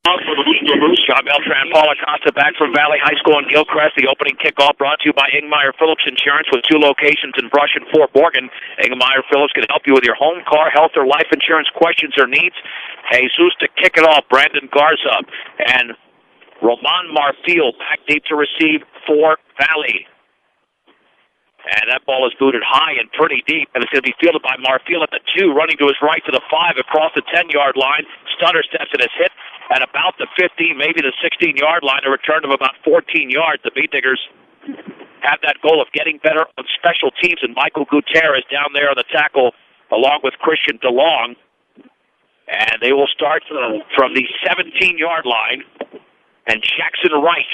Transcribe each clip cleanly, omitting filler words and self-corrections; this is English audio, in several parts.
John Beltran, Paul Acosta back from Valley High School in Gilcrest. The opening kickoff brought to you by Ingmeyer Phillips Insurance with 2 locations in Brush and Fort Morgan. Ingmeyer Phillips can help you with your home, car, health, or life insurance questions or needs. Jesus to kick it off, Brandon Garza and Roman Marfil back deep to receive for Valley. And that ball is booted high and pretty deep, and it's going to be fielded by Marfil at the 2, running to his right to the 5 across the 10-yard line. Stutter steps and is hit at about the 15, maybe the 16-yard line, a return of about 14 yards. The Beat Diggers have that goal of getting better on special teams, and Michael Gutierrez down there on the tackle along with Christian DeLong. And they will start from the 17-yard line. And Jackson Wright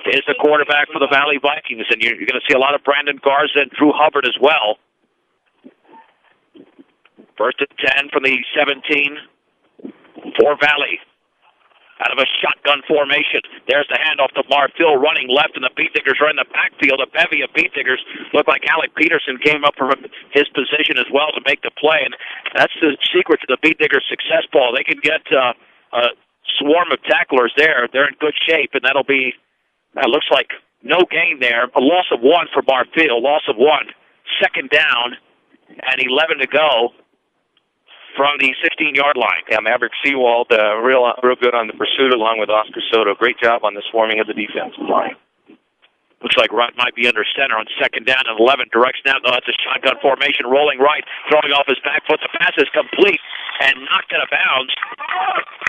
is the quarterback for the Valley Vikings. And you're going to see a lot of Brandon Garza and Drew Hubbard as well. First and 10 from the 17 for Valley. Out of a shotgun formation. There's the handoff to Marfil running left, and the Beat Diggers are in the backfield. A bevy of Beat Diggers. Looked like Alec Peterson came up from his position as well to make the play. And that's the secret to the Beat Diggers' success, Paul. They can get a swarm of tacklers there. They're in good shape, and that'll be, that looks like no gain there. A loss of 1 for Marfil, loss of 1. Second down, and 11 to go from the 16-yard line. Yeah, Maverick Seawald, real good on the pursuit along with Oscar Soto. Great job on the swarming of the defensive line. Looks like Wright might be under center on second down and 11. Directs now, though, that's a shotgun formation. Rolling right, throwing off his back foot. The pass is complete and knocked out of bounds.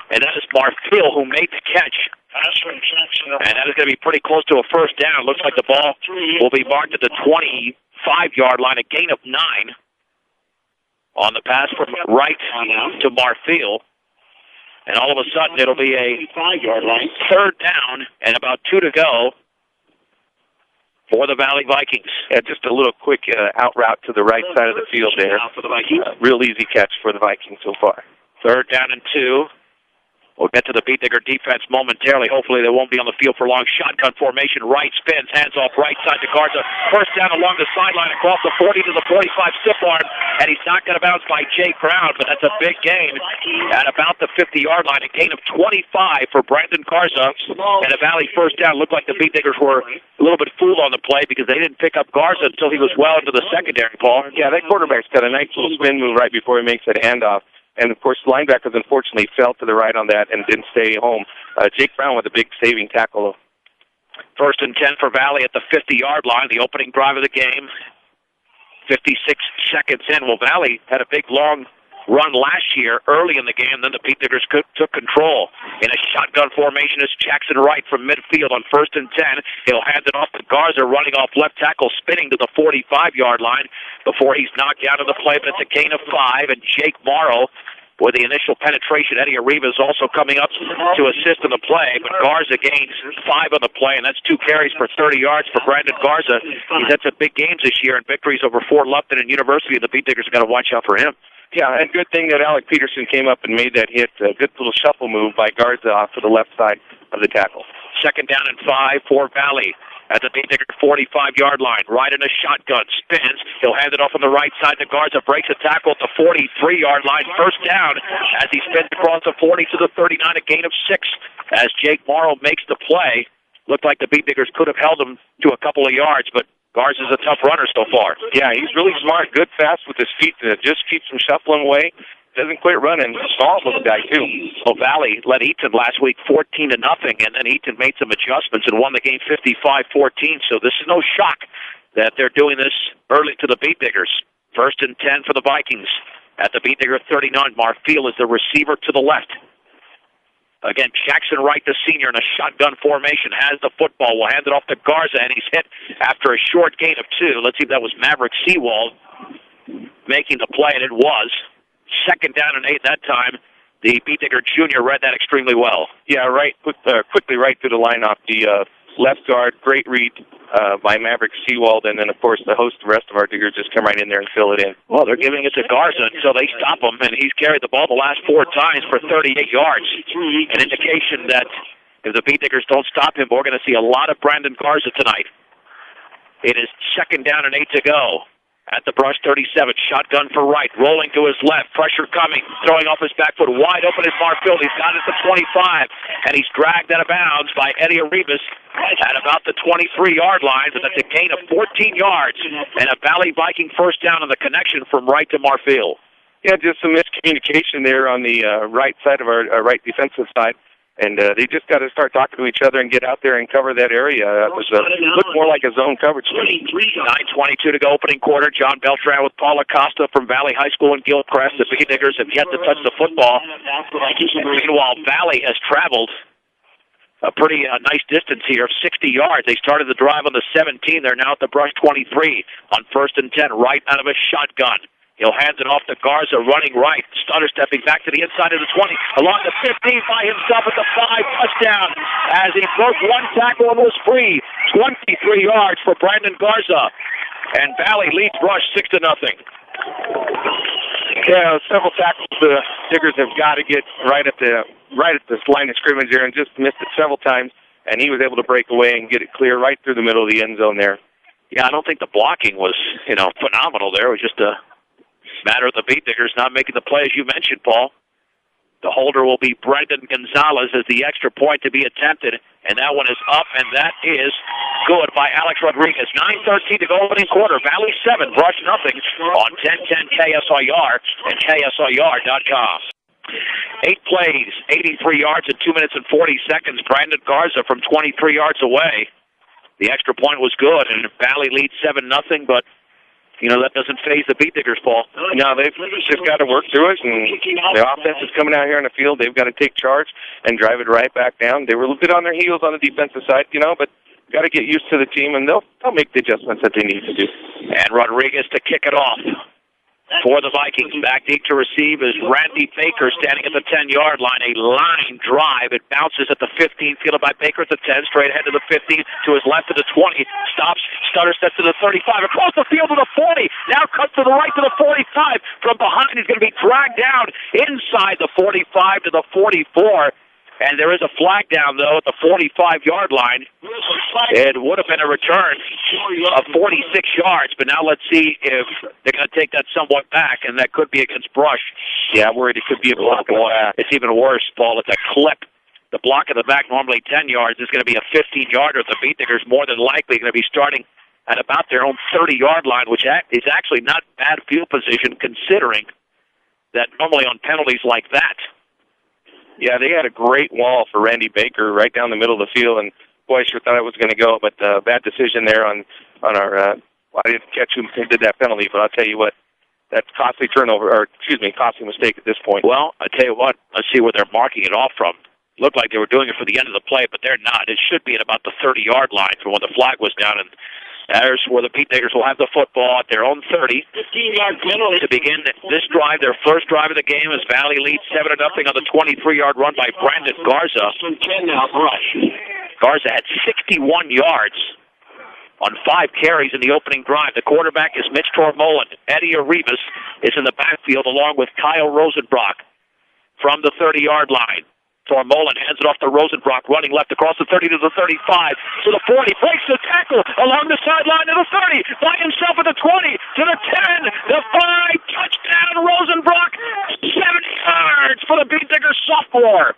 And that is Marfil who made the catch. And that is going to be pretty close to a first down. Looks like the ball will be marked at the 25-yard line. A gain of 9 on the pass from Wright to Marfil. And all of a sudden, it'll be a 5-yard line. Third down and about 2 to go for the Valley Vikings. Yeah, just a little quick out route to the right side of the field there. Real easy catch for the Vikings so far. Third down and 2. We'll get to the Beat Digger defense momentarily. Hopefully they won't be on the field for long. Shotgun formation. Right spins. Hands off right side to Garza. First down along the sideline across the 40 to the 45 stiff arm. And he's knocked out of bounds by Jake Brown. But that's a big gain at about the 50-yard line. A gain of 25 for Brandon Garza. And a Valley first down. Looked like the Beat Diggers were a little bit fooled on the play because they didn't pick up Garza until he was well into the secondary, Paul. Yeah, that quarterback's got a nice little spin move right before he makes that handoff. And, of course, the linebackers unfortunately fell to the right on that and didn't stay home. Jake Brown with a big saving tackle. First and 10 for Valley at the 50-yard line, the opening drive of the game. 56 seconds in. Well, Valley had a big, long run last year early in the game. Then the Beat Diggers took control. In a shotgun formation is Jackson Wright from midfield on first and 10. He'll hand it off to Garza, running off left tackle, spinning to the 45-yard line before he's knocked down to the play. But it's a gain of 5, and Jake Morrow with the initial penetration. Eddie Arriba is also coming up to assist in the play, but Garza gains 5 on the play, and that's 2 carries for 30 yards for Brandon Garza. He's had some big games this year and victories over Fort Lupton and University, and the Beat Diggers are going to watch out for him. Yeah, and good thing that Alec Peterson came up and made that hit. A good little shuffle move by Garza off to the left side of the tackle. Second down and 5 for Valley at the Beat Digger 45-yard line. Right in a shotgun, spins. He'll hand it off on the right side to Garza, breaks a tackle at the 43-yard line. First down as he spins across the 40 to the 39, a gain of 6 as Jake Morrow makes the play. Looked like the Beat Diggers could have held him to a couple of yards, but Garza's a tough runner so far. Yeah, he's really smart, good, fast with his feet. Just keeps him shuffling away. Doesn't quit running. Small little guy, too. Well, Valley led Eaton last week 14-0, and then Eaton made some adjustments and won the game 55-14. So this is no shock that they're doing this early to the Beat Diggers. First and 10 for the Vikings at the Beat Digger 39. Marfil is the receiver to the left. Again, Jackson Wright, the senior, in a shotgun formation, has the football. Will hand it off to Garza, and he's hit after a short gain of 2. Let's see if that was Maverick Seawald making the play, and it was. Second down and 8 that time. The Beat Digger Jr. read that extremely well. Yeah, right. Quickly right through the line off the left guard. Great read by Maverick Seawald, and then, of course, the rest of our Diggers just come right in there and fill it in. Well, they're giving it to Garza until they stop him, and he's carried the ball the last 4 times for 38 yards. An indication that if the Beat Diggers don't stop him, we're going to see a lot of Brandon Garza tonight. It is second down and 8 to go at the Brush 37. Shotgun for right, rolling to his left, pressure coming, throwing off his back foot, wide open is Marfield. He's got it at the 25, and he's dragged out of bounds by Eddie Arribas at about the 23-yard line, so that's a gain of 14 yards, and a Valley Viking first down on the connection from right to Marfield. Yeah, just some miscommunication there on the right side of our right defensive side. And they just got to start talking to each other and get out there and cover that area. It was looked more like a zone coverage. 9:22 to go, opening quarter. John Beltran with Paul Acosta from Valley High School in Gilcrest. The Beat Niggers have yet to touch the football. Meanwhile, Valley has traveled a pretty nice distance here of 60 yards. They started the drive on the 17. They're now at the Brush 23 on 1st and 10, right out of a shotgun. He'll hand it off to Garza, running right. Stutter stepping back to the inside of the 20. Along the 15 by himself at the 5, touchdown. As he broke one tackle and was free. 23 yards for Brandon Garza. And Valley leads Brush 6-0. Yeah, several tackles the Diggers have got to get right at this line of scrimmage there, and just missed it several times. And he was able to break away and get it clear right through the middle of the end zone there. Yeah, I don't think the blocking was, phenomenal there. It was just a matter of the Beat Niggers not making the play, as you mentioned, Paul. The holder will be Brendan Gonzalez as the extra point to be attempted, and that one is up, and that is good by Alex Rodriguez. 9:13 to go, opening quarter. Valley 7, Brush nothing on 1010 KSIR and KSIR.com. 8 plays, 83 yards in 2 minutes and 40 seconds. Brandon Garza from 23 yards away. The extra point was good, and Valley leads 7-0, but that doesn't faze the Beat Niggers, Paul. No, they've just got to work through it, and the offense is coming out here on the field. They've got to take charge and drive it right back down. They were a little bit on their heels on the defensive side, but got to get used to the team, and they'll make the adjustments that they need to do. And Rodriguez to kick it off for the Vikings. Back deep to receive is Randy Baker standing at the 10-yard line. A line drive. It bounces at the 15, fielded by Baker at the 10, straight ahead to the 15, to his left to the 20. Stops, stutter steps to the 35, across the field to the 40. Now cuts to the right to the 45. From behind, he's going to be dragged down inside the 45 to the 44. And there is a flag down, though, at the 45-yard line. It would have been a return of 46 yards, but now let's see if they're going to take that somewhat back, and that could be against Brush. Yeah, I'm worried it could be a block. It's even worse, Paul. It's a clip. The block in the back, normally 10 yards, is going to be a 15-yarder. The Beat Niggers more than likely going to be starting at about their own 30-yard line, which is actually not bad field position considering that normally on penalties like that. Yeah, they had a great wall for Randy Baker right down the middle of the field, and boy, I sure thought it was going to go, but bad decision there on our I didn't catch who did that penalty, but I'll tell you what, that's costly costly mistake at this point. Well, I tell you what, let's see where they're marking it off from. Looked like they were doing it for the end of the play, but they're not. It should be at about the 30-yard line from when the flag was down, and there's where the Beat Niggers will have the football at their own 30. 15-yard penalty to begin this drive. Their first drive of the game as Valley leads 7-0 on the 23-yard run by Brandon Garza. Garza had 61 yards on 5 carries in the opening drive. The quarterback is Mitch Tormolen. Eddie Arribas is in the backfield along with Kyle Rosenbrock from the 30-yard line. Tormolen hands it off to Rosenbrock, running left across the 30 to the 35, to the 40, breaks the tackle along the sideline to the 30, by himself at the 20, to the 10, the 5, touchdown Rosenbrock, 70 yards for the Beat Niggers sophomore.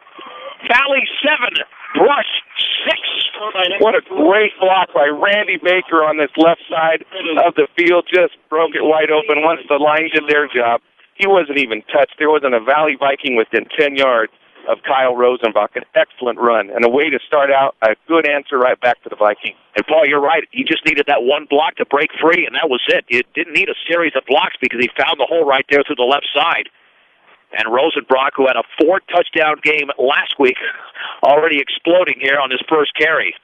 Valley 7, Brush 6. What a great block by Randy Baker on this left side of the field, just broke it wide open once the line did their job. He wasn't even touched. There wasn't a Valley Viking within 10 yards of Kyle Rosenbach. An excellent run and a way to start out, a good answer right back to the Viking. And Paul, you're right. He just needed that one block to break free, and that was it. It didn't need a series of blocks because he found the hole right there through the left side. And Rosenbrock, who had a 4-touchdown game last week, already exploding here on his first carry.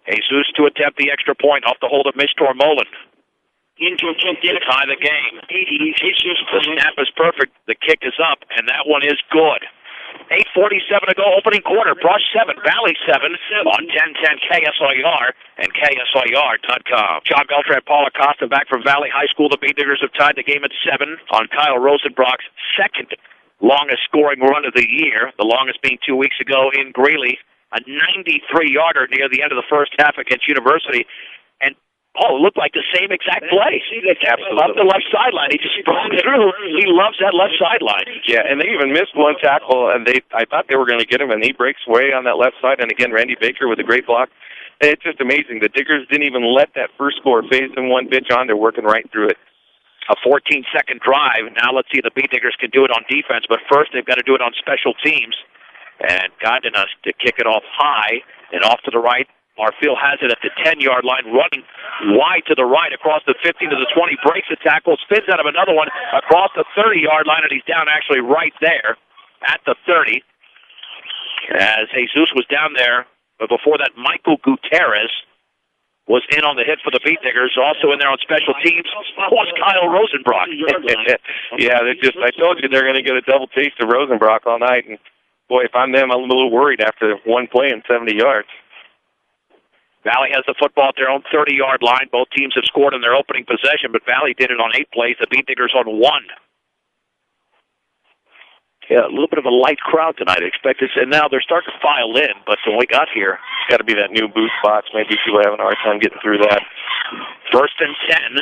Jesus to attempt the extra point off the hold of Mitch Tormolen. To tie the game. The snap is perfect. The kick is up, and that one is good. 8:47 to go, opening quarter. Brush 7, Valley 7 on 1010 KSIR and KSIR.com. John Beltran, Paul Acosta back from Valley High School. The Beat Niggers have tied the game at 7 on Kyle Rosenbrock's second longest scoring run of the year, the longest being 2 weeks ago in Greeley, a 93-yarder near the end of the first half against University. And Oh, it looked like the same exact play. Absolutely. Up the left sideline. He just broke through. He loves that left sideline. Yeah, and they even missed one tackle, and I thought they were going to get him, and he breaks away on that left side. And again, Randy Baker with a great block. And it's just amazing. The Diggers didn't even let that first score phase them one bit, John. They're working right through it. A 14-second drive. Now let's see if the Beat Diggers can do it on defense, but first they've got to do it on special teams. And Godinus to kick it off high and off to the right. Marfield has it at the 10-yard line, running wide to the right across the 15 to the 20, breaks the tackle, spins out of another one across the 30-yard line, and he's down actually right there at the 30. As Jesus was down there, but before that, Michael Gutierrez was in on the hit for the Beat Diggers. Also in there on special teams was Kyle Rosenbrock. Yeah, I told you they're going to get a double taste of Rosenbrock all night, and boy, if I'm them, I'm a little worried after one play and 70 yards. Valley has the football at their own 30-yard line. Both teams have scored in their opening possession, but Valley did it on 8 plays. The Beat Diggers on 1. Yeah, a little bit of a light crowd tonight. I expect this, and now they're starting to file in, but when we got here, it's got to be that new boost box. Maybe people are having a hard time getting through that. First and 10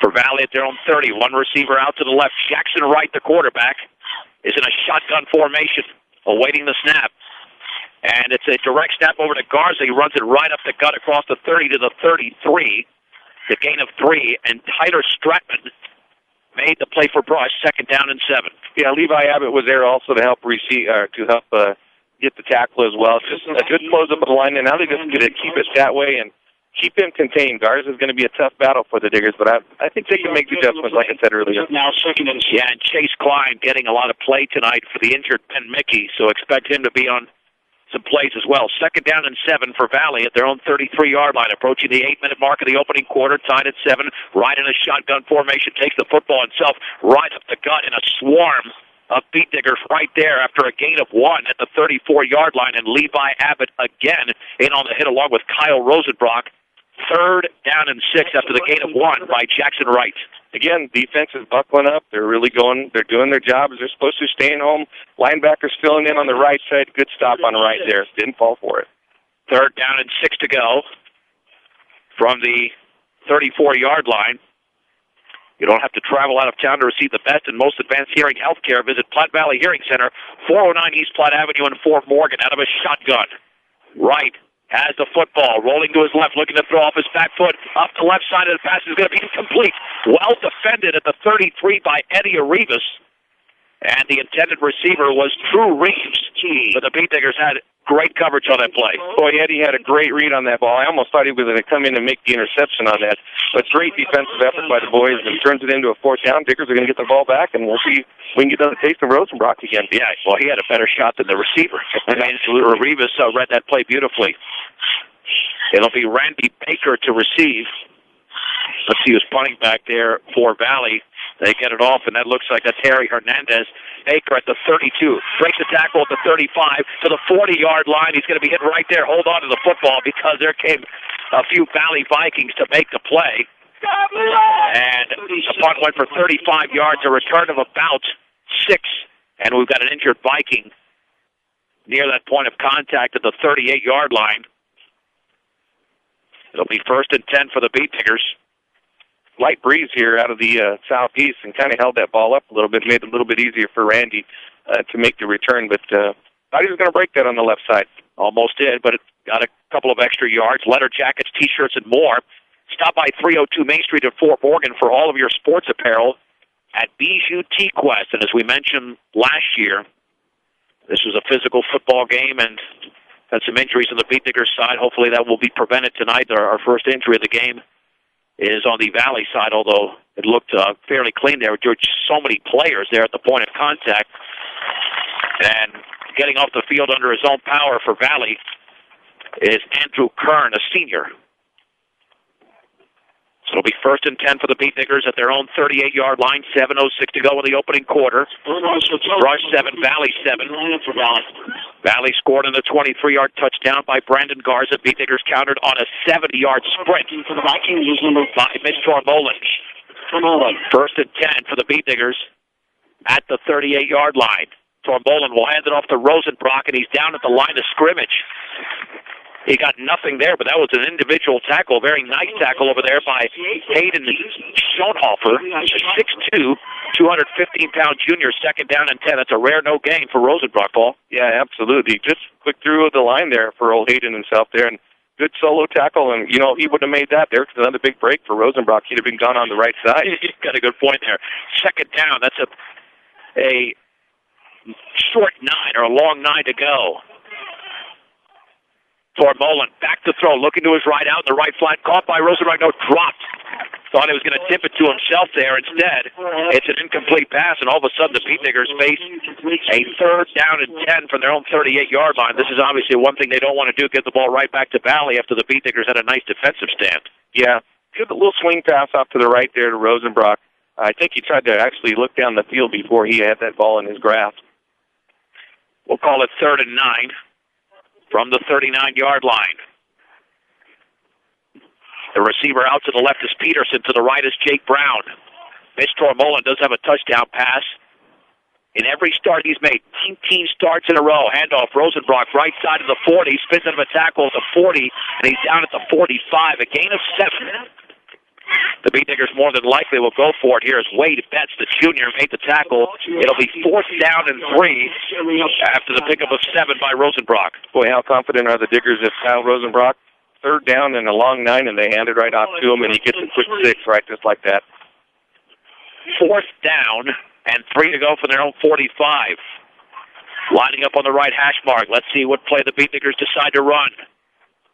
for Valley at their own 30. One receiver out to the left. Jackson Wright, the quarterback, is in a shotgun formation, awaiting the snap. And it's a direct snap over to Garza. He runs it right up the gut across the 30 to the 33. The gain of 3. And Tyler Stratman made the play for Brush. Second down and 7. Yeah, Levi Abbott was there also to help get the tackle as well. It's just a good close up of the line. And now they just get to keep it that way and keep him contained. Garza is going to be a tough battle for the Diggers, but I think they can make the adjustments, like I said earlier. Now second and 6. Yeah, and Chase Klein getting a lot of play tonight for the injured Ben Mickey, so expect him to be on some plays as well. Second down and 7 for Valley at their own 33-yard line, approaching the 8-minute mark of the opening quarter, tied at 7. Right in a shotgun formation, takes the football himself right up the gut in a swarm of Beat Diggers right there after a gain of 1 at the 34-yard line, and Levi Abbott again in on the hit along with Kyle Rosenbrock. Third down and 6 after the gain of 1 by Jackson Wright. Again, defense is buckling up. They're really going. They're doing their jobs. They're supposed to, staying home. Linebackers filling in on the right side. Good stop on the right there. Didn't fall for it. Third down and 6 to go from the 34-yard line. You don't have to travel out of town to receive the best and most advanced hearing health care. Visit Platte Valley Hearing Center, 409 East Platte Avenue in Fort Morgan, out of a shotgun. Right. Has the football, rolling to his left, looking to throw off his back foot. Up the left side of the pass is going to be incomplete. Well defended at the 33 by Eddie Arribas. And the intended receiver was Drew Reeves. But the Beat Diggers had great coverage on that play. Boy, Eddie had a great read on that ball. I almost thought he was going to come in and make the interception on that. But great defensive effort by the boys, and turns it into a 4th down. Diggers are going to get the ball back, and we'll see if we can get another taste of Rosenbrock again. Yeah, well, he had a better shot than the receiver. Arribas read that play beautifully. It'll be Randy Baker to receive. Let's see who's punting back there for Valley. They get it off, and that looks like that's Harry Hernandez. Baker at the 32. Breaks the tackle at the 35 to the 40-yard line. He's going to be hit right there. Hold on to the football because there came a few Valley Vikings to make the play. And the punt went for 35 yards, a return of about 6. And we've got an injured Viking near that point of contact at the 38-yard line. It'll be first and 10 for the Beat Diggers. Light breeze here out of the southeast and kind of held that ball up a little bit, made it a little bit easier for Randy to make the return, but thought he was going to break that on the left side. Almost did, but it got a couple of extra yards. Letter jackets, T-shirts, and more. Stop by 302 Main Street in Fort Morgan for all of your sports apparel at Bijou T-Quest. And as we mentioned last year, this was a physical football game and had some injuries on the Beat Diggers side. Hopefully that will be prevented tonight. Our first injury of the game is on the Valley side, although it looked fairly clean there. There were just so many players there at the point of contact. And getting off the field under his own power for Valley is Andrew Kern, a senior. So it'll be first and 10 for the Beat Diggers at their own 38-yard line. 7:06 to go in the opening quarter. Rush 7, Valley 7. Valley scored in the 23-yard touchdown by Brandon Garza. Beat Diggers countered on a 70-yard sprint for the Vikings by Mitch Tormolen. First and 10 for the Beat Diggers at the 38-yard line. Tormolen will hand it off to Rosenbrock, and he's down at the line of scrimmage. He got nothing there, but that was an individual tackle, very nice tackle over there by Hayden Schoenhofer, a 6'2", 215-pound junior, second down and 10. That's a rare no gain for Rosenbrock, Paul. Yeah, absolutely. Just quick through of the line there for old Hayden himself there, and good solo tackle, and, he wouldn't have made that. There's another big break for Rosenbrock. He'd have been gone on the right side. He's got a good point there. Second down, that's a short 9 or a long 9 to go. Tormolen back to throw, looking to his right out in the right flat, caught by Rosenbrock, no, dropped. Thought he was going to tip it to himself there. Instead, it's an incomplete pass, and all of a sudden the Beat Diggers face a third down and 10 from their own 38-yard line. This is obviously one thing they don't want to do, get the ball right back to Valley after the Beat Diggers had a nice defensive stand. Yeah, good little swing pass off to the right there to Rosenbrock. I think he tried to actually look down the field before he had that ball in his grasp. We'll call it 3rd and 9 from the 39-yard line. The receiver out to the left is Peterson. To the right is Jake Brown. Mitch Tormolen does have a touchdown pass. In every start he's made, 19 starts in a row. Handoff, Rosenbrock, right side of the 40. Spins out of a tackle at the 40, and he's down at the 45. A gain of 7. The Beat Diggers more than likely will go for it here as Wade Betts, the junior, made the tackle. It'll be 4th down and 3 after the pickup of 7 by Rosenbrock. Boy, how confident are the Diggers if Kyle Rosenbrock? 3rd down and a long 9, and they hand it right off to him, and he gets a quick 6 right just like that. 4th down and 3 to go from their own 45. Lining up on the right hash mark. Let's see what play the Beat Diggers decide to run.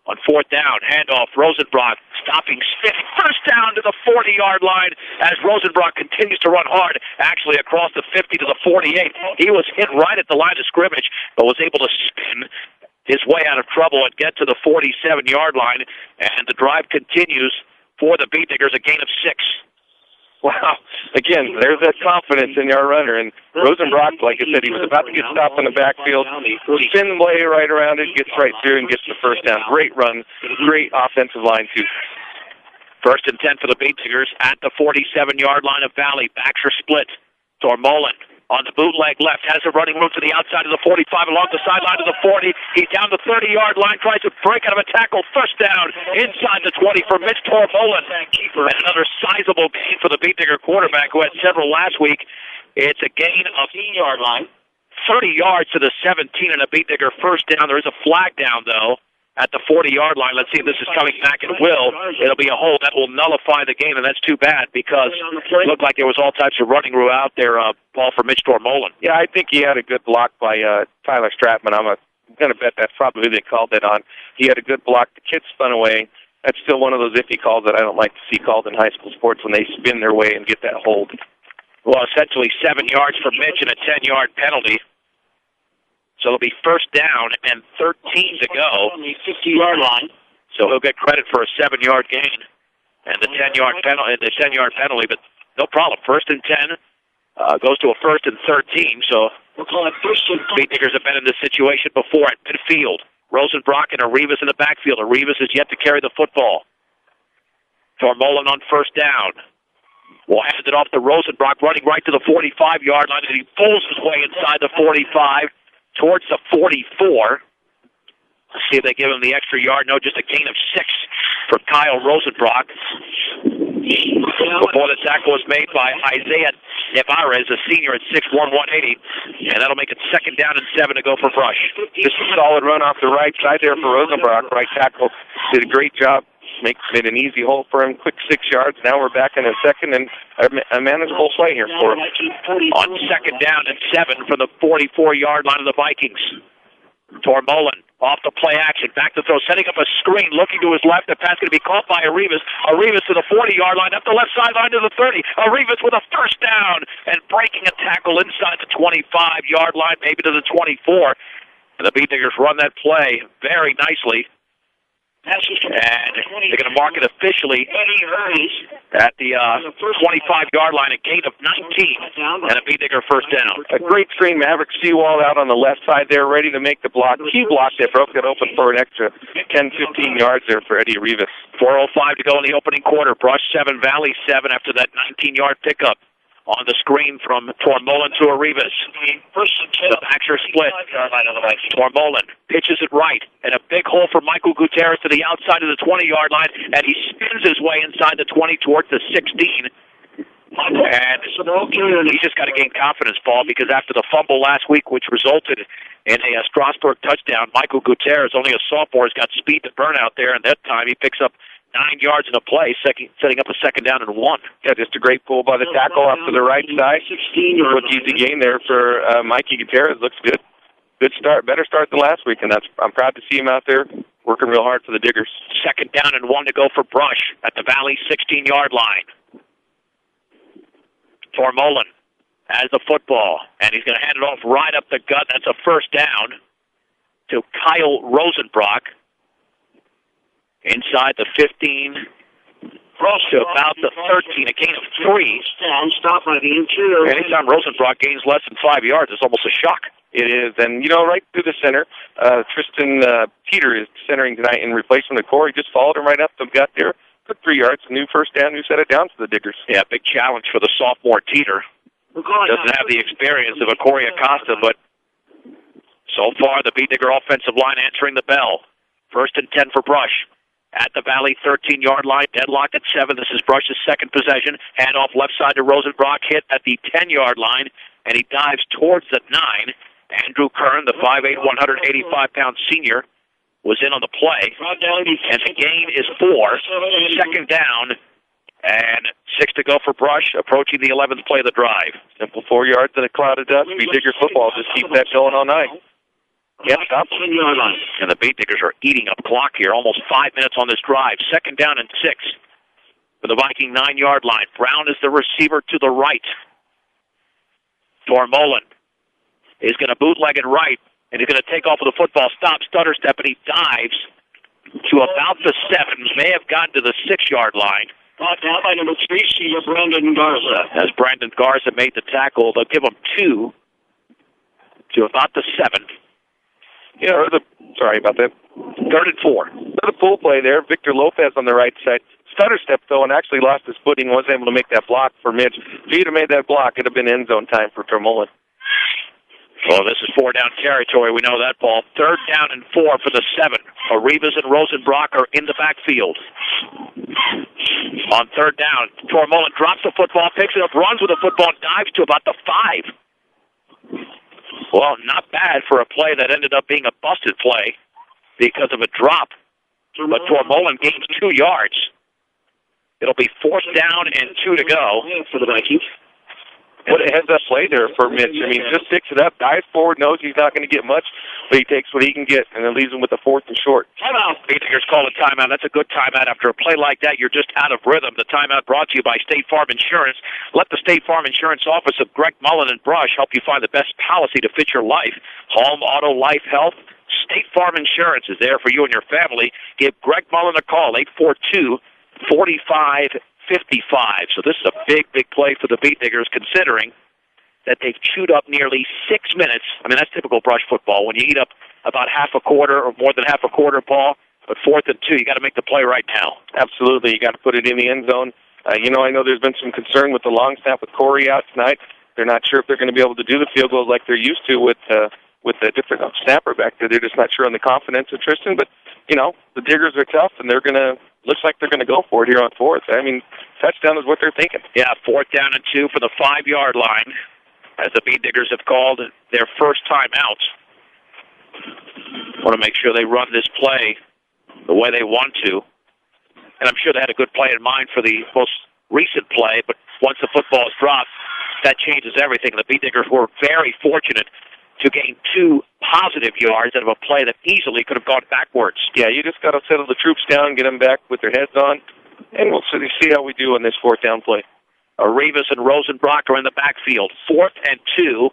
On 4th down, handoff, Rosenbrock stopping, spinning, first down to the 40-yard line as Rosenbrock continues to run hard, actually across the 50 to the 48. He was hit right at the line of scrimmage, but was able to spin his way out of trouble and get to the 47-yard line, and the drive continues for the Beat Diggers, a gain of 6. Wow. Again, there's that confidence in your runner. And Rosenbrock, like I said, he was about to get stopped in the backfield. Spin the way right around it, gets right through and gets the first down. Great run. Great offensive line, too. 1st and 10 for the Beat Diggers at the 47-yard line of Valley. Backs are split. Tormolen on the bootleg left, has a running route to the outside of the 45, along the sideline to the 40. He's down the 30-yard line, tries to break out of a tackle. First down inside the 20 for Mitch Tormolen. And another sizable gain for the Beat Digger quarterback who had several last week. It's a gain of 15-yard line. 30 yards to the 17 and a Beat Digger first down. There is a flag down, though, at the 40-yard line. Let's see if this is coming back. It will. It'll be a hold. That will nullify the game, and that's too bad because it looked like there was all types of running route out there, Paul, for Mitch Tormolen. Yeah, I think he had a good block by Tyler Stratman. I'm going to bet that's probably who they called it on. He had a good block. The kid spun away. That's still one of those iffy calls that I don't like to see called in high school sports when they spin their way and get that hold. Well, essentially 7 yards for Mitch and a 10-yard penalty. So it'll be first down and 13 to go. On the 50-yard line. So he'll get credit for a 7-yard gain and the 10-yard penalty. But no problem. 1st and 10 goes to a 1st and 13. So we'll call it first and 10. Beat Diggers have been in this situation before at midfield. Rosenbrock and Arribas in the backfield. Arribas is yet to carry the football. Tormolen on first down. Will hand it off to Rosenbrock, running right to the 45-yard line, and he pulls his way inside the 45. Towards the 44. Let's see if they give him the extra yard. No, just a gain of 6 for Kyle Rosenbrock. Before the tackle was made by Isaiah Nevarez, a senior at 6'1", 180. And that'll make it 2nd down and 7 to go for Brush. Just a solid run off the right side there for Rosenbrock. Right tackle did a great job. Made an easy hole for him. Quick 6 yards. Now we're back in a 2nd and a manageable play here for him. On 2nd down and 7 from the 44-yard line of the Vikings. Tormolen off the play action. Back to throw. Setting up a screen. Looking to his left. The pass going to be caught by Arribas. Arribas to the 40-yard line. Up the left sideline to the 30. Arribas with a first down. And breaking a tackle inside the 25-yard line. Maybe to the 24. And the Beat Diggers run that play very nicely. And they're going to mark it officially at the 25-yard line, a gain of 19, and a Beat Digger first down. A great screen. Maverick Seawald out on the left side there, ready to make the block. Key block that broke it open for an extra 10, 15 yards there for Eddie Arribas. 4:05 to go in the opening quarter. Brush 7, Valley 7 after that 19-yard pickup. on the screen from Tormolin to Arribas. The backs are split. Tormolin pitches it right, and a big hole for Michael Gutierrez to the outside of the 20-yard line, and he spins his way inside the 20 towards the 16. And he's just got to gain confidence, Paul, because after the fumble last week, which resulted in a Strasburg touchdown, Michael Gutierrez, only a sophomore, has got speed to burn out there, and that time he picks up 9 yards in a play, setting up a 2nd down and 1. Yeah, just a great pull by the tackle off to the right side. What easy gain there for Mikey Gutierrez. Looks good. Good start, better start than last week, and I'm proud to see him out there working real hard for the Diggers. 2nd down and 1 to go for Brush at the Valley 16-yard line. Tormolin has the football, and he's going to hand it off right up the gut. That's a 1st down to Kyle Rosenbrock inside the 15 to about the 13, a gain of 3. Stop by the interior. Anytime Rosenbrock gains less than 5 yards, it's almost a shock. It is, and, right through the center, Tristan Peter is centering tonight in replacement of Corey. Just followed him right up the gut there. Took 3 yards, a new 1st down, new set it down to the Diggers. Yeah, big challenge for the sophomore Teeter. Doesn't have the experience of a Corey Acosta, but so far the Digger offensive line answering the bell. 1st and 10 for Brush. At the Valley 13-yard line, deadlocked at 7. This is Brush's 2nd possession. Handoff left side to Rosenbrock, hit at the 10-yard line, and he dives towards the 9. Andrew Kern, the 5'8", 185-pound senior, was in on the play, and the gain is 4. 2nd down, and 6 to go for Brush, approaching the 11th play of the drive. Simple 4 yards in a cloud of dust. Digger football, just keep that going all night. Can't stop. And the Diggers are eating up clock here, almost 5 minutes on this drive. 2nd down and 6 for the Viking 9-yard line. Brown is the receiver to the right. Tormolin is going to bootleg it right, and he's going to take off with the football. Stop, stutter step, and he dives to about the 7. May have gotten to the 6-yard line. Brought down by number 3, senior Brandon Garza. As Brandon Garza made the tackle, they'll give him 2 to about the 7. Sorry about that. 3rd and 4. Another full play there. Victor Lopez on the right side. Stutter step, though, and actually lost his footing, wasn't able to make that block for Mitch. If he'd have made that block, it would have been end zone time for Tormolin. Well, this is 4-down territory. We know that, Paul. 3rd down and 4 for the 7. Arribas and Rosenbrock are in the backfield. On 3rd down, Tormolin drops the football, picks it up, runs with the football, dives to about the 5. Well, not bad for a play that ended up being a busted play because of a drop. But Tormolin gains 2 yards. It'll be 4th down and 2 to go for the Vikings. What a heads-up play there for Mitch. I mean, just sticks it up, dives forward, knows he's not going to get much, but he takes what he can get, and then leaves him with a 4th and short. Timeout. Diggers call a timeout. That's a good timeout. After a play like that, you're just out of rhythm. The timeout brought to you by State Farm Insurance. Let the State Farm Insurance office of Greg Mullen and Brush help you find the best policy to fit your life. Home, auto, life, health. State Farm Insurance is there for you and your family. Give Greg Mullen a call, 842-4555. So this is a big, big play for the Diggers, considering that they've chewed up nearly 6 minutes. I mean, that's typical Brush football. When you eat up about half a quarter or more than half a quarter, Paul, but 4th and 2, you got to make the play right now. Absolutely. You got to put it in the end zone. I know there's been some concern with the long snap with Corey out tonight. They're not sure if they're going to be able to do the field goals like they're used to with a different snapper back there. They're just not sure on the confidence of Tristan. But, the Diggers are tough, and looks like they're going to go for it here on 4th. I mean, touchdown is what they're thinking. Yeah, 4th down and 2 for the 5-yard line, as the Diggers have called their first time out. Want to make sure they run this play the way they want to. And I'm sure they had a good play in mind for the most recent play, but once the football is dropped, that changes everything. The Diggers were very fortunate to gain 2 positive yards out of a play that easily could have gone backwards. Yeah, you just got to settle the troops down, get them back with their heads on, and we'll see how we do on this 4th down play. Arribas and Rosenbrock are in the backfield. 4th and 2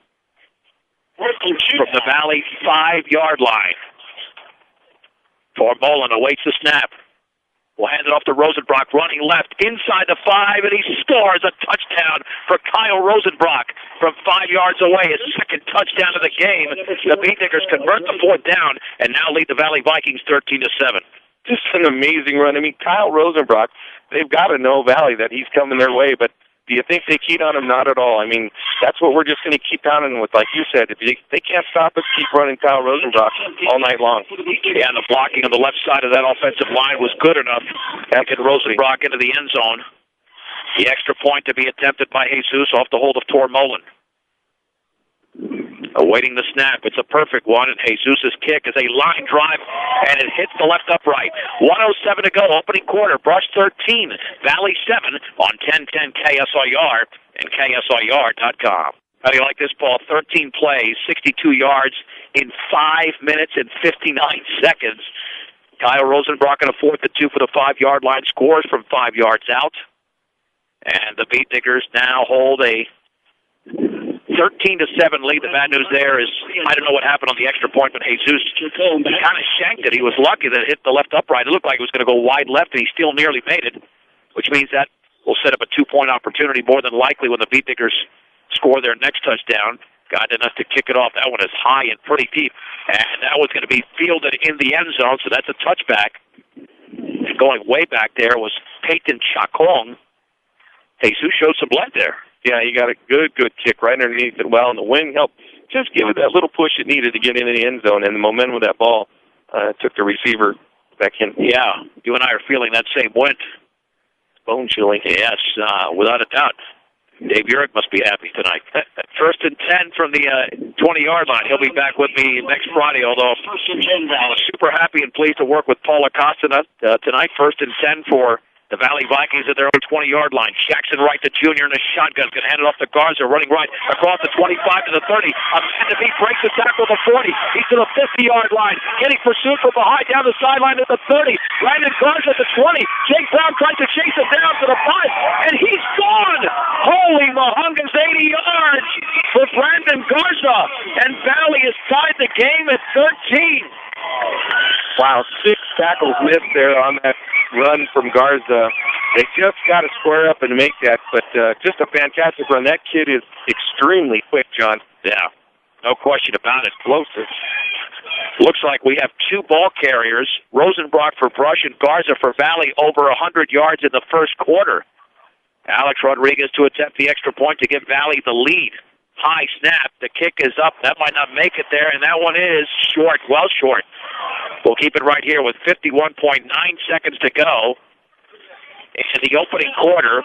from the Valley 5-yard line. Tormolin awaits the snap. We'll hand it off to Rosenbrock, running left inside the 5, and he scores a touchdown for Kyle Rosenbrock from 5 yards away. His 2nd touchdown of the game. The Diggers convert the 4th down and now lead the Valley Vikings 13-7. Just an amazing run. I mean, Kyle Rosenbrock, they've got to know Valley that he's coming their way, but Do you think they keyed on him? Not at all. I mean, that's what we're just going to keep pounding with. Like you said, if they can't stop us, keep running Kyle Rosenbrock all night long. Yeah, and the blocking on the left side of that offensive line was good enough to get Rosenbrock into the end zone. The extra point to be attempted by Jesus off the hold of Tor Mullen. Awaiting the snap. It's a perfect one, and Jesus' kick is a line drive, and it hits the left upright. 1:07 to go, opening quarter. Brush 13, Valley 7 on 1010 KSIR and KSIR.com. How do you like this ball? 13 plays, 62 yards in 5 minutes and 59 seconds. Kyle Rosenbrock on a 4th and 2 for the 5-yard line, scores from 5 yards out. And the Beat Diggers now hold a 13-7 lead. The bad news there is I don't know what happened on the extra point, but Jesus kind of shanked it. He was lucky that it hit the left upright. It looked like it was going to go wide left, and he still nearly made it, which means that will set up a 2-point opportunity more than likely when the Beat Diggers score their next touchdown. Got enough to kick it off. That one is high and pretty deep, and that was going to be fielded in the end zone, so that's a touchback. And going way back there was Peyton Chacon. Jesus showed some blood there. Yeah, he got a good kick right underneath it well, and the wind helped just give it that little push it needed to get into the end zone, and the momentum of that ball took the receiver back in. Yeah, you and I are feeling that same wind. Bone chilling. Yes, without a doubt. Dave Urick must be happy tonight. 1st and 10 from the 20-yard line. He'll be back with me next Friday, although 1st and 10, Valley. Super happy and pleased to work with Paul Acosta tonight. 1st and 10 for the Valley Vikings at their own 20-yard line. Jackson Wright, the junior, in a shotgun. Going to hand it off to Garza, running right across the 25 to the 30. And he breaks the tackle to the 40. He's to the 50-yard line. Getting pursued from behind down the sideline at the 30. Brandon Garza at the 20. Jake Brown tries to chase him down to the 5. And he's gone! Holy Mahungas, 80 yards for Brandon Garza. And Valley has tied the game at 13. Wow, 6 tackles missed there on that run from Garza. They just got to square up and make that, but just a fantastic run. That kid is extremely quick, John. Yeah, no question about it. Explosive. Looks like we have 2 ball carriers, Rosenbrock for Brush and Garza for Valley, over 100 yards in the first quarter. Alex Rodriguez to attempt the extra point to give Valley the lead. High snap. The kick is up. That might not make it there, and that one is short, well short. We'll keep it right here with 51.9 seconds to go. In the opening quarter,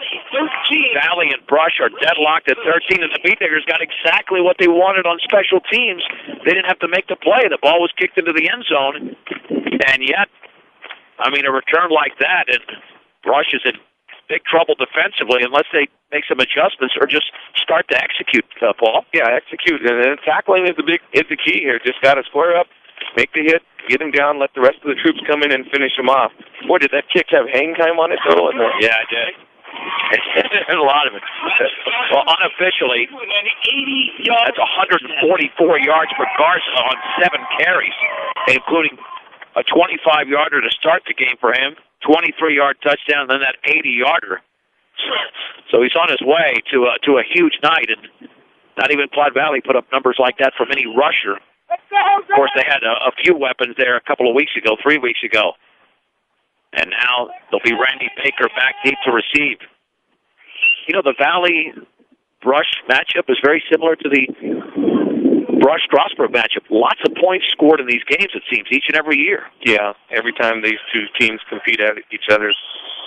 Valley and Brush are deadlocked at 13, and the Beat Diggers got exactly what they wanted on special teams. They didn't have to make the play. The ball was kicked into the end zone, and yet, I mean, a return like that, and Brush is in big trouble defensively unless they make some adjustments or just start to execute, Paul. Yeah, execute. And tackling is the key here. Just got to square up, make the hit, get him down, let the rest of the troops come in and finish him off. Boy, did that kick have hang time on it, though? Yeah, it did. There's a lot of it. Well, unofficially, that's 144 yards for Garza on 7 carries, including a 25-yarder to start the game for him, 23-yard touchdown, and then that 80-yarder. So he's on his way to a huge night, and not even Platte Valley put up numbers like that from any rusher. Of course, they had a few weapons there a couple of weeks ago, 3 weeks ago. And now there'll be Randy Baker back deep to receive. You know, the Valley-Brush matchup is very similar to the Brush-Strasburg matchup. Lots of points scored in these games, it seems, each and every year. Yeah, every time these two teams compete at each other's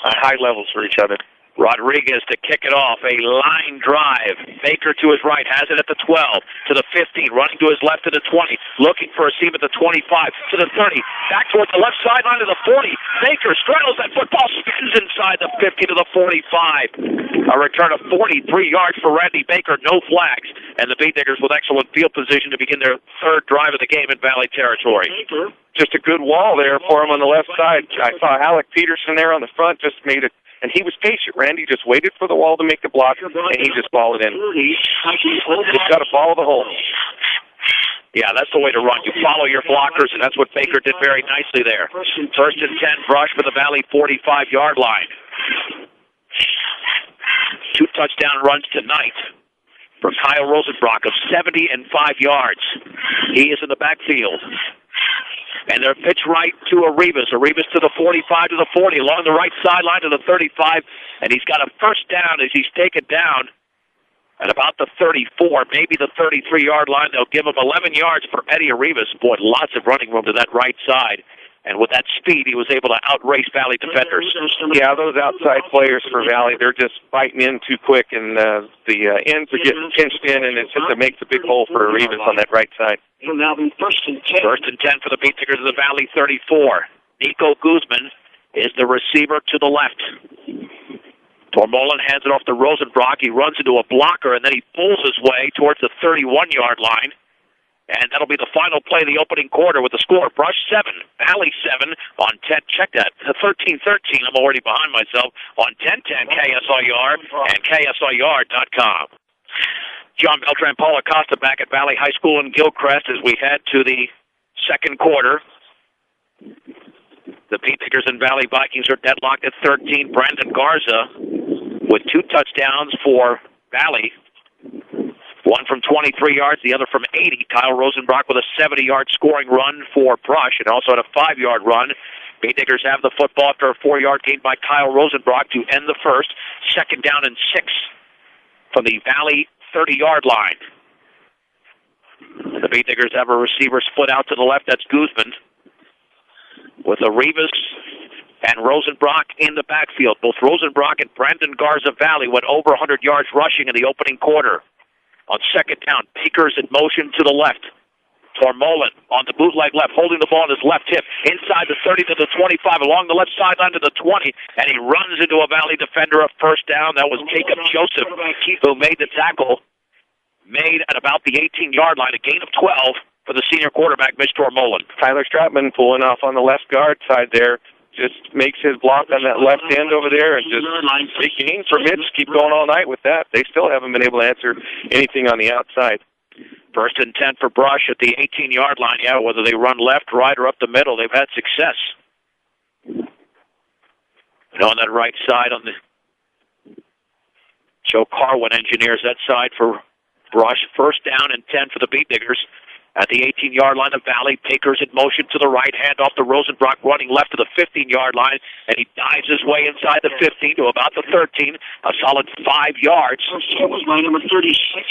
high levels for each other. Rodriguez to kick it off, a line drive. Baker to his right, has it at the 12, to the 15, running to his left to the 20, looking for a seam at the 25, to the 30, back towards the left sideline to the 40. Baker straddles that football, spins inside the 50 to the 45. A return of 43 yards for Randy Baker, no flags, and the Beat Diggers with excellent field position to begin their 3rd drive of the game in Valley territory. Just a good wall there for him on the left side. I saw Alec Peterson there on the front, just made it. And he was patient. Randy just waited for the wall to make the block, and he just balled it in. Just got to follow the hole. Yeah, that's the way to run. You follow your blockers, and that's what Baker did very nicely there. 1st and 10, Brush for the Valley 45-yard line. 2 touchdown runs tonight for Kyle Rosenbrock of 70 and 5 yards. He is in the backfield. And they're pitch right to Arribas. Arribas to the 45, to the 40, along the right sideline to the 35, and he's got a first down as he's taken down at about the 34, maybe the 33-yard line. They'll give him 11 yards for Eddie Arribas. Boy, lots of running room to that right side. And with that speed, he was able to outrace Valley defenders. Yeah, those outside players for Valley, they're just fighting in too quick, and the ends are getting pinched in, and it just makes a big hole for Arribas on that right side. It'll now be first and 10. First and 10 for the Beat Tigers of the Valley 34. Nico Guzman is the receiver to the left. Tormolen hands it off to Rosenbrock. He runs into a blocker, and then he pulls his way towards the 31-yard line. And that'll be the final play of the opening quarter with the score. Brush 7, Valley 7 on 10. Check that. 13-13. I'm already behind myself on 10-10 KSIR and KSIR.com. John Beltran, Paul Acosta back at Valley High School in Gilcrest as we head to the second quarter. The Pete Tigers and Valley Vikings are deadlocked at 13. Brandon Garza with 2 touchdowns for Valley. One from 23 yards, the other from 80. Kyle Rosenbrock with a 70-yard scoring run for Brush, and also had a 5-yard run. Pete Tigers have the football after a 4-yard gain by Kyle Rosenbrock to end the first. Second down and 6 from the Valley 30-yard line. And the Pete Tigers have a receiver split out to the left. That's Guzman with Arribas and Rosenbrock in the backfield. Both Rosenbrock and Brandon Garza Valley went over 100 yards rushing in the opening quarter. On second down, Baker's in motion to the left. Tormolen on the bootleg left, holding the ball on his left hip, inside the 30 to the 25, along the left sideline to the 20, and he runs into a Valley defender. A first down. That was Jacob Joseph, who made the tackle, made at about the 18-yard line, a gain of 12 for the senior quarterback, Mitch Tormolen. Tyler Stratman pulling off on the left guard side there. Just makes his block on that left end over there, and just big gain for Mitch. Keep going all night with that. They still haven't been able to answer anything on the outside. First and 10 for Brush at the 18-yard line. Yeah, whether they run left, right, or up the middle, they've had success. And on that right side, on the Joe Carwin engineers that side for Brush. First down and 10 for the Beat Diggers. At the 18-yard line of Valley, Baker's in motion to the right, hand off to Rosenbrock, running left to the 15-yard line, and he dives his way inside the 15 to about the 13, a solid 5 yards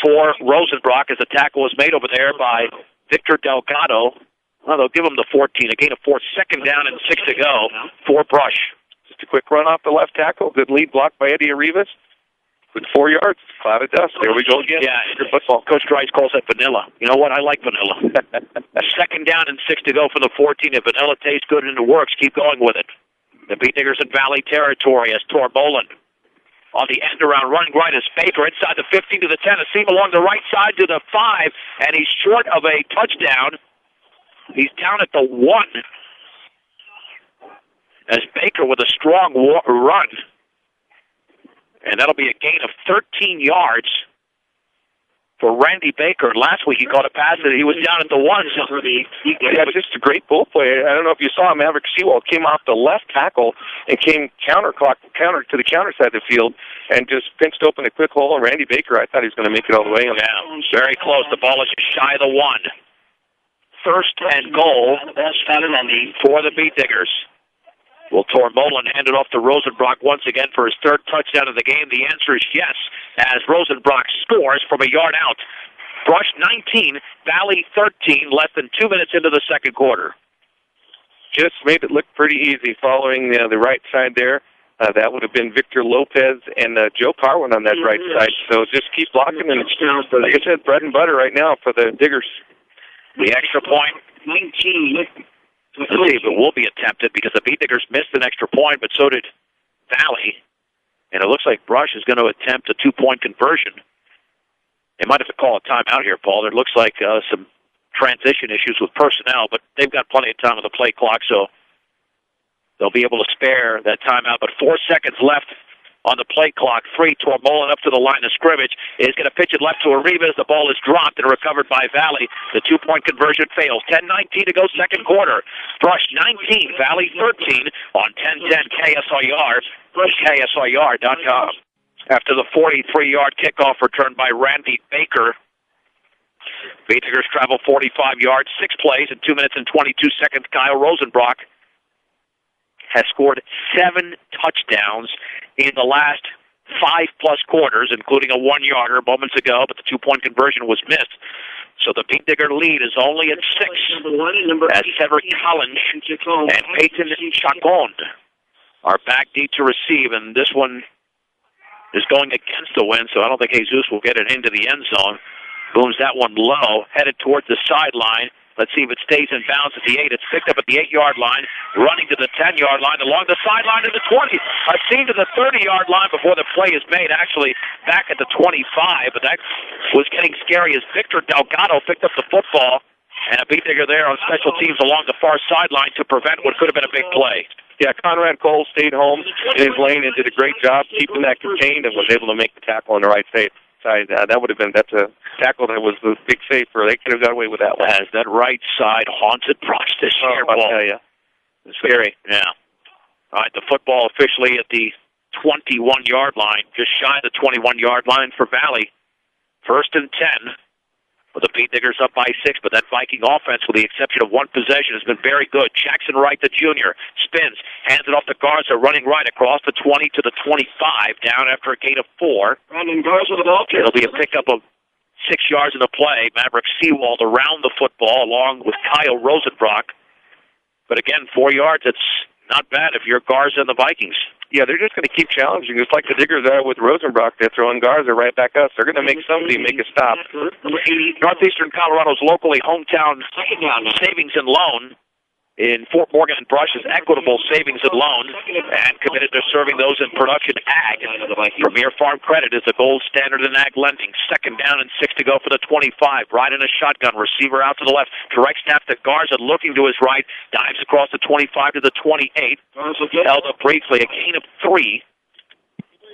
for Rosenbrock as the tackle was made over there by Victor Delgado. Well, they'll give him the 14, a gain of 4, second down and 6 to go for Brush. Just a quick run off the left tackle, good lead block by Eddie Arribas. With 4 yards, cloud of dust. There we go again. Yeah, football. Coach Trice calls that vanilla. You know what? I like vanilla. A second down and 6 to go for the 14. If vanilla tastes good and it works, keep going with it. The Pete Tigers in Valley territory as Tormolen on the end around, running right as Baker inside the 15 to the 10. A seam along the right side to the 5, and he's short of a touchdown. He's down at the 1 as Baker with a strong run. And that'll be a gain of 13 yards for Randy Baker. Last week he caught a pass and he was down at the 1. So yeah, just a great bull play. I don't know if you saw him. Maverick Sewell came off the left tackle and came counter to the counter side of the field and just pinched open a quick hole. And Randy Baker, I thought he was going to make it all the way. Yeah, very close. The ball is just shy of the 1. First and goal for the Beat Diggers. Will Tormolen hand it off to Rosenbrock once again for his 3rd touchdown of the game? The answer is yes, as Rosenbrock scores from a yard out. Brush 19, Valley 13, less than 2 minutes into the second quarter. Just made it look pretty easy following the right side there. That would have been Victor Lopez and Joe Carwin on that right side. So just keep blocking, and like I said, bread and butter right now for the Diggers. The extra point. 19. Let's see if it will be attempted because the Beat Diggers missed an extra point, but so did Valley. And it looks like Brush is going to attempt a 2-point conversion. They might have to call a timeout here, Paul. There looks like some transition issues with personnel, but they've got plenty of time on the play clock, so they'll be able to spare that timeout. But 4 seconds left on the play clock. 3, Tormolen up to the line of scrimmage. Is going to pitch it left to Arribas. The ball is dropped and recovered by Valley. The 2-point conversion fails. 10:19 to go, second quarter. Brush 19, Valley 13 on 10-10 KSIR, KSIR.com. After the 43-yard kickoff return by Randy Baker, Beattiggers travel 45 yards, 6 plays in 2 minutes and 22 seconds. Kyle Rosenbrock has scored 7 touchdowns in the last 5+ quarters, including a 1-yarder moments ago, but the 2-point conversion was missed. So the Beattigger lead is only at 6 as Cedric Collins and Peyton Chacon are back deep to receive, and this one is going against the wind, so I don't think Jesus will get it into the end zone. Booms that one low, headed towards the sideline. Let's see if it stays in bounds at the 8. It's picked up at the 8-yard line, running to the 10-yard line, along the sideline to the 20. A seam to the 30-yard line before the play is made, actually back at the 25, but that was getting scary as Victor Delgado picked up the football, and a Beattigger there on special teams along the far sideline to prevent what could have been a big play. Yeah, Conrad Cole stayed home in his lane and did a great job keeping that contained and was able to make the tackle on the right side. That's a tackle that was the big save for. They could have got away with that one. As that right side haunted Brush this year. I'll tell you. It's scary. Yeah. All right, the football officially at the 21-yard line, just shy of the 21-yard line for Valley. 1st and 10. With the Beattiggers up by 6, but that Viking offense, with the exception of one possession, has been very good. Jackson Wright, the junior, spins, hands it off to Garza, running right across the 20 to the 25, down after a gain of 4. Brandon Garza with the ball. It'll be a pickup of 6 yards in the play. Maverick Seawald around the football, along with Kyle Rosenbrock. But again, 4 yards, it's not bad if you're Garza and the Vikings. Yeah, they're just going to keep challenging, just like the Diggers are with Rosenbrock. They're throwing Garza right back us. They're going to make somebody make a stop. Northeastern Colorado's locally hometown savings and loan in Fort Morgan and Brush is Equitable Savings and Loan, and committed to serving those in production ag. Premier Farm Credit is the gold standard in ag lending. 2nd down and 6 to go for the 25. Right in a shotgun. Receiver out to the left. Direct snap to Garza, looking to his right. Dives across the 25 to the 28. Held up briefly. A gain of 3.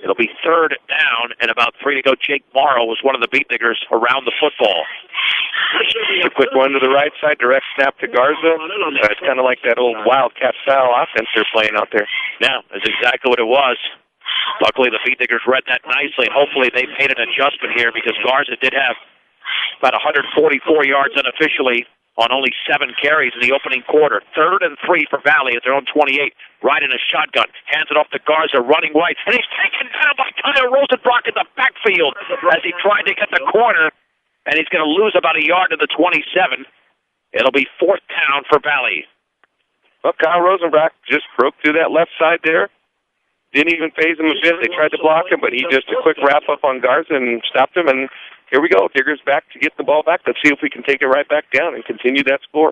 It'll be 3rd down and about 3 to go. Jake Morrow was one of the Beattiggers around the football. A quick one to the right side, direct snap to Garza. It's kind of like that old Wildcat style offense they're playing out there. Yeah, that's exactly what it was. Luckily, the Beattiggers read that nicely, and hopefully they made an adjustment here because Garza did have about 144 yards unofficially on only 7 carries in the opening quarter. 3rd and 3 for Valley at their own 28. Right in a shotgun. Hands it off to Garza, running right. And he's taken down by Kyle Rosenbrock in the backfield as he tried to get the corner. And he's going to lose about a yard to the 27. It'll be 4th down for Valley. Well, Kyle Rosenbrock just broke through that left side there. Didn't even phase him a bit. They tried to block him, but he just a quick wrap-up on Garza and stopped him. And here we go. Diggers back to get the ball back. Let's see if we can take it right back down and continue that score.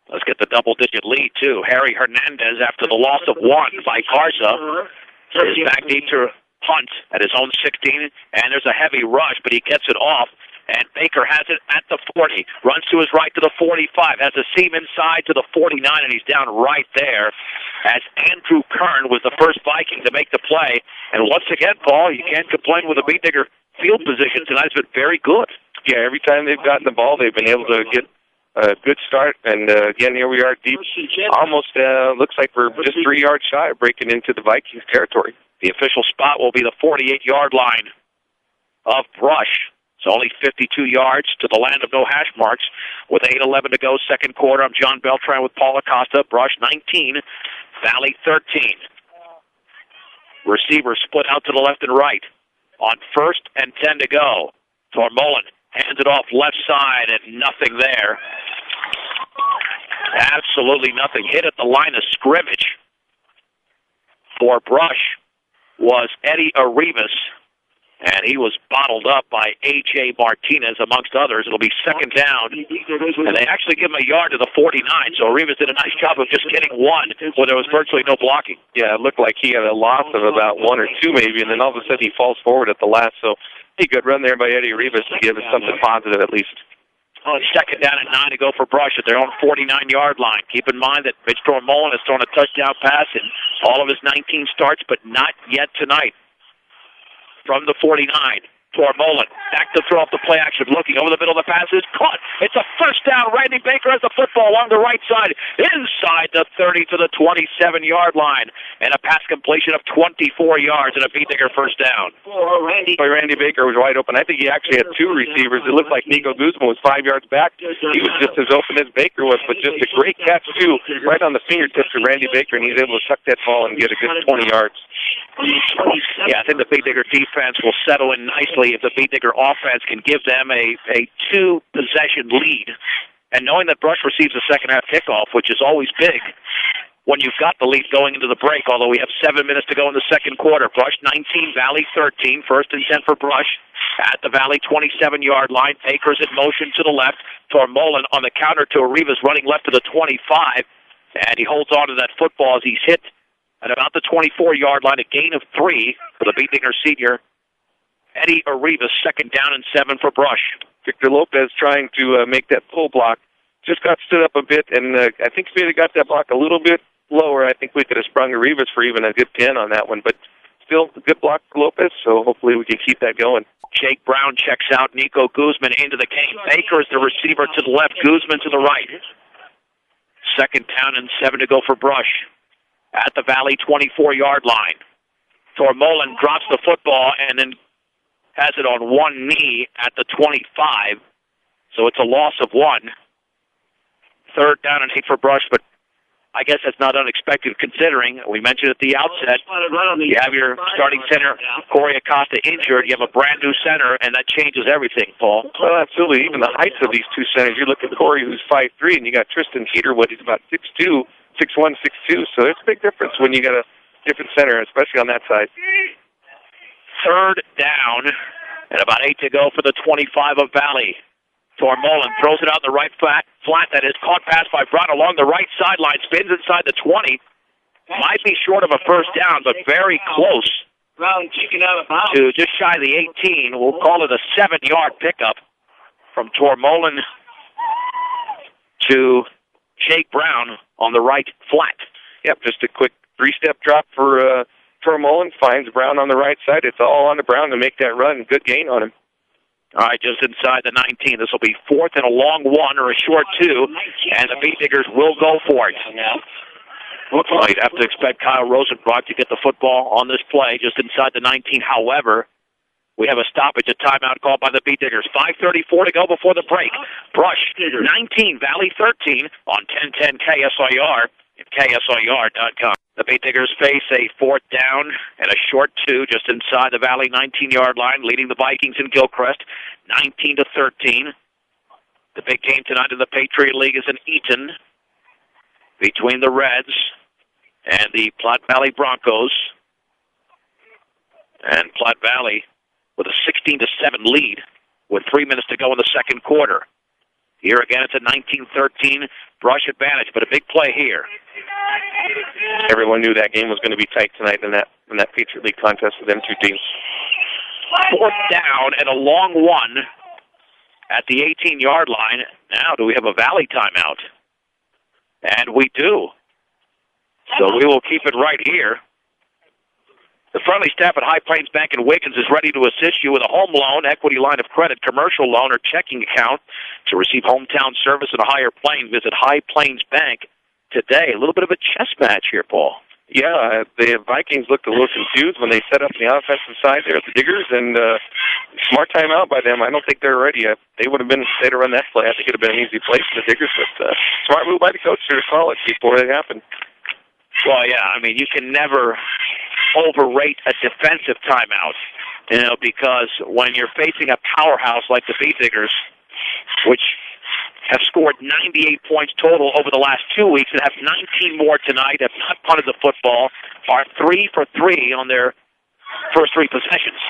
Let's get the double-digit lead, too. Harry Hernandez, after the loss of 1 by Garza, is back deep to Hunt at his own 16, and there's a heavy rush, but he gets it off. And Baker has it at the 40, runs to his right to the 45, has a seam inside to the 49, and he's down right there as Andrew Kern was the first Viking to make the play. And once again, Paul, you can't complain with a Beattigger field position tonight. It's been very good. Yeah, every time they've gotten the ball, they've been able to get a good start. And again, here we are deep. Almost looks like we're just 3 yards shy of breaking into the Vikings territory. The official spot will be the 48-yard line of Brush. It's only 52 yards to the land of no hash marks with 8:11 to go, 2nd quarter. I'm John Beltran with Paul Acosta. Brush 19, Valley 13. Receivers split out to the left and right. On 1st and 10 to go. Tormolin hands it off left side and nothing there. Absolutely nothing. Hit at the line of scrimmage for Brush was Eddie Arribas. And he was bottled up by A.J. Martinez, amongst others. It'll be 2nd down. And they actually give him a yard to the 49, so Rivas did a nice job of just getting 1 where there was virtually no blocking. Yeah, it looked like he had a loss of about 1 or 2 maybe, and then all of a sudden he falls forward at the last. So, hey, good run there by Eddie Rivas to give us something positive at least. 2nd down and 9 to go for Brush at their own 49-yard line. Keep in mind that Mitch Tormolin has thrown a touchdown pass in all of his 19 starts, but not yet tonight. From the 49, Tormolen back to throw up the play action, looking over the middle of the pass is caught. It's a first down. Randy Baker has the football on the right side, inside the 30 to the 27-yard line, and a pass completion of 24 yards and a Beetinger first down. Randy Baker was wide open. I think he actually had two receivers. It looked like Nico Guzman was 5 yards back. He was just as open as Baker was, but just a great catch too, right on the fingertips of Randy Baker, and he's able to tuck that ball and get a good 20 yards. Yeah, I think the Beetinger defense will settle in nicely if the Beetinger offense can give them a two-possession lead. And knowing that Brush receives a second-half kickoff, which is always big when you've got the lead going into the break, although we have 7 minutes to go in the second quarter. Brush 19, Valley 13. First and 10 for Brush at the Valley 27-yard line. Baker's in motion to the left. Tormolen on the counter to Arribas running left to the 25. And he holds on to that football as he's hit at about the 24-yard line, a gain of 3 for the Beetinger senior. Eddie Arribas, second down and 7 for Brush. Victor Lopez trying to make that pull block. Just got stood up a bit, and I think if he had got that block a little bit lower, I think we could have sprung Arribas for even a good 10 on that one. But still a good block for Lopez, so hopefully we can keep that going. Jake Brown checks out. Nico Guzman into the game. Baker is the receiver to the left. Guzman to the right. Second down and 7 to go for Brush at the Valley 24-yard line. Tormolen drops the football and then has it on one knee at the 25. So it's a loss of 1. Third down and 8 for Brush, but I guess that's not unexpected considering we mentioned at the outset you have your starting center, Corey Acosta, injured. You have a brand-new center, and that changes everything, Paul. Well, absolutely. Even the heights of these two centers. You look at Corey, who's 5'3", and you got Tristan Heaterwood, who's about 6'2", 6'1", 6'2", so there's a big difference when you got a different center, especially on that side. Third down, and about 8 to go for the 25 of Valley. Tormolen throws it out in the right flat. That is caught pass by Brown along the right sideline. Spins inside the 20. Might be short of a first down, but very close to just shy of the 18. We'll call it a 7-yard pickup from Tormolen to Jake Brown on the right flat. Yep, just a quick 3-step drop for Tormolen. Finds Brown on the right side. It's all on the Brown to make that run. Good gain on him. All right, just inside the 19. This will be fourth and a long 1 or a short 2, and the Beetingers will go for it. Well, you'd have to expect Kyle Rosenbrock to get the football on this play just inside the 19. However, we have a stoppage, a timeout called by the Beetingers. 5:34 to go before the break. Brush 19, Valley 13 on 1010 KSIR and KSIR.com. The Beetingers face a fourth down and a short 2 just inside the Valley 19-yard line, leading the Vikings in Gilchrist 19-13. The big game tonight in the Patriot League is in Eaton between the Reds and the Platte Valley Broncos. And Platte Valley with a 16-7 lead with 3 minutes to go in the second quarter. Here again, it's a 19-13 Brush advantage, but a big play here. Everyone knew that game was going to be tight tonight in that Patriot League contest with them two teams. Fourth down and a long 1 at the 18-yard line. Now, do we have a Valley timeout? And we do. So we will keep it right here. The friendly staff at High Plains Bank in Wiggins is ready to assist you with a home loan, equity line of credit, commercial loan, or checking account to receive hometown service at a higher plane. Visit High Plains Bank today. A little bit of a chess match here, Paul. Yeah, the Vikings looked a little confused when they set up the offensive side there at the Diggers, and smart timeout by them. I don't think they're ready yet. They'd have run that play. I think it would have been an easy play for the Diggers, but smart move by the coach to call it before it happened. Well, yeah, I mean, you can never overrate a defensive timeout, because when you're facing a powerhouse like the Beetingers, which have scored 98 points total over the last 2 weeks and have 19 more tonight, have not punted the football, are 3 for 3 on their first 3 possessions,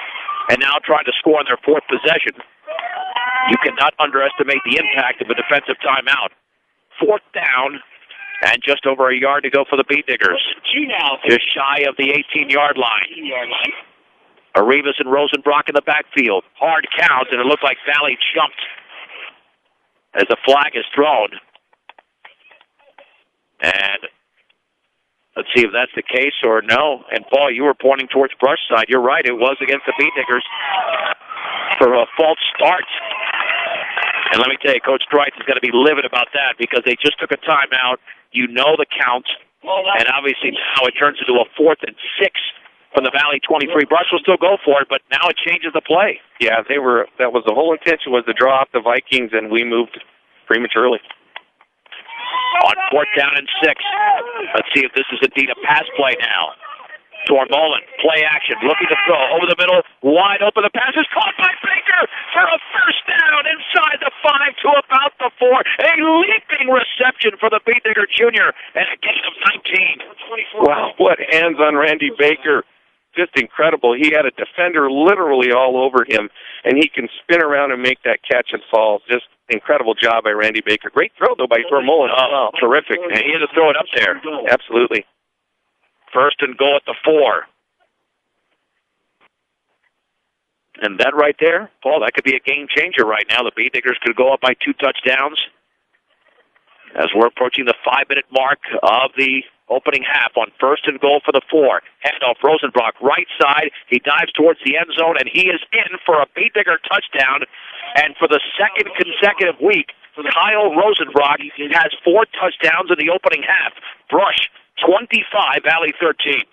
and now trying to score on their fourth possession. You cannot underestimate the impact of a defensive timeout. Fourth down, and just over a yard to go for the Beetingers. Just shy of the 18-yard line. Arribas and Rosenbrock in the backfield. Hard count, and it looked like Valley jumped as the flag is thrown. And let's see if that's the case or no. And, Paul, you were pointing towards Brush side. You're right. It was against the Beetingers. false start. And let me tell you, Coach Streitz is going to be livid about that because they just took a timeout. You know the count. And obviously now it turns into a 4th and 6 from the Valley 23. Brush will still go for it, but now it changes the play. Yeah, that was the whole intention, was to draw off the Vikings, and we moved prematurely. On 4th down and 6. Let's see if this is indeed a pass play now. Tormolen, play action, looking to throw over the middle, wide open. The pass is caught by Baker for a first down inside the 5 to about the 4. A leaping reception for the Beetdigger Jr. and a gain of 19. Wow, what hands on Randy Baker. Just incredible. He had a defender literally all over him, and he can spin around and make that catch and fall. Just incredible job by Randy Baker. Great throw, though, by Tormolen. Oh, terrific. And he had to throw it up there. Absolutely. First and goal at the 4. And that right there, Paul, that could be a game changer right now. The Beetdiggers could go up by 2 touchdowns as we're approaching the 5-minute mark of the opening half on first and goal for the 4. Handoff, Rosenbrock, right side. He dives towards the end zone, and he is in for a Beetdigger touchdown. And for the second consecutive week, Kyle Rosenbrock has 4 touchdowns in the opening half. Brush, 25, Valley 13.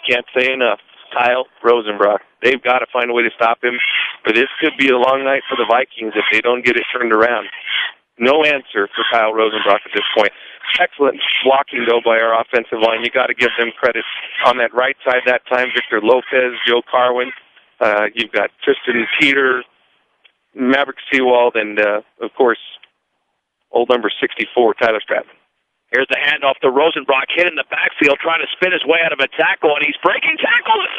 Can't say enough. Kyle Rosenbrock. They've got to find a way to stop him. But this could be a long night for the Vikings if they don't get it turned around. No answer for Kyle Rosenbrock at this point. Excellent blocking, though, by our offensive line. You got to give them credit on that right side that time. Victor Lopez, Joe Carwin. You've got Tristan Peter, Maverick Seawald, and, of course, old number 64, Tyler Stratton. Here's the handoff to Rosenbrock, hit in the backfield, trying to spin his way out of a tackle, and he's breaking tackles.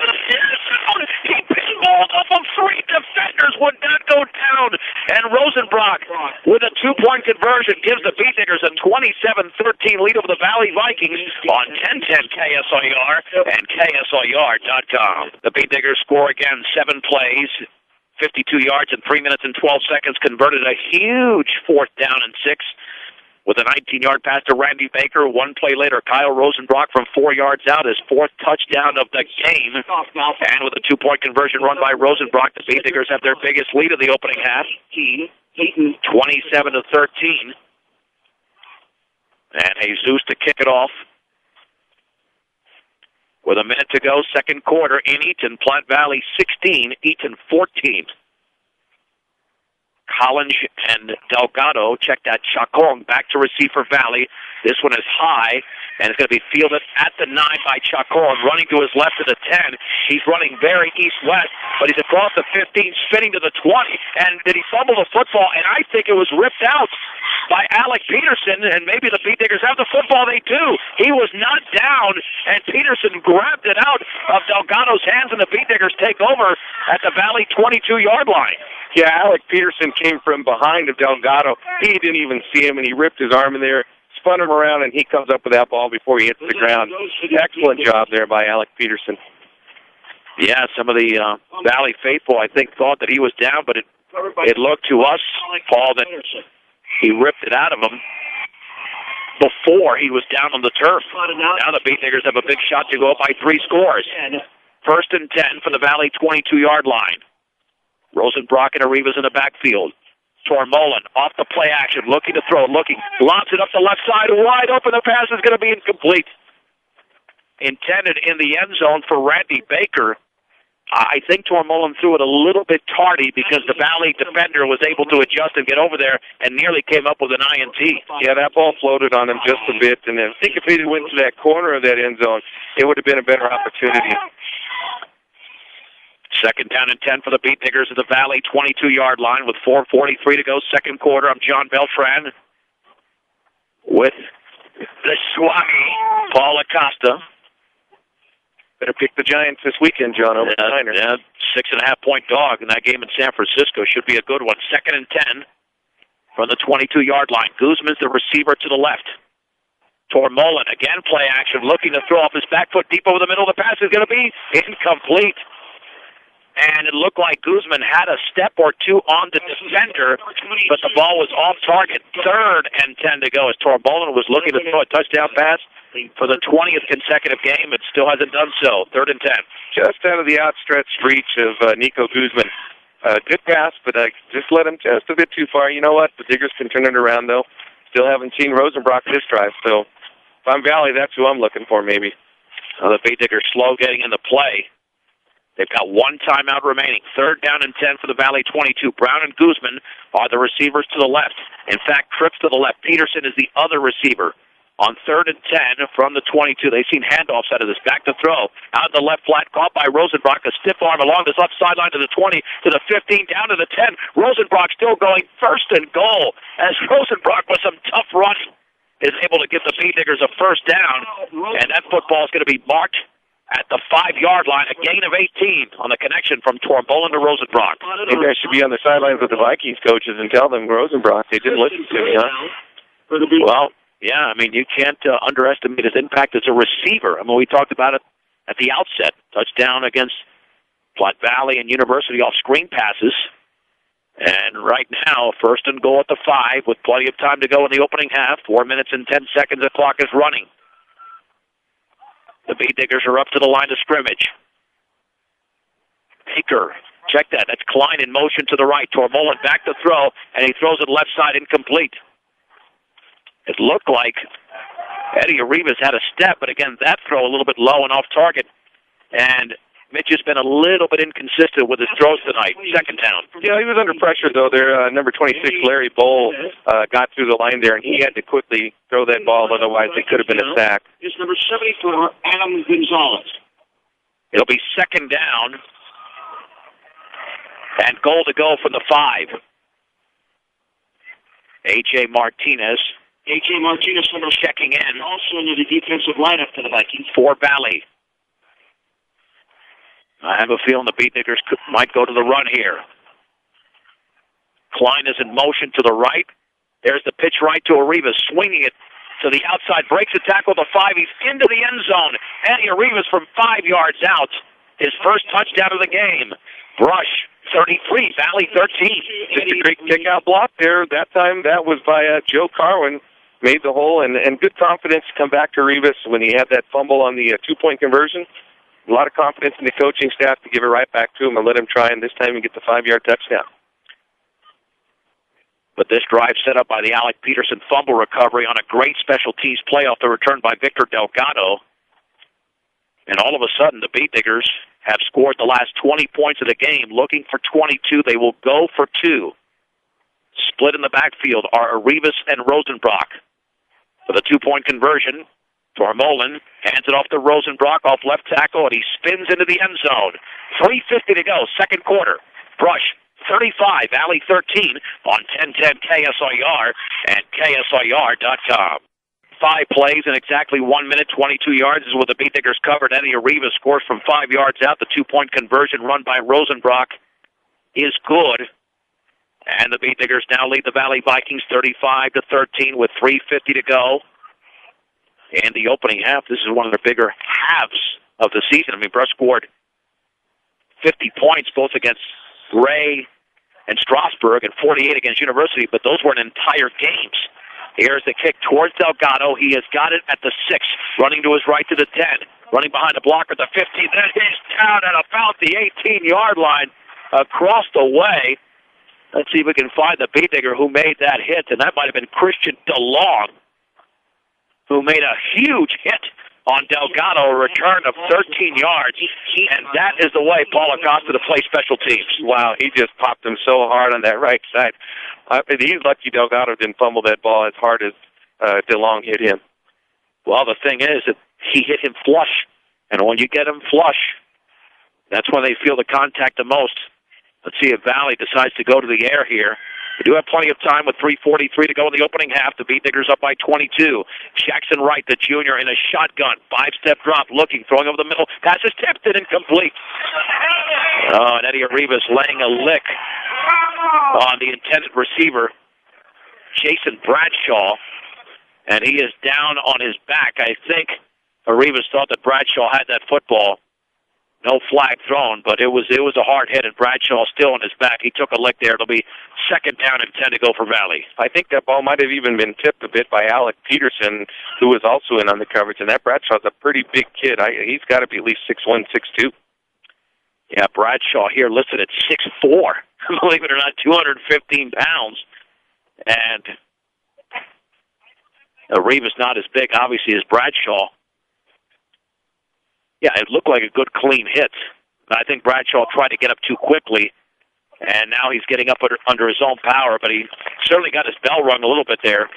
He pinballed off of 3 defenders, would not go down. And Rosenbrock, with a 2-point conversion, gives the Beetdiggers a 27-13 lead over the Valley Vikings on 1010 KSIR and KSIR.com. The Beetdiggers score again, 7 plays. 52 yards in 3 minutes and 12 seconds, converted a huge 4th down and 6. With a 19-yard pass to Randy Baker. 1 play later, Kyle Rosenbrock from 4 yards out, his 4th touchdown of the game. And with a 2-point conversion run by Rosenbrock, the Beetdiggers have their biggest lead of the opening half, 27-13. And Jesus to kick it off. With a minute to go, second quarter in Eaton, Platte Valley 16, Eaton 14. Collins and Delgado check that. Chacon back to receive for Valley. This one is high, and it's going to be fielded at the 9 by Chacon, running to his left to the 10. He's running very east-west, but he's across the 15, spinning to the 20. And did he fumble the football? And I think it was ripped out by Alec Peterson, and maybe the Beetdiggers have the football. They do. He was not down, and Peterson grabbed it out of Delgado's hands, and the Beetdiggers take over at the Valley 22-yard line. Yeah, Alec Peterson came from behind of Delgado. He didn't even see him, and he ripped his arm in there, spun him around, and he comes up with that ball before he hits the ground. Excellent job there by Alec Peterson. Yeah, some of the Valley faithful, I think, thought that he was down, but it looked to us, Paul, that he ripped it out of him before he was down on the turf. Now the Beetdiggers have a big shot to go up by 3 scores. First and 10 for the Valley 22-yard line. Rosenbrock and Arribas in the backfield. Tormolen off the play action, looking to throw, lobs it up the left side, wide open. The pass is going to be incomplete. Intended in the end zone for Randy Baker. I think Tormolen threw it a little bit tardy because the Valley defender was able to adjust and get over there and nearly came up with an INT. Yeah, that ball floated on him just a bit, and I think if he went to that corner of that end zone, it would have been a better opportunity. Second down and 10 for the Beetdiggers at the Valley 22-yard line with 4:43 to go, second quarter. I'm John Beltran with the Swami, Paul Acosta. Better pick the Giants this weekend, John, over the Niners. Yeah, 6.5-point dog in that game in San Francisco. Should be a good one. Second and 10 from the 22-yard line. Guzman's the receiver to the left. Tormolen, again play action, looking to throw off his back foot deep over the middle. The pass is going to be incomplete. and it looked like Guzman had a step or two on the defender, but the ball was off target. 3rd and 10 to go as Torbolin was looking to throw a touchdown pass for the 20th consecutive game. It still hasn't done so. 3rd and 10. Just out of the outstretched reach of Nico Guzman. Good pass, but just let him just a bit too far. You know what? The Diggers can turn it around, though. Still haven't seen Rosenbrock this drive, so if I'm Valley, that's who I'm looking for, maybe. The Bay Diggers slow getting into play. They've got one timeout remaining. 3rd down and 10 for the Valley 22. Brown and Guzman are the receivers to the left. In fact, Trips to the left. Peterson is the other receiver. On 3rd and 10 from the 22, they've seen handoffs out of this. Back to throw. Out of the left flat, caught by Rosenbrock. A stiff arm along this left sideline to the 20, to the 15, down to the 10. Rosenbrock still going 1st and goal as Rosenbrock with some tough running is able to give the P-Diggers a 1st down. And that football is going to be marked at the 5-yard line, a gain of 18 on the connection from Torbolin to Rosenbrock. Maybe I should be on the sidelines with the Vikings coaches and tell them Rosenbrock. They didn't listen to me, huh? Well, yeah, I mean, you can't underestimate his impact as a receiver. I mean, we talked about it at the outset. Touchdown against Platte Valley and University off screen passes. And right now, 1st and goal at the 5 with plenty of time to go in the opening half. 4 minutes and 10 seconds, the clock is running. The Bay-Diggers are up to the line of scrimmage. Baker, check that. That's Klein in motion to the right. Torbolin back to throw, and he throws it left side incomplete. It looked like Eddie Arribas had a step, but again, that throw a little bit low and off target. And Mitch has been a little bit inconsistent with his throws tonight. 2nd down. Yeah, he was under pressure, though. There, number 26, Larry Bowl, got through the line there, and he had to quickly throw that ball, otherwise it could have been a sack. It's number 74, Adam Gonzalez. It'll be 2nd down, and goal to go from the 5. A.J. Martinez. A.J. Martinez, number checking in. Also into the defensive lineup for the Vikings. For Valley. I have a feeling the Beatnickers might go to the run here. Klein is in motion to the right. There's the pitch right to Arribas, swinging it to the outside, breaks the tackle at the 5. He's into the end zone. Eddie Arribas from 5 yards out. His first touchdown of the game. Brush, 33, Valley 13. Just a great kick-out block there. That time, that was by Joe Carwin. Made the hole, and good confidence to come back to Arribas when he had that fumble on the 2-point conversion. A lot of confidence in the coaching staff to give it right back to him and let him try, and this time he get the 5-yard touchdown. But this drive set up by the Alec Peterson fumble recovery on a great special teams play off the return by Victor Delgado. And all of a sudden, the Beatnickers have scored the last 20 points of the game. Looking for 22, they will go for 2. Split in the backfield are Arribas and Rosenbrock. For the 2-point conversion, Torbolin hands it off to Rosenbrock off left tackle, and he spins into the end zone. 3:50 to go, 2nd quarter. Brush, 35, Valley 13 on 1010 KSIR and KSIR.com. 5 plays in exactly 1 minute, 22 yards is what the Beatnickers covered. Eddie Arribas scores from 5 yards out. The 2-point conversion run by Rosenbrock is good. And the Beatnickers now lead the Valley Vikings 35-13 with 3:50 to go. In the opening half, this is one of their bigger halves of the season. I mean, Brush scored 50 points both against Gray and Strasburg and 48 against University, but those weren't entire games. Here's the kick towards Delgado. He has got it at the 6, running to his right to the 10, running behind the blocker at the 15. Then he's down at about the 18-yard line across the way. Let's see if we can find the Beatnigger who made that hit, and that might have been Christian DeLong, who made a huge hit on Delgado, a return of 13 yards, and that is the way Paul Acosta to play special teams. Wow, he just popped him so hard on that right side. He's lucky Delgado didn't fumble that ball as hard as DeLong hit him. Well, the thing is that he hit him flush, and when you get him flush, that's when they feel the contact the most. Let's see if Valley decides to go to the air here. We do have plenty of time with 3:43 to go in the opening half. The Beatnickers up by 22. Jackson Wright, the junior, in a shotgun. 5-step drop, looking, throwing over the middle. Pass is tipped and incomplete. Oh, and Eddie Arribas laying a lick on the intended receiver, Jason Bradshaw, and he is down on his back. I think Arribas thought that Bradshaw had that football. No flag thrown, but it was a hard hit, and Bradshaw still on his back. He took a lick there. It'll be 2nd down and 10 to go for Valley. I think that ball might have even been tipped a bit by Alec Peterson, who was also in on the coverage, and that Bradshaw's a pretty big kid. He's got to be at least 6'1", 6'2". Yeah, Bradshaw here listed at 6'4", believe it or not, 215 pounds. And Revis not as big, obviously, as Bradshaw. Yeah, it looked like a good, clean hit. I think Bradshaw tried to get up too quickly, and now he's getting up under his own power, but he certainly got his bell rung a little bit there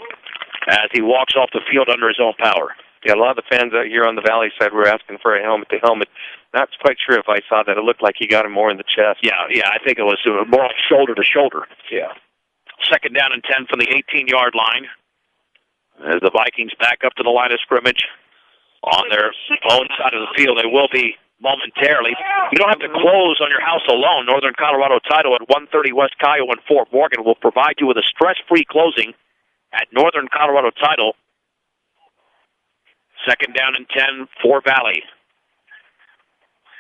as he walks off the field under his own power. Yeah, a lot of the fans out here on the Valley side were asking for a helmet to helmet. Not quite sure if I saw that. It looked like he got him more in the chest. Yeah, I think it was more like shoulder to shoulder. Yeah. 2nd down and 10 from the 18-yard line. As the Vikings back up to the line of scrimmage on their own side of the field. They will be momentarily. You don't have to close on your house alone. Northern Colorado Title at 130 West Cayo in Fort Morgan will provide you with a stress-free closing at Northern Colorado Title. 2nd down and 10 for Valley.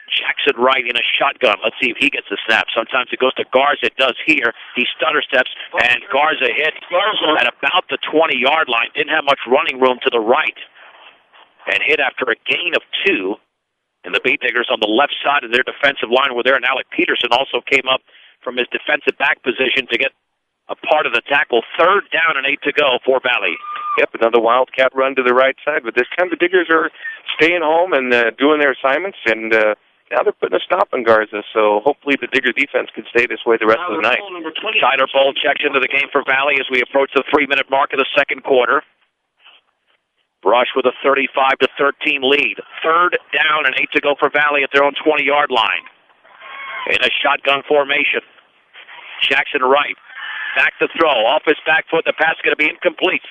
Jackson Wright in a shotgun. Let's see if he gets the snap. Sometimes it goes to Garza. It does here. He stutter steps, and Garza hit at about the 20-yard line. Didn't have much running room to the right, and hit after a gain of 2. And the Beat Diggers on the left side of their defensive line were there, and Alec Peterson also came up from his defensive back position to get a part of the tackle. 3rd down and 8 to go for Valley. Yep, another Wildcat run to the right side, but this time the Diggers are staying home and doing their assignments, and now they're putting a stop on Garza, so hopefully the Digger defense can stay this way the rest of the night. Tyler Bowl checks into the game for Valley as we approach the 3-minute mark of the 2nd quarter. Brush with a 35-13 lead. 3rd down and 8 to go for Valley at their own 20-yard line. In a shotgun formation. Jackson Wright. Back to throw. Off his back foot. The pass is going to be incomplete.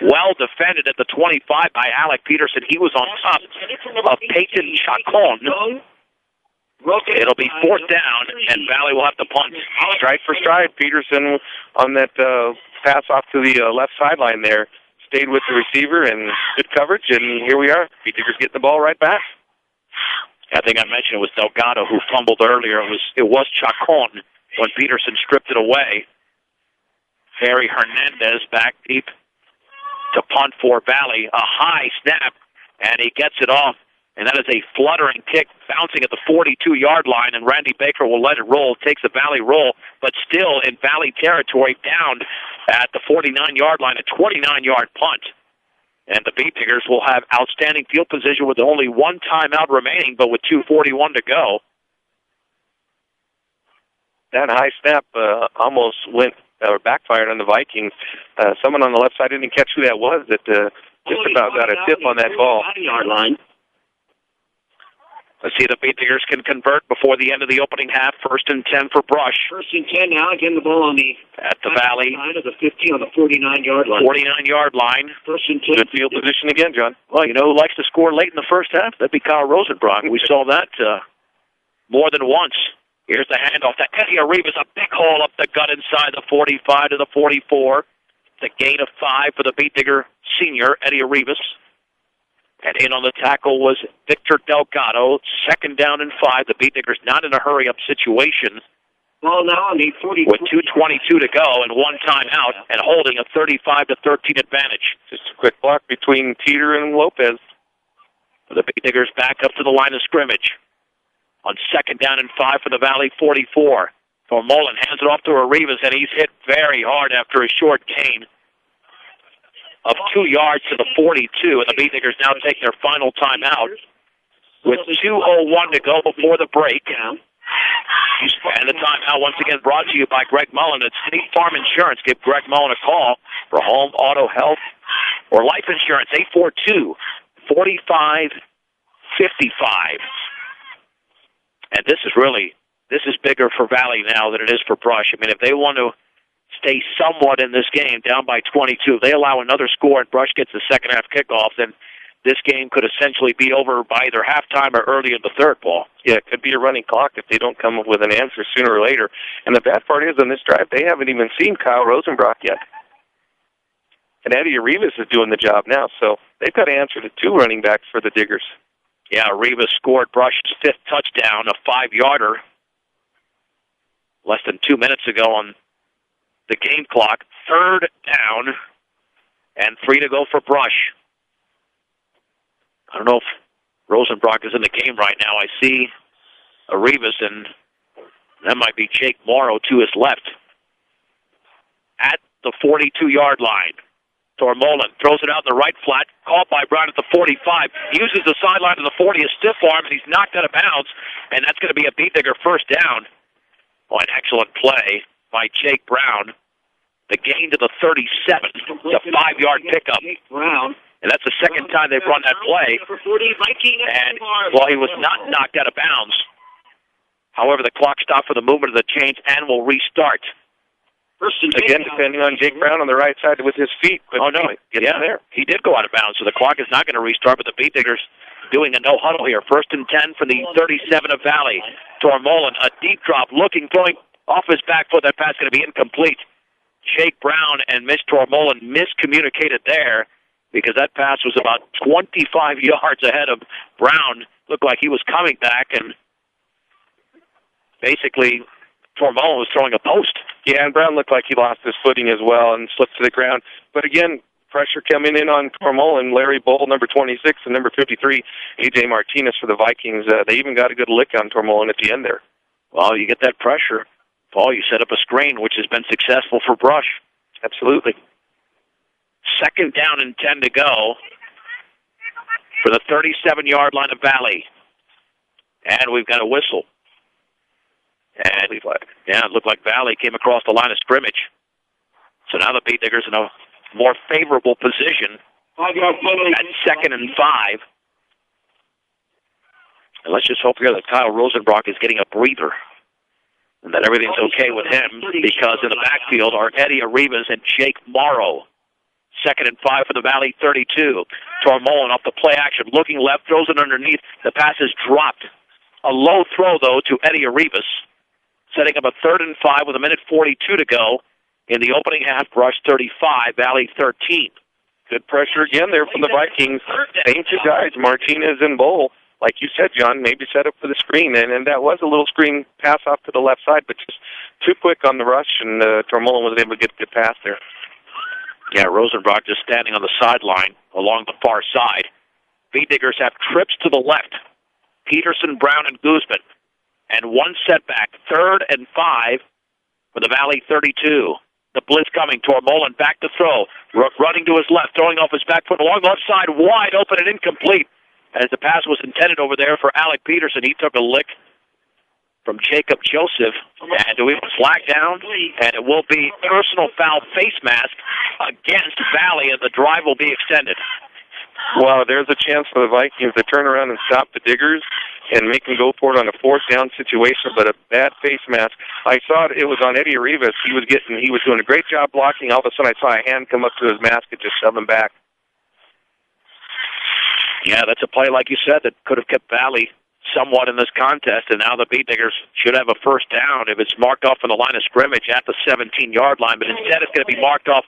Well defended at the 25 by Alec Peterson. He was on top of Peyton Chacon. It'll be 4th down, and Valley will have to punt. Stride for stride, Peterson on that pass off to the left sideline there. Stayed with the receiver and good coverage, and here we are. Diggers getting the ball right back. I think I mentioned it was Delgado who fumbled earlier. It was Chacon when Peterson stripped it away. Harry Hernandez back deep to punt for Valley. A high snap, and he gets it off. And that is a fluttering kick bouncing at the 42-yard line, and Randy Baker will let it roll. Takes a Valley roll, but still in Valley territory, down at the 49-yard line, a 29-yard punt. And the Beat Diggers will have outstanding field position with only 1 timeout remaining, but with 2:41 to go. That high snap almost went or backfired on the Vikings. Someone on the left side didn't catch who that was. That just about got a tip on that ball. Line. Let's see if the Beat Diggers can convert before the end of the opening half. 1st and 10 for Brush. 1st and 10 now. Again, the ball on the Valley. Line of the 50 on the 49-yard line. 49-yard line. 1st and 10. Good field position again, John. Well, you know who likes to score late in the first half? That'd be Kyle Rosenbrock. We saw that more than once. Here's the handoff to Eddie Arribas. A big hole up the gut inside the 45 to the 44. The gain of 5 for the Beat Digger senior, Eddie Arribas. And in on the tackle was Victor Delgado. 2nd down and 5. The Beat Diggers not in a hurry-up situation. Ball now on the 40. With 2:22 to go and 1 timeout, and holding a 35-13 advantage. Just a quick block between Teeter and Lopez. The Beat Diggers back up to the line of scrimmage. On 2nd down and 5 for the Valley 44. So Mullen hands it off to Arribas, and he's hit very hard after a short gain of 2 yards to the 42, and the Beat Diggers now take their final timeout with 2:01 to go before the break. And the timeout, once again, brought to you by Greg Mullen at State Farm Insurance. Give Greg Mullen a call for home, auto, health, or life insurance, 842-4555. And this is bigger for Valley now than it is for Brush. I mean, if they want to stay somewhat in this game, down by 22, if they allow another score and Brush gets the second half kickoff, then this game could essentially be over by either halftime or early in the third, Paul. Yeah, it could be a running clock if they don't come up with an answer sooner or later. And the bad part is, on this drive, they haven't even seen Kyle Rosenbrock yet. And Eddie Arribas is doing the job now, so they've got to answer to 2 running backs for the Diggers. Yeah, Rivas scored Brush's 5th touchdown, a 5-yarder, less than 2 minutes ago on the game clock. 3rd down and 3 to go for Brush. I don't know if Rosenbrock is in the game right now. I see Rivas, and that might be Jake Morrow to his left. At the 42-yard line, Tormolen throws it out in the right flat, caught by Brown at the 45, uses the sideline of the 40 as stiff arm, and he's knocked out of bounds, and that's going to be a Beat Digger 1st down. Oh, an excellent play by Jake Brown. The gain to the 37, the 5-yard pickup. And that's the 2nd time they've run that play. And, well, he was not knocked out of bounds. However, the clock stopped for the movement of the chains and will restart. Again, depending on Jake Brown on the right side with his feet. Oh, no. Yeah, there. He did go out of bounds, so the clock is not going to restart, but the Beat Diggers doing a no-huddle here. 1st and 10 from the 37 of Valley. Tormolen, a deep drop, throwing off his back foot. That pass going to be incomplete. Jake Brown and Mitch Tormolen miscommunicated there because that pass was about 25 yards ahead of Brown. Looked like he was coming back, and basically Tormolen was throwing a post. Yeah, and Brown looked like he lost his footing as well and slipped to the ground. But again, pressure coming in on Tormolen. Larry Bull, number 26, and number 53, A.J. Martinez for the Vikings. They even got a good lick on Tormolen at the end there. Well, you get that pressure. Paul, you set up a screen, which has been successful for Brush. Absolutely. 2nd down and 10 to go for the 37-yard line of Valley. And we've got a whistle. And yeah, it looked like Valley came across the line of scrimmage. So now the Beat Diggers in a more favorable position at 2nd and 5. And let's just hope here that Kyle Rosenbrock is getting a breather and that everything's okay with him, because in the backfield are Eddie Arribas and Jake Morrow. 2nd and 5 for the Valley 32. Tormolen off the play action, looking left, throws it underneath. The pass is dropped. A low throw, though, to Eddie Arribas, setting up a 3rd and 5 with 1:42 to go in the opening half. Brush 35, Valley 13. Good pressure again there from the Vikings. Same 2 guys, Martinez and Bull. Like you said, John, maybe set up for the screen. And that was a little screen pass off to the left side, but just too quick on the rush, and Tormolen was able to get a good pass there. Yeah, Rosenbrock just standing on the sideline along the far side. Beat Diggers have trips to the left. Peterson, Brown, and Guzman. And 1 setback. 3rd and 5 for the Valley 32. The blitz coming. Tormolen back to throw. Running to his left, throwing off his back foot along the left side, wide open and incomplete. As the pass was intended over there for Alec Peterson, he took a lick from Jacob Joseph. And we have a flag down, and it will be personal foul face mask against Valley, and the drive will be extended. Well, there's a chance for the Vikings to turn around and stop the Diggers and make them go for it on a 4th down situation, but a bad face mask. I saw it was on Eddie Arribas. He was doing a great job blocking. All of a sudden I saw a hand come up to his mask and just shove him back. Yeah, that's a play, like you said, that could have kept Valley somewhat in this contest, and now the Beat Diggers should have a 1st down if it's marked off on the line of scrimmage at the 17-yard line, but instead it's going to be marked off.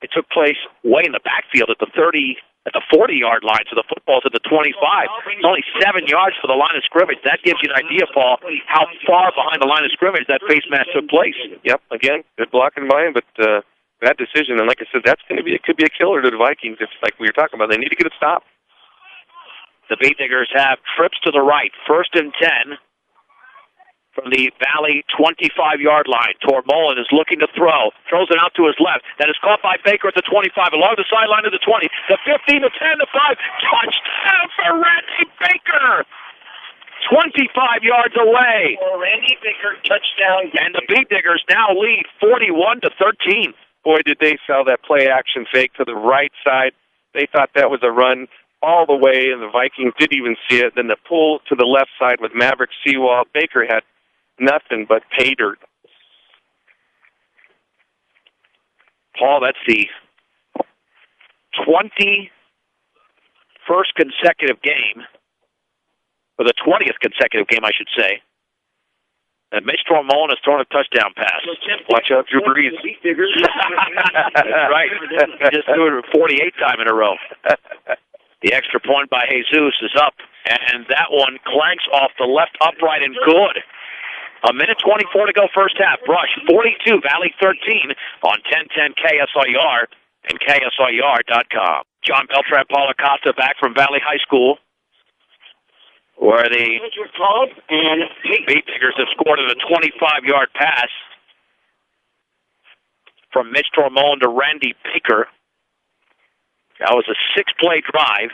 It took place way in the backfield at the 40-yard line, so the football's at the 25. It's only 7 yards for the line of scrimmage. That gives you an idea, Paul, how far behind the line of scrimmage that face mask took place. Yep, again, good blocking by him, but bad decision. And like I said, it could be a killer to the Vikings. If, like we were talking about, they need to get it stopped. The Beat Diggers have trips to the right. 1st and 10 from the Valley 25-yard line. Tormolen is looking to throw. Throws it out to his left. That is caught by Baker at the 25, along the sideline of the 20, the 15, the 10, the 5. Touchdown for Randy Baker! 25 yards away. Randy Baker, touchdown. And the Beat Diggers now lead 41-13. Boy, did they sell that play-action fake to the right side. They thought that was a run all the way, and the Vikings didn't even see it. Then the pull to the left side with Maverick Seawall. Baker had nothing but pay dirt. Paul, that's the 21st consecutive game, or the 20th consecutive game, I should say, that Mitch Tormolen has thrown a touchdown pass. Watch out, Drew Brees. That's right. He just threw it 48 times in a row. The extra point by Jesus is up And that one clanks off the left upright and good. 1:24 to go first half. Brush 42, Valley 13 on 1010 KSIR and KSIR.com. John Beltran Paul Acosta back from Valley High School, where the Beat Diggers have scored at a 25-yard pass from Mitch Tormone to Randy Baker. That was a 6-play drive,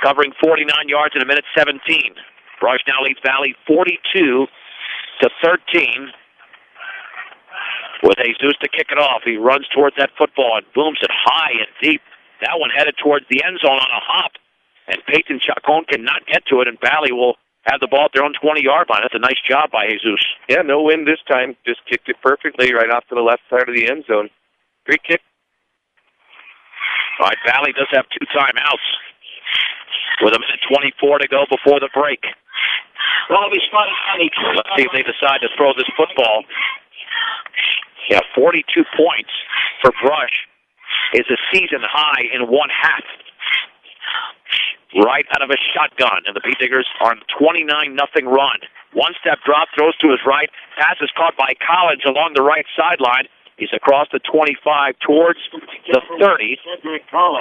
covering 49 yards in 1:17. Brush now leads Valley 42-13. With Jesus to kick it off. He runs towards that football and booms it high and deep. That one headed towards the end zone on a hop. And Peyton Chacon cannot get to it, and Valley will have the ball at their own 20-yard line. That's a nice job by Jesus. Yeah, no wind this time. Just kicked it perfectly right off to the left side of the end zone. Great kick. All right, Valley does have 2 timeouts with 1:24 to go before the break. Well, we spotted Let's see if they decide to throw this football. Yeah, 42 points for Brush is a season high in one half. Right out of a shotgun, and the Beat Diggers are on 29-0 run. One-step drop, throws to his right. Pass is caught by Collins along the right sideline. He's across the 25 towards the 30.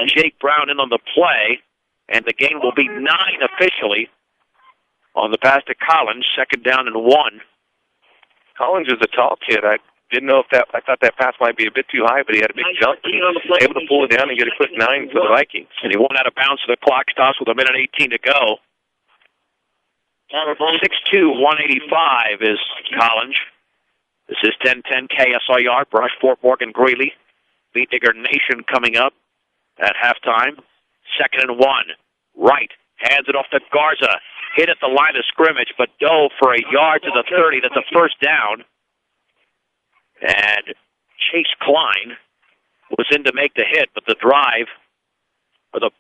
Jake Brown in on the play, and the gain will be 9 officially on the pass to Collins. 2nd down and 1. Collins is a tall kid. I didn't know if I thought that pass might be a bit too high, but he had a big jump. He was able to pull it down and get a quick 9 for the Vikings. And he went out of bounds, so the clock stops with 1:18 to go. 6'2", 185 is Collins. This is 1010 KSIR, Brush, Fort Morgan, Greeley. Beat Digger Nation coming up at halftime. 2nd and 1. Right. Hands it off to Garza. Hit at the line of scrimmage, but dove for a yard to the 30. That's a first down. And Chase Klein was in to make the hit, but the drive, or the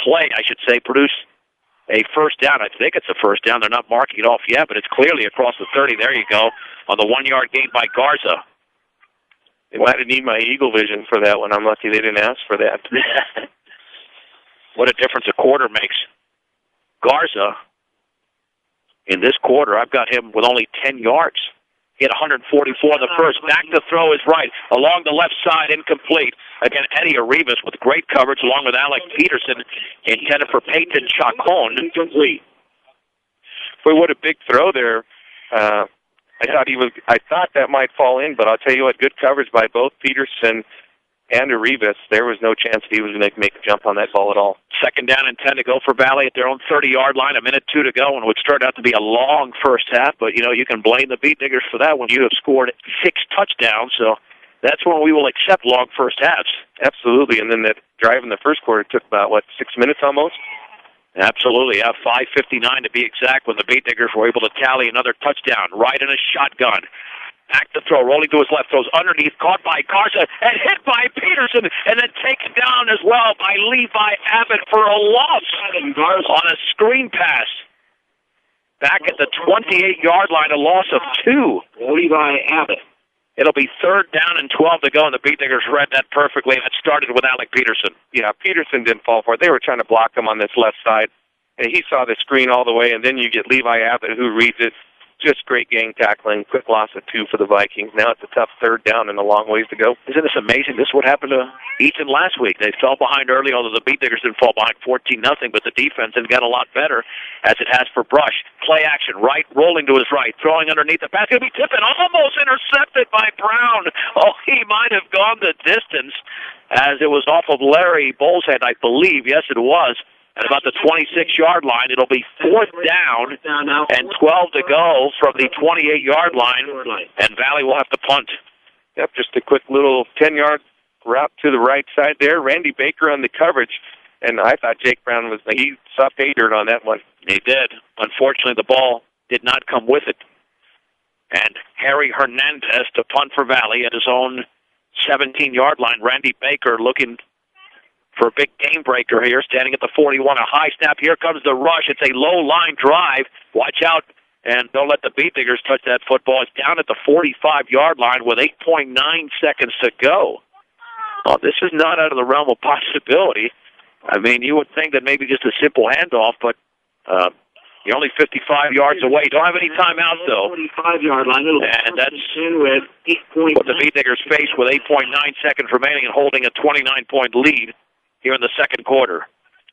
play, I should say, produced a first down. I think it's a first down. They're not marking it off yet, but it's clearly across the 30. There you go, on the 1-yard gain by Garza. They might have need my eagle vision for that one. I'm lucky they didn't ask for that. What a difference a quarter makes. Garza, in this quarter, I've got him with only 10 yards. He had 144 in the first. Back to throw is right. Along the left side, incomplete. Again, Eddie Arribas with great coverage, along with Alec Peterson, intended for Peyton Chacon. Incomplete. Boy, what a big throw there. I thought that might fall in, but I'll tell you what, good coverage by both Peterson and Arribas. There was no chance he was going to make a jump on that ball at all. 2nd down and 10 to go for Valley at their own 30-yard line. 1:02 to go, and it would start out to be a long first half. But, you can blame the Beat Diggers for that one. You have scored 6 touchdowns, so that's when we will accept long first halves. Absolutely, and then that drive in the first quarter took about, 6 minutes almost? Absolutely, 5:59 to be exact, when the Beat Diggers were able to tally another touchdown. Right in a shotgun. Back to throw, rolling to his left, throws underneath, caught by Garza, and hit by Peterson, and then taken down as well by Levi Abbott for a loss on a screen pass. Back at the 28-yard line, a loss of 2. Levi Abbott. It'll be 3rd down and 12 to go, and the Beat Diggers read that perfectly. That started with Alec Peterson. Yeah, Peterson didn't fall for it. They were trying to block him on this left side, and he saw the screen all the way, and then you get Levi Abbott, who reads it. Just great gang tackling, quick loss of 2 for the Vikings. Now it's a tough 3rd down and a long ways to go. Isn't this amazing? This is what happened to Easton last week. They fell behind early, although the Beat Diggers didn't fall behind 14-0, but the defense has got a lot better, as it has for Brush. Play action, right, rolling to his right, throwing underneath the pass. Going to be tipping, almost intercepted by Brown. Oh, he might have gone the distance, as it was off of Larry Bullshead, I believe. Yes, it was. At about the 26-yard line, it'll be 4th down and 12 to go from the 28-yard line, and Valley will have to punt. Yep, just a quick little 10-yard route to the right side there. Randy Baker on the coverage, and I thought Jake Brown he saw pay dirt on that one. He did. Unfortunately, the ball did not come with it. And Harry Hernandez to punt for Valley at his own 17-yard line. Randy Baker looking for a big game breaker here, standing at the 41. A high snap. Here comes the rush. It's a low-line drive. Watch out, and don't let the Beat Diggers touch that football. It's down at the 45-yard line with 8.9 seconds to go. Oh, this is not out of the realm of possibility. I mean, you would think that maybe just a simple handoff, but You're only 55 yards away. Don't have any timeouts, though. 45-yard line. And that's with 8 what the Beat Diggers face with 8.9 seconds remaining and holding a 29-point lead here in the second quarter.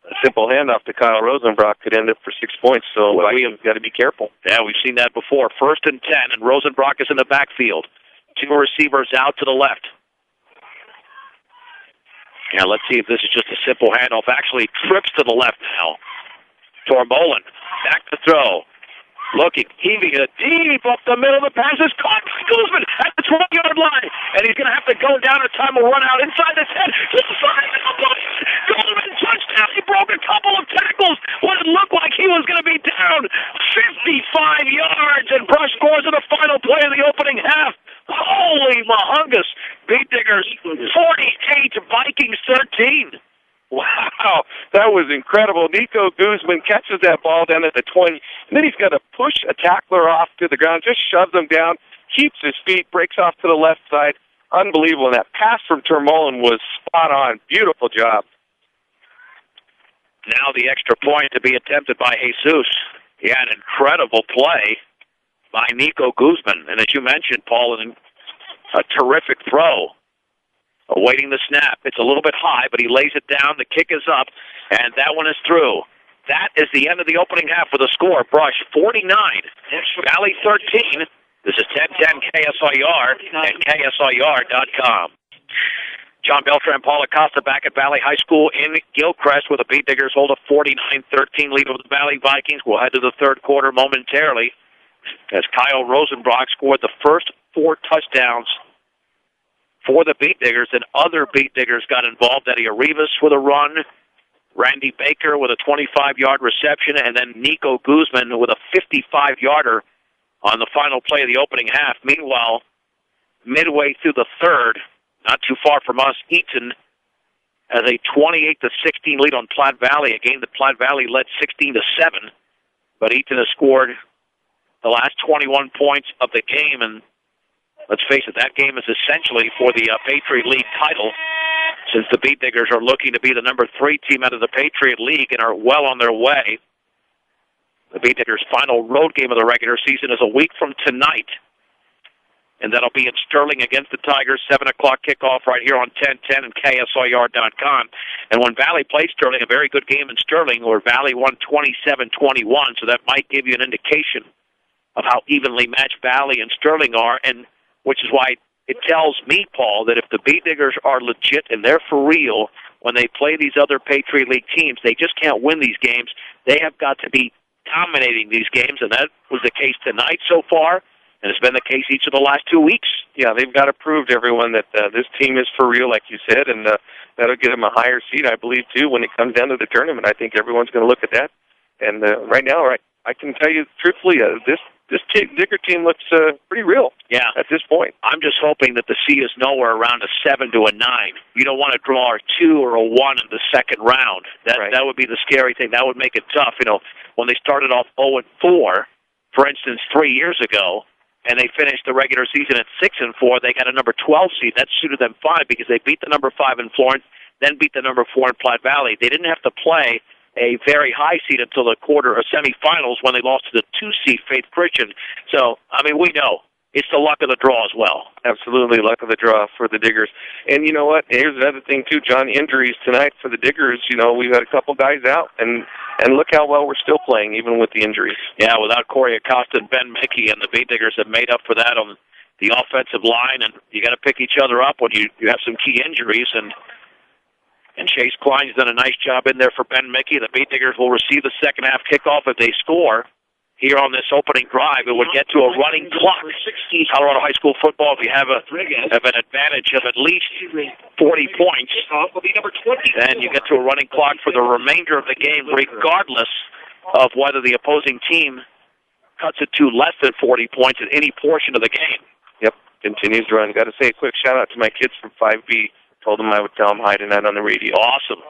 A simple handoff to Kyle Rosenbrock could end up for 6 points, so we have got to be careful. Yeah, we've seen that before. 1st and 10, and Rosenbrock is in the backfield. 2 receivers out to the left. Yeah, let's see if this is just a simple handoff. Actually, trips to the left now. Tormolen, back to throw. Looking, heaving it deep up the middle. The pass is caught by Guzman at the 20-yard line. And he's going to have to go down. A time will run out inside the 10. To the side. Guzman, touchdown. He broke a couple of tackles. What it looked like he was going to be down 55 yards. And Brush scores in the final play of the opening half. Holy mahungus. Beat Diggers 48, Vikings 13. Wow, that was incredible. Nico Guzman catches that ball down at the 20, and then he's got to push a tackler off to the ground, just shoves him down, keeps his feet, breaks off to the left side. Unbelievable. And that pass from Tormolen was spot on. Beautiful job. Now the extra point to be attempted by Jesus. He had an incredible play by Nico Guzman. And as you mentioned, Paul, a terrific throw. Awaiting the snap. It's a little bit high, but he lays it down. The kick is up, and that one is through. That is the end of the opening half with a score. Brush 49, Valley 13. This is 1010 KSIR and KSIR.com. John Beltran, Paul Acosta back at Valley High School in Gilcrest with the Beat Diggers hold a 49-13 lead over the Valley Vikings. We'll head to the third quarter momentarily as Kyle Rosenbrock scored the first 4 touchdowns for the Beat Diggers, and other Beat Diggers got involved. Eddie Arribas with a run, Randy Baker with a 25-yard reception, and then Nico Guzman with a 55-yarder on the final play of the opening half. Meanwhile, midway through the third, not too far from us, Eaton has a 28-16 lead on Platte Valley, a game that Platte Valley led 16-7, but Eaton has scored the last 21 points of the game, and let's face it, that game is essentially for the Patriot League title, since the Beat Diggers are looking to be the number 3 team out of the Patriot League and are well on their way. The Beat Diggers' final road game of the regular season is a week from tonight, and that'll be in Sterling against the Tigers, 7 o'clock kickoff right here on 1010 and KSIR.com. And when Valley played Sterling, a very good game in Sterling, where Valley won 27-21, so that might give you an indication of how evenly matched Valley and Sterling are, and which is why it tells me, Paul, that if the Beat Diggers are legit and they're for real when they play these other Patriot League teams, they just can't win these games. They have got to be dominating these games, and that was the case tonight so far, and it's been the case each of the last 2 weeks. Yeah, they've got to prove to everyone that this team is for real, like you said, and that'll get them a higher seed, I believe, too, when it comes down to the tournament. I think everyone's going to look at that. And right now, I can tell you truthfully, this Digger team looks pretty real. Yeah. At this point. I'm just hoping that the seed is nowhere around a 7 to a 9. You don't want to draw a 2 or a 1 in the second round. That would be the scary thing. That would make it tough. You know, when they started off 0-4, for instance, 3 years ago, and they finished the regular season at 6-4, they got a number 12 seed. That suited them fine because they beat the number 5 in Florence, then beat the number 4 in Platte Valley. They didn't have to play a very high seed until the quarter or semifinals when they lost to the 2 seed Faith Christian. So, I mean, we know it's the luck of the draw as well. Absolutely, luck of the draw for the Diggers. And you know what? Here's another thing too, John. Injuries tonight for the Diggers. You know, we've had a couple guys out, and look how well we're still playing even with the injuries. Yeah, without Corey Acosta and Ben Mickey, and the Beat Diggers have made up for that on the offensive line. And you got to pick each other up when you have some key injuries. And Chase Klein's done a nice job in there for Ben Mickey. The Beat Diggers will receive the second half kickoff if they score here on this opening drive. It would get to a running clock. Colorado High School football, if you have an advantage of at least 40 points, then you get to a running clock for the remainder of the game, regardless of whether the opposing team cuts it to less than 40 points at any portion of the game. Yep, continues to run. Got to say a quick shout-out to my kids from 5B. Told them I would tell them hi tonight on the radio. Awesome.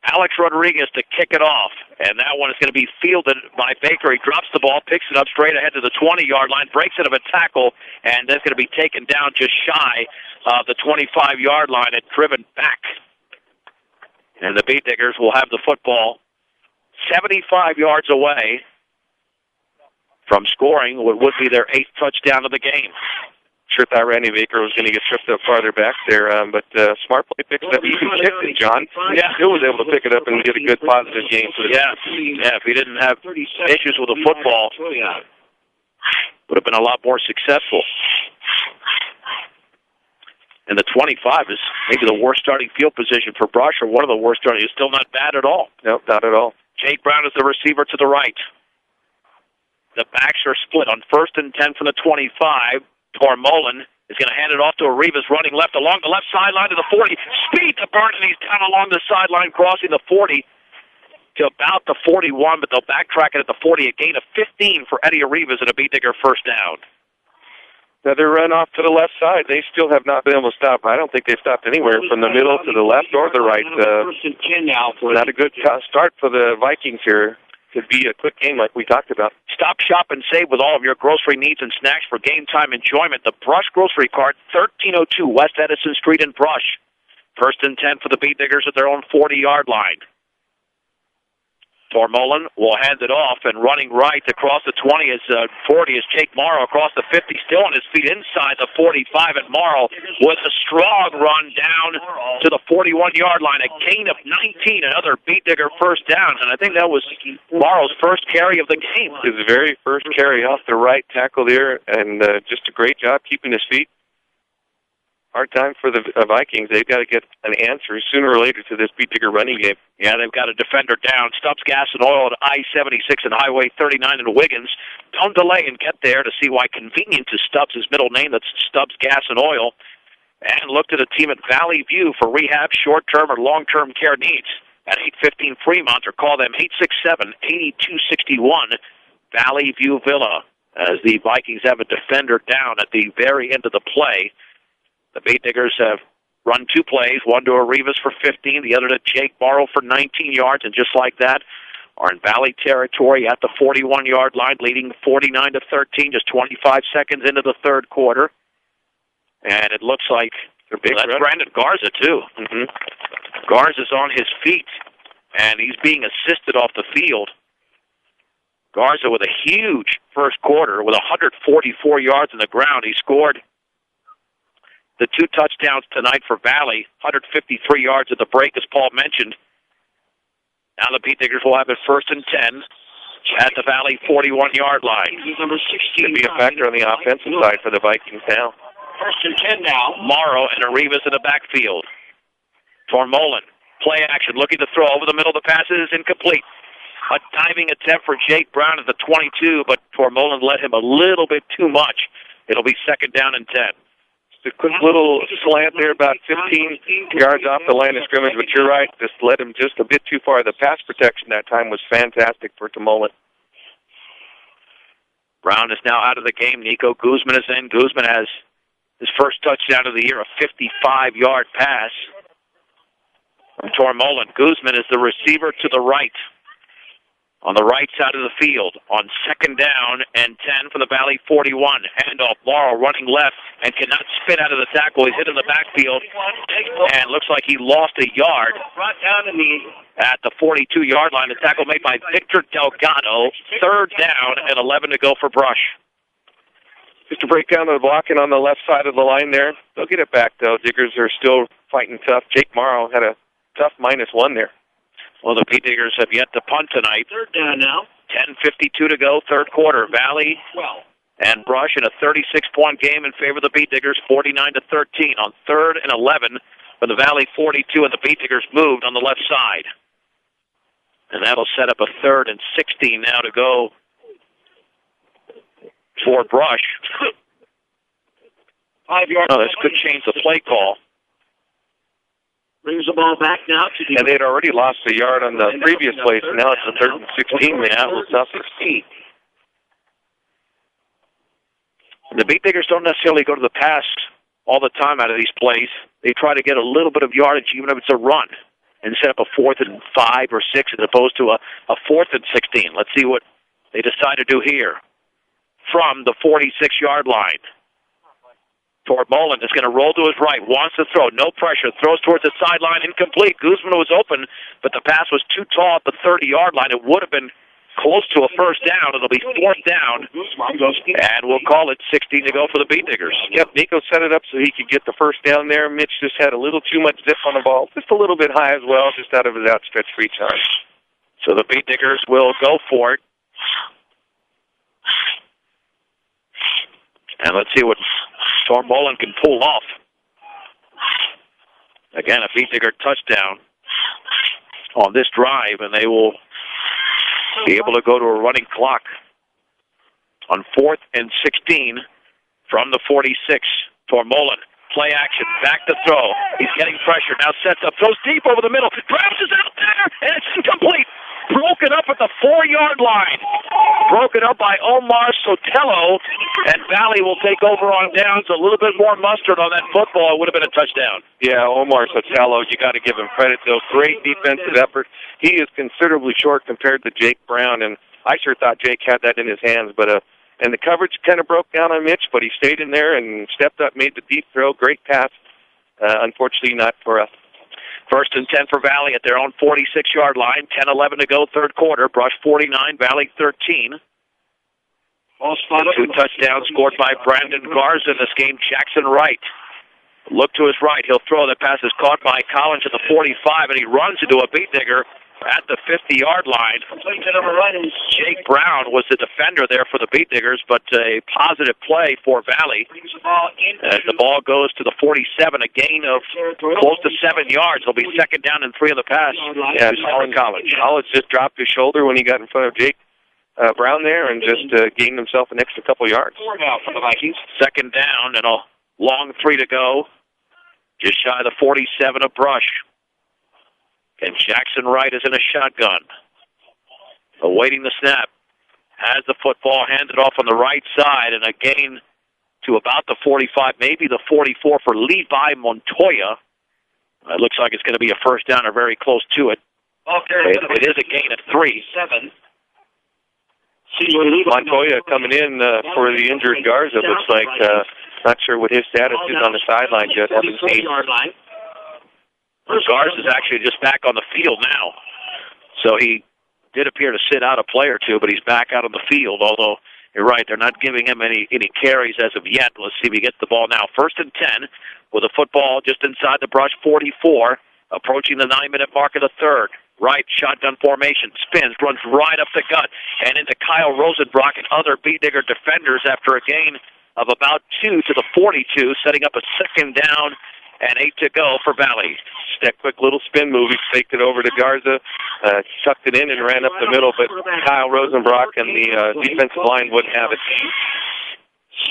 Alex Rodriguez to kick it off, and that one is going to be fielded by Baker. He drops the ball, picks it up straight ahead to the 20-yard line, breaks it of a tackle, and that's going to be taken down just shy of the 25-yard line and driven back. And the Beat Diggers will have the football 75 yards away from scoring what would be their 8th touchdown of the game. Sure thought Randy Baker was going to get tripped up farther back there, but smart play picks it up. He even kicked it, John. Yeah. Still was able to pick it up and get a good positive game. Yeah, if he didn't have issues with the football, would have been a lot more successful. And the 25 is maybe the worst starting field position for Brush, or one of the worst starting. It's still not bad at all. Nope, not at all. Jake Brown is the receiver to the right. The backs are split on 1st and 10 from the 25. Tormolin is going to hand it off to Arribas running left along the left sideline to the 40. Speed to Burton, and he's down along the sideline, crossing the 40 to about the 41, but they'll backtrack it at the 40. A gain of 15 for Eddie Arribas and a Beat Digger first down. Another run off to the left side. They still have not been able to stop. I don't think they've stopped anywhere from the middle to the left or the right. Not a good start for the Vikings here. Could be a quick game like we talked about. Stop, shop, and save with all of your grocery needs and snacks for game time enjoyment. The Brush Grocery Cart, 1302 West Edison Street in Brush. 1st and 10 for the Beat Diggers at their own 40-yard line. Tormolin will hand it off, and running right across the 20 is 40 is Jake Morrow across the 50, still on his feet inside the 45, and Morrow with a strong run down to the 41-yard line, a gain of 19, another Beat Digger first down, and I think that was Morrow's first carry of the game. His very first carry off the right tackle there, and just a great job keeping his feet. Hard time for the Vikings. They've got to get an answer sooner or later to this Beat Digger running game. Yeah, they've got a defender down. Stubbs Gas and Oil at I-76 and Highway 39 in Wiggins. Don't delay and get there to see why convenient is Stubbs' middle name. That's Stubbs Gas and Oil. And look to the team at Valley View for rehab, short-term, or long-term care needs at 815 Fremont, or call them 867-8261 Valley View Villa, as the Vikings have a defender down at the very end of the play. The Beat Diggers have run 2 plays, one to Arribas for 15, the other to Jake Morrow for 19 yards, and just like that, are in Valley territory at the 41-yard line, leading 49-13, just 25 seconds into the third quarter. And it looks like that's Brandon Garza, too. Garza's on his feet, and he's being assisted off the field. Garza with a huge first quarter with 144 yards on the ground. He scored the 2 touchdowns tonight for Valley, 153 yards at the break, as Paul mentioned. Now the Beat Diggers will have it 1st and 10 at the Valley 41-yard line. Number 16 could be a factor on the offensive side for the Vikings now. 1st and 10 now. Morrow and Arribas in the backfield. Tormolin, play action, looking to throw over the middle. The pass is incomplete. A diving attempt for Jake Brown at the 22, but Tormolin let him a little bit too much. It'll be 2nd down and 10. A quick little slant there, about 15 yards off the line of scrimmage, but you're right, just led him just a bit too far. The pass protection that time was fantastic for Tormolin. Brown is now out of the game. Nico Guzman is in. Guzman has his first touchdown of the year, a 55-yard pass from Tormolin. Guzman is the receiver to the right, on the right side of the field, on 2nd down and 10 for the Valley 41. Handoff, Morrow running left and cannot spin out of the tackle. He's hit in the backfield and looks like he lost a yard at the 42-yard line. The tackle made by Victor Delgado. 3rd down and 11 to go for Brush. Just to break down the blocking on the left side of the line there. They'll get it back, though. Diggers are still fighting tough. Jake Morrow had a tough -1 there. Well, the Beat Diggers have yet to punt tonight. 3rd down now. 10:52 to go, third quarter. Valley and Brush in a 36-point game in favor of the Beat Diggers, 49-13 on 3rd and 11 for the Valley 42, and the Beat Diggers moved on the left side. And that'll set up a 3rd and 16 now to go for Brush. 5 yards. Oh, this could change the play call. Brings the ball back now to And they had already lost a yard on the previous play, so now it's a 3rd and 16. They have tougher. The Beat Diggers don't necessarily go to the pass all the time out of these plays. They try to get a little bit of yardage, even if it's a run, and set up a 4th and 5 or 6 as opposed to a 4th and 16. Let's see what they decide to do here from the 46-yard line. Tormolen is going to roll to his right, wants to throw, no pressure, throws towards the sideline, incomplete. Guzman was open, but the pass was too tall at the 30-yard line. It would have been close to a first down. It'll be fourth down, and we'll call it 16 to go for the Beat Diggers. Yep, Nico set it up so he could get the first down there. Mitch just had a little too much zip on the ball, just a little bit high as well, just out of his outstretched reach arm. So the Beat Diggers will go for it. And let's see what Tormolen can pull off. Again, a Beat Digger touchdown on this drive, and they will be able to go to a running clock on 4th and 16 from the 46. Tormolen, play action, back to throw. He's getting pressure, now sets up, throws deep over the middle, grabs is out there, and it's incomplete. Broken up at the 4-yard line. Broken up by Omar Sotelo, and Valley will take over on downs. A little bit more mustard on that football. It would have been a touchdown. Yeah, Omar Sotelo, you got to give him credit, though. Great defensive effort. He is considerably short compared to Jake Brown, and I sure thought Jake had that in his hands. But and the coverage kind of broke down on Mitch, but he stayed in there and stepped up, made the deep throw. Great pass. Unfortunately, not for us. First and 10 for Valley at their own 46-yard line. 10-11 to go, third quarter. Brush 49, Valley 13. Two touchdowns scored by Brandon Garza in this game. Jackson Wright. Look to his right. He'll throw. That pass is caught by Collins at the 45, and he runs into a Beat Digger at the 50-yard line. Jake Brown was the defender there for the Beat Diggers, but a positive play for Valley. As the ball goes to the 47, a gain of close to 7 yards. It'll be second down and 3 on the pass. Yeah, Collins just dropped his shoulder when he got in front of Jake Brown there and just gained himself an extra couple yards. Second down and a long 3 to go. Just shy of the 47 of Brush. And Jackson Wright is in a shotgun. Awaiting the snap. Has the football handed off on the right side, and a gain to about the 45, maybe the 44 for Levi Montoya. It looks like it's going to be a first down or very close to it. It is a gain of 3. Montoya coming in for the injured Garza. Looks like not sure what his status is on the sideline yet. Haven't seen. Garza is actually just back on the field now. So he did appear to sit out a play or two, but he's back out on the field, although you're right, they're not giving him any carries as of yet. Let's see if he gets the ball now. First and 10 with a football just inside the Brush 44, approaching the 9-minute mark of the third. Right, shotgun formation, spins, runs right up the gut, and into Kyle Rosenbrock and other Beat Digger defenders after a gain of about 2 to the 42, setting up a second down and 8 to go for Valley. That quick little spin move, he faked it over to Garza, tucked it in and ran up the middle, but Kyle Rosenbrock and the defensive line wouldn't have it.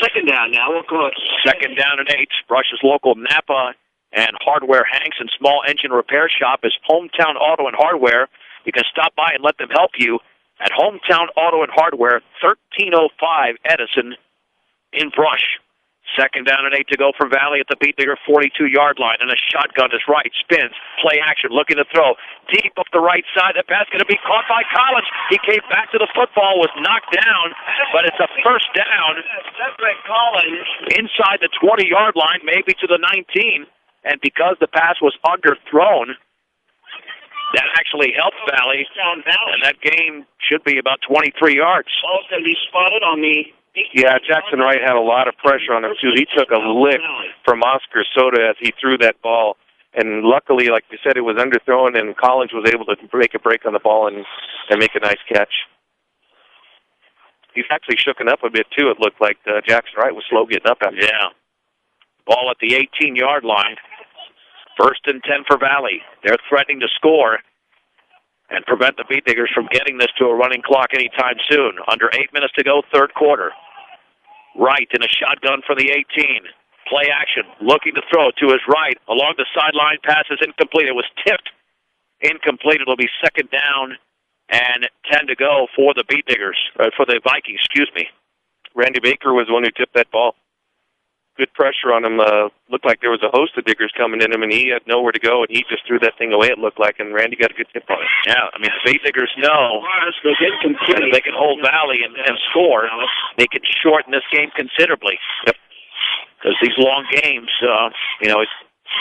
Second down now. We'll call it second down and 8. Brush's local Napa and Hardware Hanks and Small Engine Repair Shop is Hometown Auto and Hardware. You can stop by and let them help you at Hometown Auto and Hardware, 1305 Edison in Brush. Second down and 8 to go for Valley at the Beat Digger 42-yard line, and a shotgun is right, spins, play action, looking to throw. Deep up the right side, the pass going to be caught by Collins. He came back to the football, was knocked down, but it's a first down inside the 20-yard line, maybe to the 19, and because the pass was underthrown, that actually helped Valley, and that gain should be about 23 yards. Ball can be spotted on the... Yeah, Jackson Wright had a lot of pressure on him, too. He took a lick from Oscar Soda as he threw that ball. And luckily, like you said, it was underthrown, and Collins was able to make a break on the ball and make a nice catch. He's actually shooken up a bit, too. It looked like Jackson Wright was slow getting up after. Yeah. Ball at the 18-yard line. First and 10 for Valley. They're threatening to score and prevent the Beat Diggers from getting this to a running clock anytime soon. Under 8 minutes to go, third quarter. Wright in a shotgun for the 18. Play action, looking to throw to his right. Along the sideline, pass is incomplete. It was tipped. Incomplete. It'll be second down and 10 to go for the Beat Diggers, for the Vikings, excuse me. Randy Baker was the one who tipped that ball. Good pressure on him. Looked like there was a host of Diggers coming in him, and he had nowhere to go, and he just threw that thing away, it looked like, and Randy got a good tip on it. Yeah, I mean, the Beat Diggers know if they can hold Valley and score, they can shorten this game considerably. Yep. Because these long games,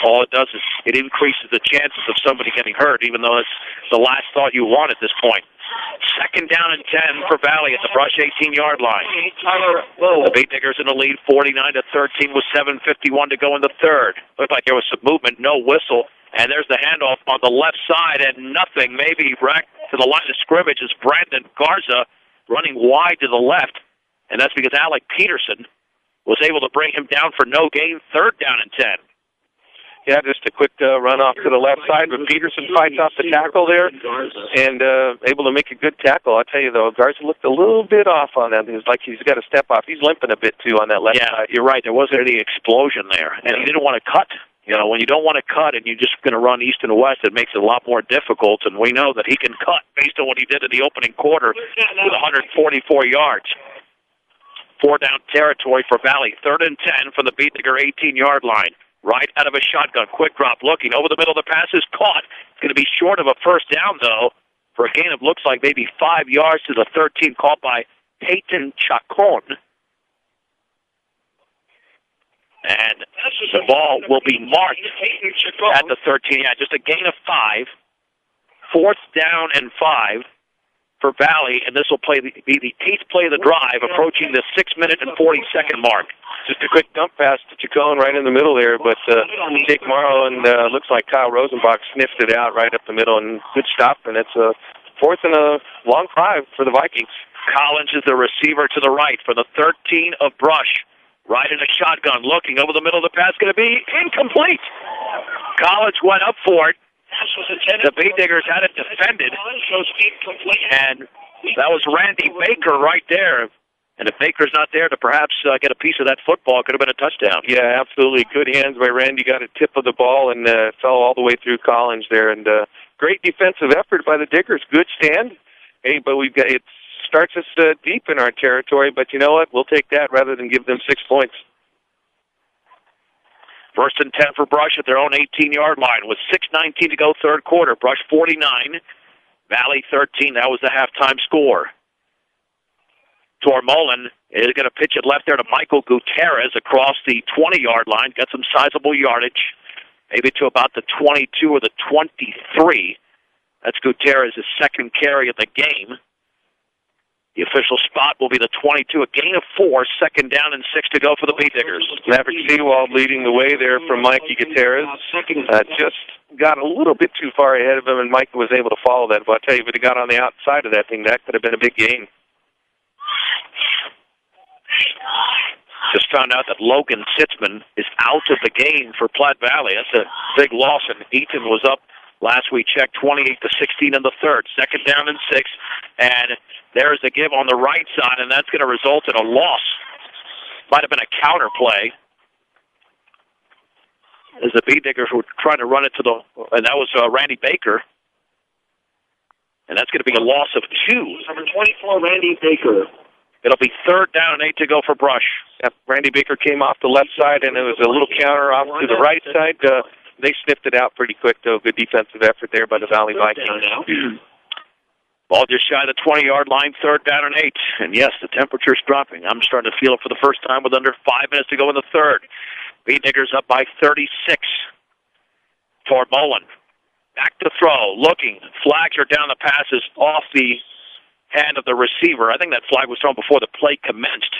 all it does is it increases the chances of somebody getting hurt, even though it's the last thought you want at this point. Second down and 10 for Valley at the Brush 18-yard line. The Beat Diggers in the lead, 49-13, with 7:51 to go in the third. Looked like there was some movement, no whistle, and there's the handoff on the left side, and nothing. Maybe back to the line of scrimmage is Brandon Garza running wide to the left, and that's because Alec Peterson was able to bring him down for no gain. Third down and 10. Yeah, just a quick run off to the left side, but Peterson fights off the tackle there and able to make a good tackle. I'll tell you, though, Garza looked a little bit off on that. It was like he's got to step off. He's limping a bit, too, on that left side. Yeah, you're right. There wasn't any explosion there, and he didn't want to cut. When you don't want to cut and you're just going to run east and west, it makes it a lot more difficult, and we know that he can cut based on what he did in the opening quarter with 144 yards. 4-down territory for Valley. 3rd and 10 from the Beat Digger 18-yard line. Right out of a shotgun. Quick drop looking. Over the middle of the pass is caught. It's going to be short of a first down, though, for a gain of looks like maybe 5 yards to the 13, caught by Peyton Chacon. And the ball will be marked at the 13. Yeah, just a gain of 5. 4th down and 5 for Valley, and this will be the 8th play of the drive, approaching the 6-minute and 40-second mark. Just a quick dump pass to Chacon right in the middle there, but Jake Morrow and looks like Kyle Rosenbach sniffed it out right up the middle, and good stop, and it's a 4th and a long drive for the Vikings. Collins is the receiver to the right for the 13 of Brush. Right in a shotgun, looking over the middle of the pass, going to be incomplete. Collins went up for it. The Beat Diggers had it defended, and that was Randy Baker right there. And if Baker's not there to perhaps get a piece of that football, it could have been a touchdown. Yeah, absolutely. Good hands by Randy. Got a tip of the ball and fell all the way through Collins there. And great defensive effort by the Diggers. Good stand. Hey, but it starts us deep in our territory. But you know what? We'll take that rather than give them 6 points. 1st and 10 for Brush at their own 18-yard line with 6:19 to go, third quarter. Brush 49, Valley 13. That was the halftime score. Tormolin is going to pitch it left there to Michael Gutierrez across the 20-yard line. Got some sizable yardage, maybe to about the 22 or the 23. That's Gutierrez's second carry of the game. The official spot will be the 22, a gain of 4, 2nd down and 6 to go for the Beat Diggers. Maverick Seawald leading the way there from Mikey Gutierrez. Just got a little bit too far ahead of him, and Mike was able to follow that. But I'll tell you, if he got on the outside of that thing, that could have been a big gain. Just found out that Logan Sitzman is out of the game for Platte Valley. That's a big loss, and Eaton was up last we checked 28-16 in the third. 2nd down and 6, and there's a give on the right side, and that's going to result in a loss. Might have been a counter play, as the Beat Diggers were trying to run it and that was Randy Baker. And that's going to be a loss of 2. Number 24, Randy Baker. It'll be 3rd down and 8 to go for Brush. Yep, Randy Baker came off the left side, and it was a little counter off to the right side. They sniffed it out pretty quick, though. Good defensive effort there by the Valley Vikings. Ball just shy of the 20-yard line, 3rd down and 8. And yes, the temperature's dropping. I'm starting to feel it for the first time with under 5 minutes to go in the third. Beat Diggers up by 36. Tormolin. Back to throw. Looking. Flags are down. The pass is off the hand of the receiver. I think that flag was thrown before the play commenced.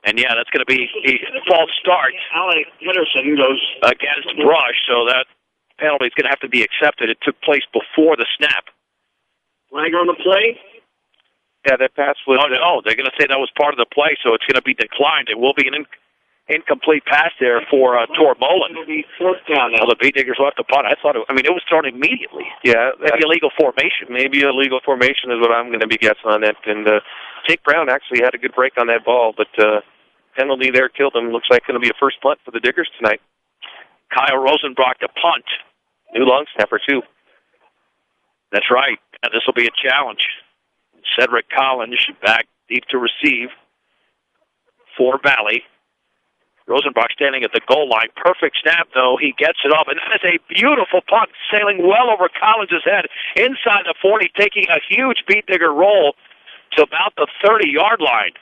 And yeah, that's going to be a false start. Alec Peterson goes against Brush, so that penalty is going to have to be accepted. It took place before the snap. Flag on the play? Yeah, that pass was... Oh, they're going to say that was part of the play, so it's going to be declined. It will be an incomplete pass there for Tormolin. It'll be 4th down now. Well, the Beat Diggers left the punt. I thought it was thrown immediately. Yeah. Maybe illegal formation. Maybe illegal formation is what I'm going to be guessing on that. And Jake Brown actually had a good break on that ball, but penalty there killed him. Looks like going to be a first punt for the Diggers tonight. Kyle Rosenbrock to punt. New long snapper, too. That's right. And this will be a challenge. Cedric Collins back deep to receive for Valley. Rosenbach standing at the goal line. Perfect snap, though. He gets it off, and that is a beautiful punt sailing well over Collins' head inside the 40, taking a huge Beat Digger roll to about the 30-yard line.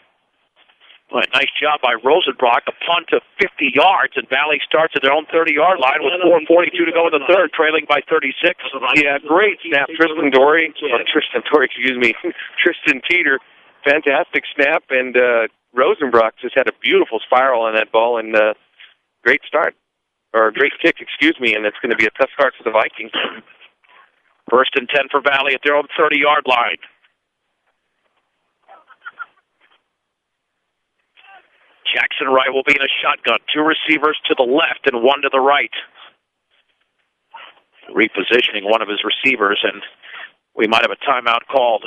Well, nice job by Rosenbrock. A punt of 50 yards, and Valley starts at their own 30-yard line with 4:42 to go in the third, trailing by 36. Yeah, great snap. Tristan Teeter, fantastic snap, and Rosenbrock just had a beautiful spiral on that ball, and great start, or great kick, and it's going to be a tough start for the Vikings. 1st and 10 for Valley at their own 30-yard line. Jackson Wright will be in a shotgun. 2 receivers to the left and 1 to the right. Repositioning one of his receivers, and we might have a timeout called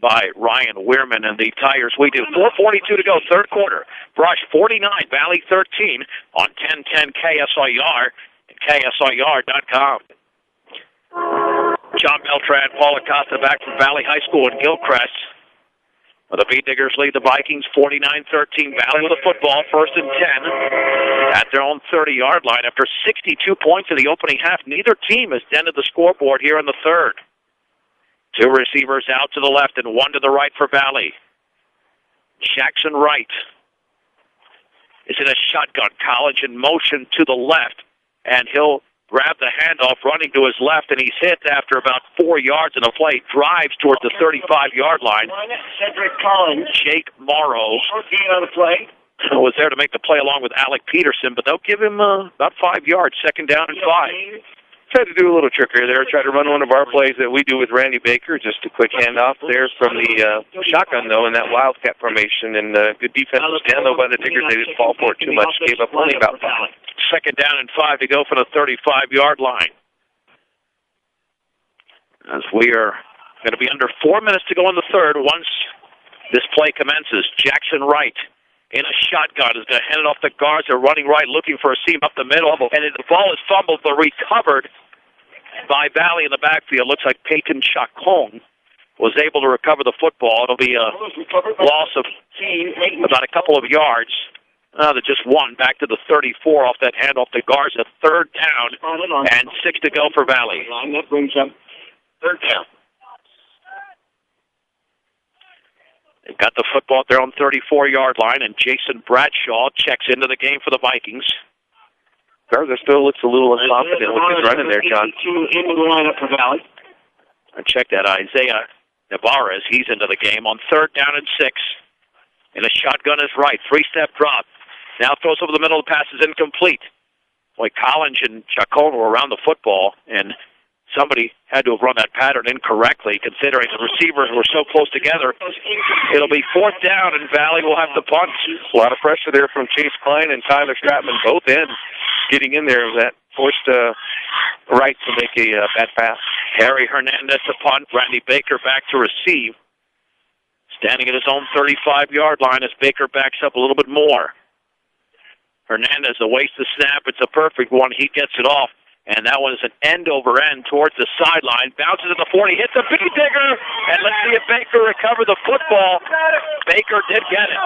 by Ryan Weirman and the Tigers. We do. 4:42 to go, third quarter. Brush 49, Valley 13 on 1010 KSIR and KSIR.com. John Beltran, Paul Acosta back from Valley High School in Gilcrest. Well, the Beat Diggers lead the Vikings 49-13. Valley with the football, 1st and 10 at their own 30-yard line. After 62 points in the opening half, neither team has dented the scoreboard here in the third. 2 receivers out to the left and 1 to the right for Valley. Jackson Wright is in a shotgun. College in motion to the left, and he'll grab the handoff running to his left, and he's hit after about 4 yards in a play. Drives towards the 35-yard line. Cedric Collins. Jake Morrow On the play. was there to make the play along with Alec Peterson, but they'll give him about 5 yards, 2nd down and 5. Tried to do a little trickery there. Tried to run one of our plays that we do with Randy Baker. Just a quick handoff there from the shotgun, though, in that wildcat formation. And good defensive stand, though, by the Diggers. They didn't fall for it too much. Gave up only about 5. 2nd down and 5 to go for the 35-yard line. As we are going to be under 4 minutes to go in the third once this play commences. Jackson Wright in a shotgun is going to hand it off the guards. They're running right, looking for a seam up the middle. And the ball is fumbled, but recovered by Valley in the backfield. Looks like Peyton Chacon was able to recover the football. It'll be a loss of about a couple of yards. They're just 1 back to the 34 off that handoff to guards. A 3rd down and 6 to go for Valley. That brings up 3rd down. They've got the football at their own 34-yard line, and Jason Bradshaw checks into the game for the Vikings. Garza still looks a little unconfident with his running there, John. Into the lineup for Valley. I checked that. Isaiah Navarez, he's into the game on 3rd down and 6. In a shotgun is right. 3-step drop. Now throws over the middle. The pass is incomplete. Boy, Collins and Chacon were around the football, and somebody had to have run that pattern incorrectly, considering the receivers were so close together. It'll be 4th down, and Valley will have to punt. A lot of pressure there from Chase Klein and Tyler Stratman, both ends getting in there. That forced Wright to make a bad pass. Harry Hernandez to punt. Randy Baker back to receive. Standing at his own 35-yard line as Baker backs up a little bit more. Hernandez awaits the snap. It's a perfect one. He gets it off. And that one is an end-over-end towards the sideline. Bounces at the 40, hits a Beat Digger, and let's see if Baker recover the football. Baker did get it.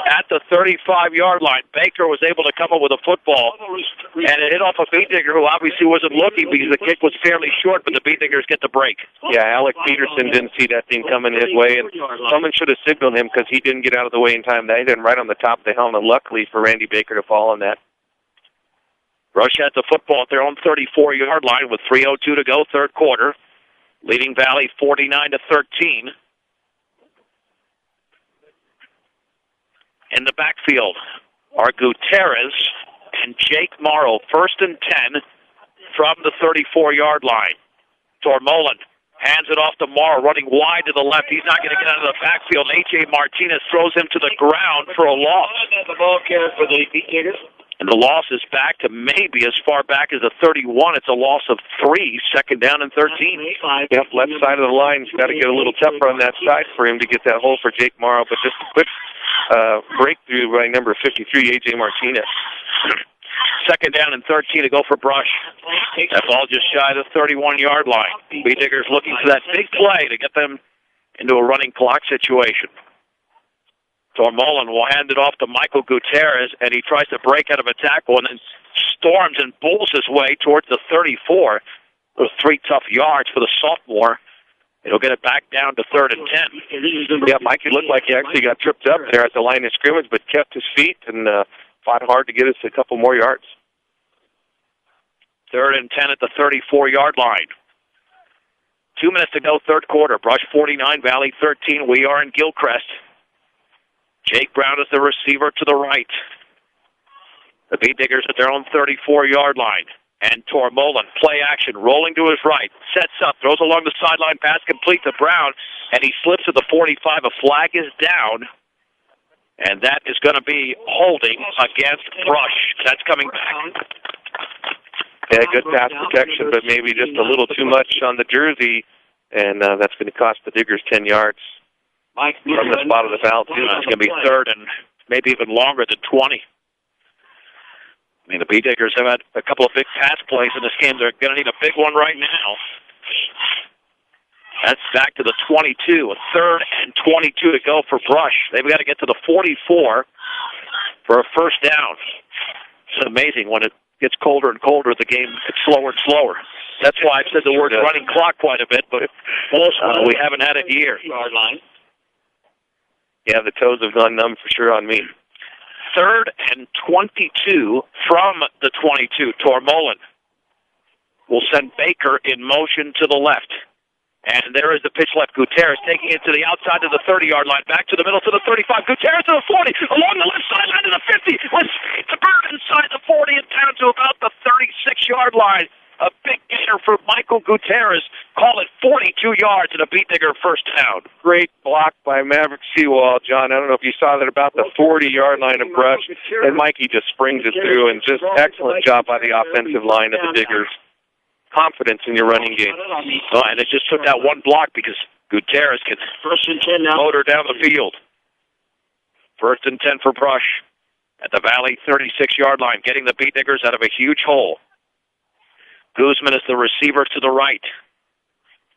At the 35-yard line, Baker was able to come up with a football, and it hit off a Beat Digger who obviously wasn't looking because the kick was fairly short, but the Beat Diggers get the break. Yeah, Alec Peterson didn't see that thing coming his way, and someone should have signaled him because he didn't get out of the way in time. They hit him right on the top of the helmet, luckily for Randy Baker to fall on that. Rush at the football at their own 34-yard line with 3:02 to go, third quarter, leading Valley 49-13. In the backfield are Gutierrez and Jake Morrow, 1st and 10 from the 34-yard line. Tormolen hands it off to Morrow, running wide to the left. He's not going to get out of the backfield. A.J. Martinez throws him to the ground for a loss. The ball carrier for the Beat Diggers. And the loss is back to maybe as far back as the 31. It's a loss of 3, 2nd down and 13. Yep, left side of the line. He's got to get a little tougher on that side for him to get that hole for Jake Morrow. But just a quick breakthrough by number 53, A.J. Martinez. 2nd down and 13 to go for Brush. That ball just shy of the 31-yard line. Beat Diggers looking for that big play to get them into a running clock situation. Tormolen will hand it off to Michael Gutierrez, and he tries to break out of a tackle and then storms and bulls his way towards the 34. Those 3 tough yards for the sophomore It'll get it back down to 3rd and 10. Yeah, Mikey looked like he actually got tripped up there at the line of scrimmage, but kept his feet and fought hard to get us a couple more yards. 3rd and 10 at the 34-yard line. 2 minutes to go, third quarter. Brush 49, Valley 13. We are in Gilcrest. Jake Brown is the receiver to the right. The Beat Diggers at their own 34-yard line. And Tormolen, play action, rolling to his right. Sets up, throws along the sideline, pass complete to Brown, and he slips at the 45. A flag is down, and that is going to be holding against Brush. That's coming back. Yeah, good pass protection, but maybe just a little too much on the jersey, and that's going to cost the Diggers 10 yards from the spot of the foul, too. It's going to be 3rd and maybe even longer than 20. I mean, the Bee Diggers have had a couple of big pass plays in this game. They're going to need a big one right now. That's back to the 22. A 3rd and 22 to go for Brush. They've got to get to the 44 for a first down. It's amazing when it gets colder and colder, the game gets slower and slower. That's why I've said the word running clock quite a bit, but we haven't had it here. Yeah, the toes have gone numb for sure on me. 3rd and 22 from the 22. Tormolen will send Baker in motion to the left. And there is the pitch left. Gutierrez taking it to the outside to the 30-yard line, back to the middle to the 35. Gutierrez to the 40, along the left sideline to the 50. Let's skate the bird inside the 40 and down to about the 36-yard line. A big gainer for Michael Gutierrez. Call it 42 yards and a Beat Digger first down. Great block by Maverick Seawall, John. I don't know if you saw that about the 40-yard line of Brush. And Mikey just springs it through, and just excellent job by the offensive line of the Diggers. Confidence in your running game. Oh, and it just took that one block because Gutierrez can motor down the field. 1st and 10 for Brush at the Valley 36-yard line, getting the Beat Diggers out of a huge hole. Guzman is the receiver to the right.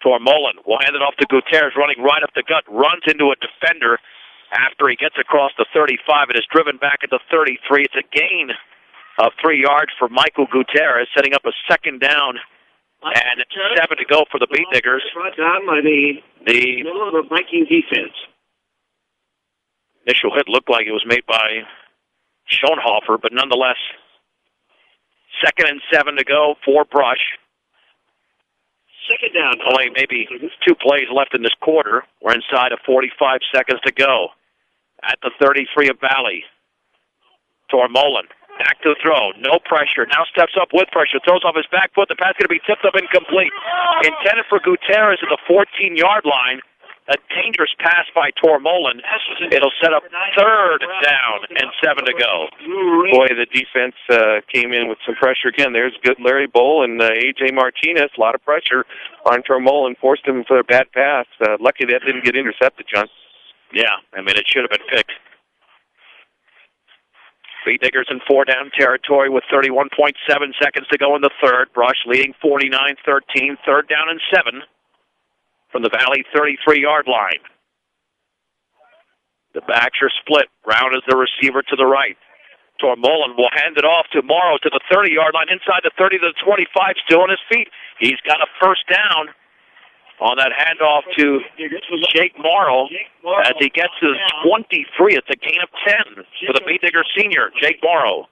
Tormolen will hand it off to Gutierrez, running right up the gut, runs into a defender after he gets across the 35. It is driven back at the 33. It's a gain of 3 yards for Michael Gutierrez, setting up a second down and 7 to go for the Beat Diggers. The Viking defense. Initial hit looked like it was made by Schoenhofer, but nonetheless, 2nd and 7 to go for Brush. Second down. Only maybe 2 plays left in this quarter. We're inside of 45 seconds to go. At the 33 of Valley. Tormolen back to the throw. No pressure. Now steps up with pressure. Throws off his back foot. The pass going to be tipped up incomplete. Intended for Gutierrez at the 14-yard line. A dangerous pass by Tormolen. It'll set up 3rd down and 7 to go. Boy, the defense came in with some pressure again. There's good Larry Bowl and A.J. Martinez. A lot of pressure on Tormolen. Forced him for a bad pass. Lucky that didn't get intercepted, John. Yeah, I mean, it should have been picked. Beat Diggers in 4-down territory with 31.7 seconds to go in the third. Brush leading 49-13. 3rd down and 7. From the Valley 33-yard line. The backs are split. Brown is the receiver to the right. Tormolen will hand it off to Morrow to the 30-yard line, inside the 30 to the 25, still on his feet. He's got a first down on that handoff to Jake Morrow as he gets to the 23. It's a gain of 10 for the Beat Digger senior, Jake Morrow.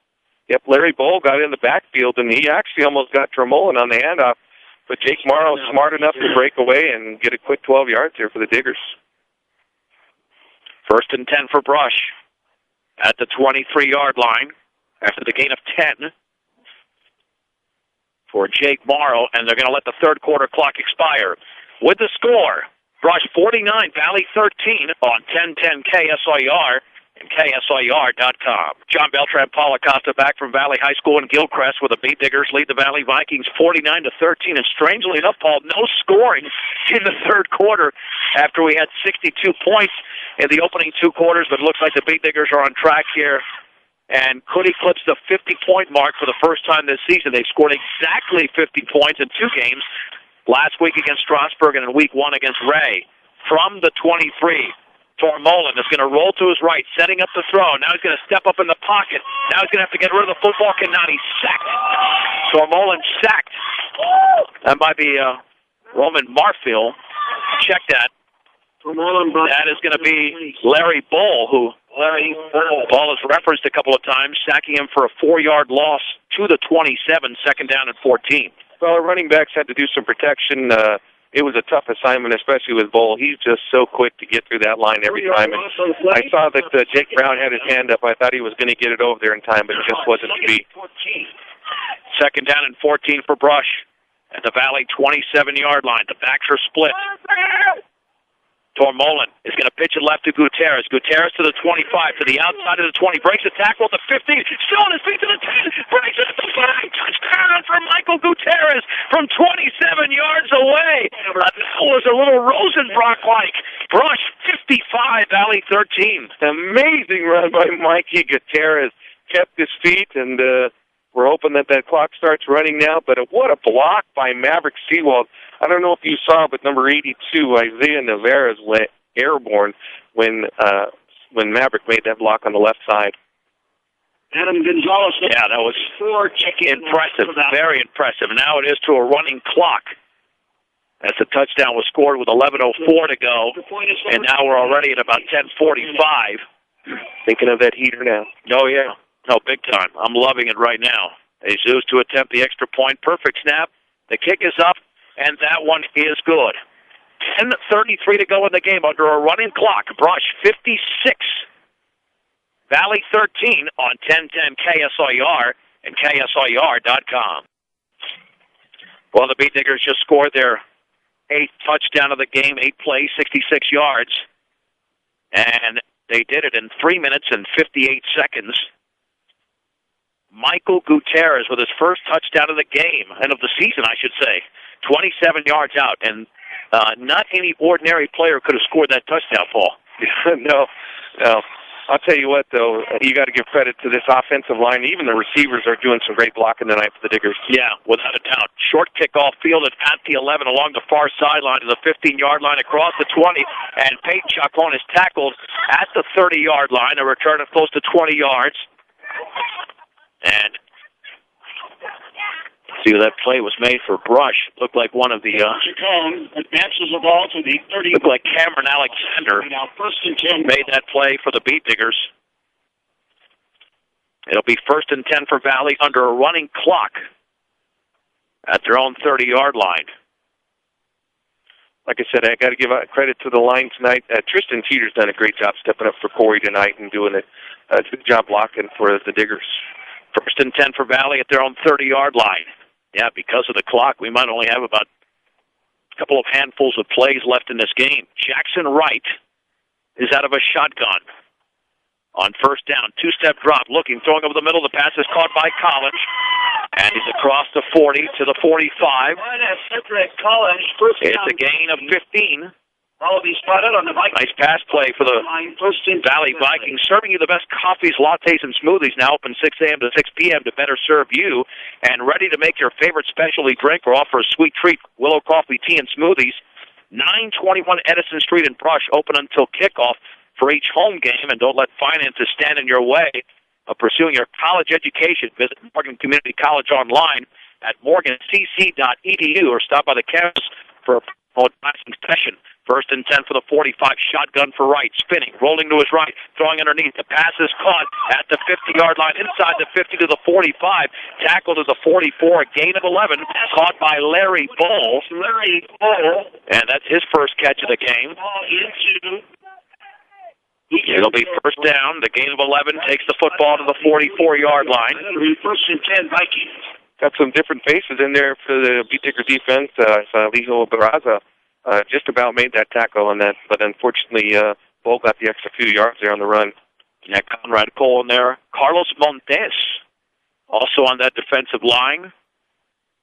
Yep, Larry Bowl got in the backfield, and he actually almost got Tormolen on the handoff. But Jake Morrow smart enough to break away and get a quick 12 yards here for the Diggers. 1st and 10 for Brush at the 23-yard line after the gain of 10 for Jake Morrow, and they're going to let the third quarter clock expire. With the score, Brush 49, Valley 13 on 1010 KSIR and KSIR.com. John Beltran, Paul Acosta back from Valley High School in Gilcrest, where the Beat Diggers lead the Valley Vikings 49-13. And strangely enough, Paul, no scoring in the third quarter after we had 62 points in the opening 2 quarters. But it looks like the Beat Diggers are on track here and could eclipse the 50-point mark for the first time this season. They've scored exactly 50 points in 2 games, last week against Strasburg and in week 1 against Ray. From the 23, Tormolen is going to roll to his right, setting up the throw. Now he's going to step up in the pocket. Now he's going to have to get rid of the football. Cannot. He's sacked. Tormolen sacked. That might be Roman Marfield check that. That is going to be Larry Bull, Ball has referenced a couple of times, sacking him for a 4-yard loss to the 27, second down and 14. Well, our running backs had to do some protection. It was a tough assignment, especially with Bull. He's just so quick to get through that line every time. And I saw that Jake Brown had his hand up. I thought he was going to get it over there in time, but it just wasn't to be. Second down and 14 for Brush at the Valley 27-yard line. The backs are split. Tormolen is going to pitch it left to Gutierrez. Gutierrez to the 25, to the outside of the 20. Breaks a tackle at the 15. Still on his feet to the 10. Breaks it at the 5. Touchdown for Michael Gutierrez from 27 yards away. That was a little Rosenbrock-like. Brush 55, Valley 13. Amazing run by Mikey Gutierrez. Kept his feet, and we're hoping that clock starts running now. But what a block by Maverick Seawald. I don't know if you saw, but number 82, Isaiah Navarez, went airborne when Maverick made that block on the left side. Adam Gonzalez. Yeah, that was impressive, very impressive. Now it is to a running clock. As the touchdown was scored with 11:04 to go, and now we're already at about 10:45. Thinking of that heater now. Oh, yeah. No, big time. I'm loving it right now. Jesus to attempt the extra point. Perfect snap. The kick is up, and that one is good. 10:33 to go in the game under a running clock. Brush 56. Valley 13 on 1010 KSIR and KSIR.com. Well, the Beat Diggers just scored their 8th touchdown of the game, 8 plays, 66 yards. And they did it in 3 minutes and 58 seconds. Michael Gutierrez with his first touchdown of the game, and of the season, I should say. 27 yards out, and not any ordinary player could have scored that touchdown, Paul. No. I'll tell you what, though, you got to give credit to this offensive line. Even the receivers are doing some great blocking tonight for the Diggers. Yeah, without a doubt. Short kickoff fielded at the 11 along the far sideline to the 15-yard line across the 20, and Peyton Chacon is tackled at the 30-yard line, a return of close to 20 yards. And see, that play was made for Brush. Looked like one of the Chacon advances the ball to the 30. Looked like Cameron Alexander Now first and 10. made that play for the Beat Diggers. It'll be first and 10 for Valley under a running clock at their own 30-yard line. Like I said, I got to give credit to the line tonight. Tristan Teeter's done a great job stepping up for Corey tonight and doing a good job blocking for the Diggers. First and 10 for Valley at their own 30-yard line. Yeah, because of the clock, we might only have about a couple of handfuls of plays left in this game. Jackson Wright is out of a shotgun. On first down, 2-step drop, looking, throwing over the middle. The pass is caught by Collins. And he's across the 40 to the 45. It's a gain of 15. Will be spotted on the Vikings. Nice pass play for the Valley Vikings. Serving you the best coffees, lattes, and smoothies. Now open 6 a.m. to 6 p.m. to better serve you. And ready to make your favorite specialty drink or offer a sweet treat. Willow Coffee Tea and Smoothies. 921 Edison Street in Brush. Open until kickoff for each home game. And don't let finances stand in your way of pursuing your college education. Visit Morgan Community College online at morgancc.edu or stop by the campus for a practicing session. First and 10 for the 45. Shotgun for Wright. Spinning. Rolling to his right. Throwing underneath. The pass is caught at the 50-yard line. Inside the 50 to the 45. Tackled to the 44. A gain of 11. Caught by Larry Bull. And that's his first catch of the game. It'll be first down. The gain of 11 takes the football to the 44-yard line. First and 10 Vikings. Got some different faces in there for the Beat Digger defense. Lijo Barraza just about made that tackle on that, but unfortunately, Bull got the extra few yards there on the run. Yeah, Conrad Cole in there. Carlos Montes also on that defensive line.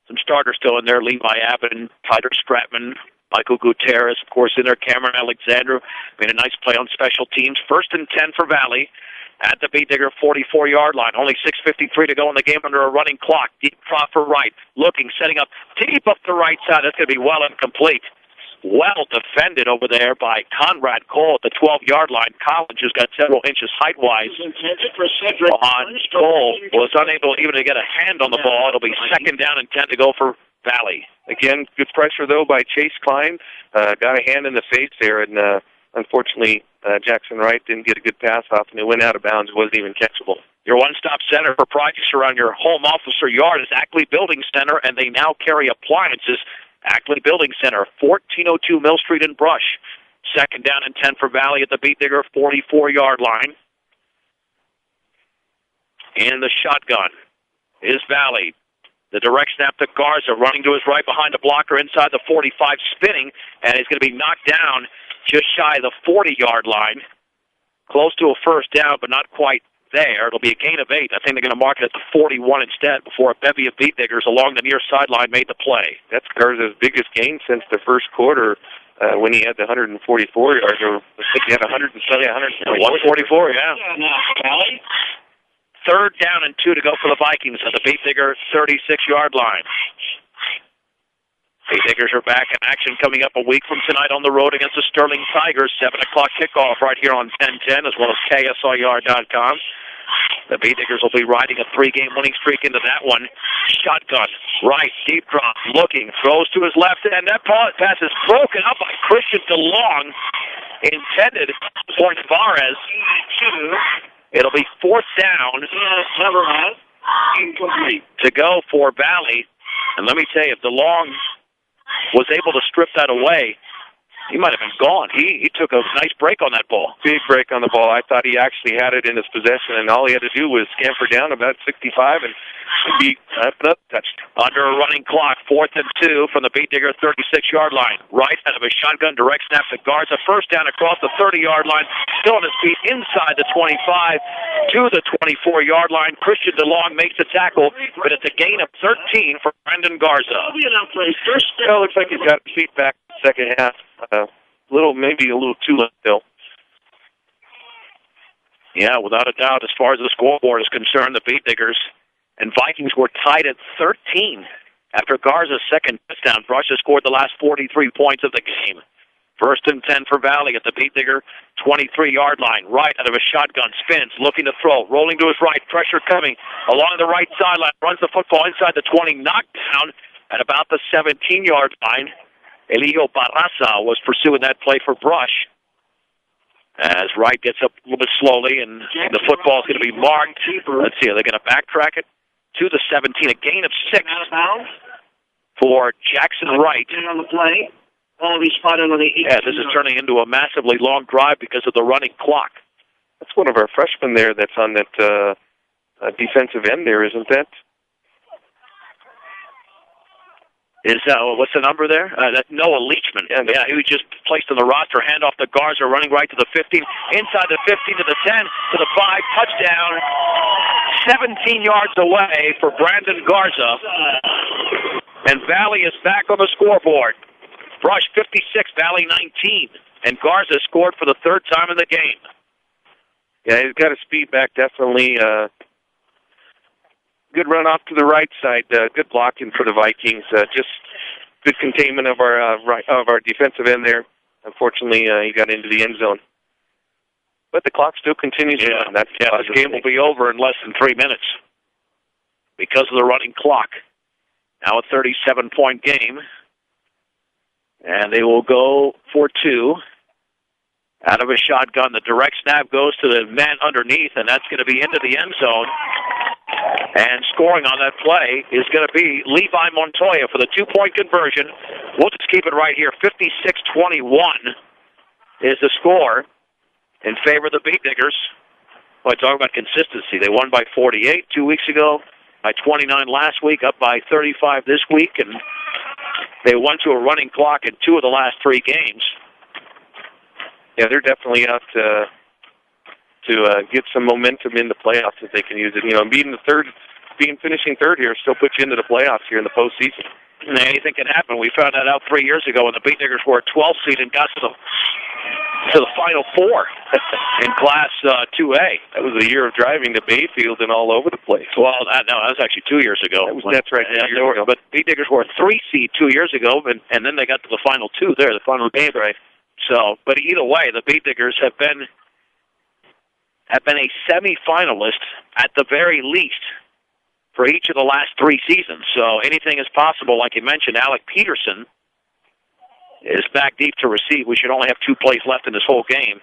Some starters still in there. Levi Abbott, Tyler Stratman, Michael Gutierrez, of course, in there. Cameron Alexander made a nice play on special teams. First and 10 for Valley at the Beat Digger 44-yard line. Only 6:53 to go in the game under a running clock. Deep drop for Wright. Looking, setting up deep up the right side. That's going to be well incomplete. Well defended over there by Conrad Cole at the 12-yard line. Collins has got several inches height-wise on Cole. Was unable even to get a hand on the ball. It'll be second down and 10 to go for Valley. Again, good pressure, though, by Chase Klein. Got a hand in the face there, and unfortunately, Jackson Wright didn't get a good pass off, and it went out of bounds. It wasn't even catchable. Your one-stop center for projects around your home, office, or yard is Ackley Building Center, and they now carry appliances. Ackley Building Center, 1402 Mill Street in Brush. Second down and 10 for Valley at the Beat Digger 44-yard line. In the shotgun is Valley. The direct snap to Garza, running to his right behind the blocker inside the 45, spinning, and he's going to be knocked down just shy of the 40-yard line. Close to a first down, but not quite there. It'll be a gain of 8. I think they're going to mark it at the 41 instead before a bevy of Beat Diggers along the near sideline made the play. That's Garza's biggest gain since the first quarter when he had the 144 yards. Or I think he had 144, yeah. Valley. Third down and 2 to go for the Vikings at the Beat Digger 36-yard line. Beat Diggers are back in action coming up a week from tonight on the road against the Sterling Tigers. 7 o'clock kickoff right here on 1010 as well as KSIR.com. The Beat Diggers will be riding a 3-game winning streak into that one. Shotgun, right, deep drop, looking, throws to his left end. That pass is broken up by Christian DeLong, intended for Tavares. It'll be fourth down. Incomplete. To go for Valley. And let me tell you, if DeLong was able to strip that away, he might have been gone. He took a nice break on that ball. Big break on the ball. I thought he actually had it in his possession, and all he had to do was scamper down about 65 and be touched. Under a running clock, 4th and 2 from the Beat Digger 36-yard line. Right out of a shotgun, direct snap to Garza. First down across the 30-yard line. Still on his feet inside the 25 to the 24-yard line. Christian DeLong makes the tackle, but it's a gain of 13 for Brendan Garza. Looks like he's got his feet back in the second half. Maybe a little too late still. Yeah, without a doubt, as far as the scoreboard is concerned, the Beat Diggers and Vikings were tied at 13 after Garza's second touchdown. Brush has scored the last 43 points of the game. First and 10 for Valley at the Beat Digger 23-yard line. Right out of a shotgun, spins, looking to throw, rolling to his right, pressure coming along the right sideline, runs the football inside the 20, knocked down at about the 17-yard line. Elio Barraza was pursuing that play for Brush. As Wright gets up a little bit slowly, and the football is going to be marked. Let's see, are they going to backtrack it to the 17? A gain of 6 for Jackson Wright. On the play. Spotted on the 18. Yeah, this is turning into a massively long drive because of the running clock. That's one of our freshmen there that's on that defensive end there, isn't that? Is what's the number there? That's Noah Leachman. Yeah, he was just placed on the roster. Hand off to Garza, running right to the 15, inside the 15 to the 10 to the 5, touchdown. 17 yards away for Brandon Garza, and Valley is back on the scoreboard. Brush 56, Valley 19, and Garza scored for the third time in the game. Yeah, he's got his speed back definitely. Good run off to the right side. Good blocking for the Vikings. Just good containment of our defensive end there. Unfortunately, he got into the end zone. But the clock still continues. Yeah, this game will be over in less than 3 minutes because of the running clock. Now a 37-point game. And they will go for 2. Out of a shotgun, the direct snap goes to the man underneath, and that's going to be into the end zone. And scoring on that play is going to be Levi Montoya for the 2-point conversion. We'll just keep it right here. 56-21 is the score in favor of the Beat Diggers. Boy, talking about consistency. They won by 48 2 weeks ago, by 29 last week, up by 35 this week, and they won to a running clock in 2 of the last 3 games. Yeah, they're definitely out to get some momentum in the playoffs if they can use it. You know, finishing third here still puts you into the playoffs here in the postseason. And anything can happen. We found that out 3 years ago when the Beat Diggers were a 12th seed and got to the Final Four in Class 2A. That was a year of driving to Bayfield and all over the place. Well, that was actually 2 years ago. That's right. But Beat Diggers were a 3 seed 2 years ago, and then they got to the Final 2 there, the final game. Right. So, but either way, the Beat Diggers have been a semifinalist at the very least for each of the last 3 seasons. So anything is possible. Like you mentioned, Alec Peterson is back deep to receive. We should only have 2 plays left in this whole game.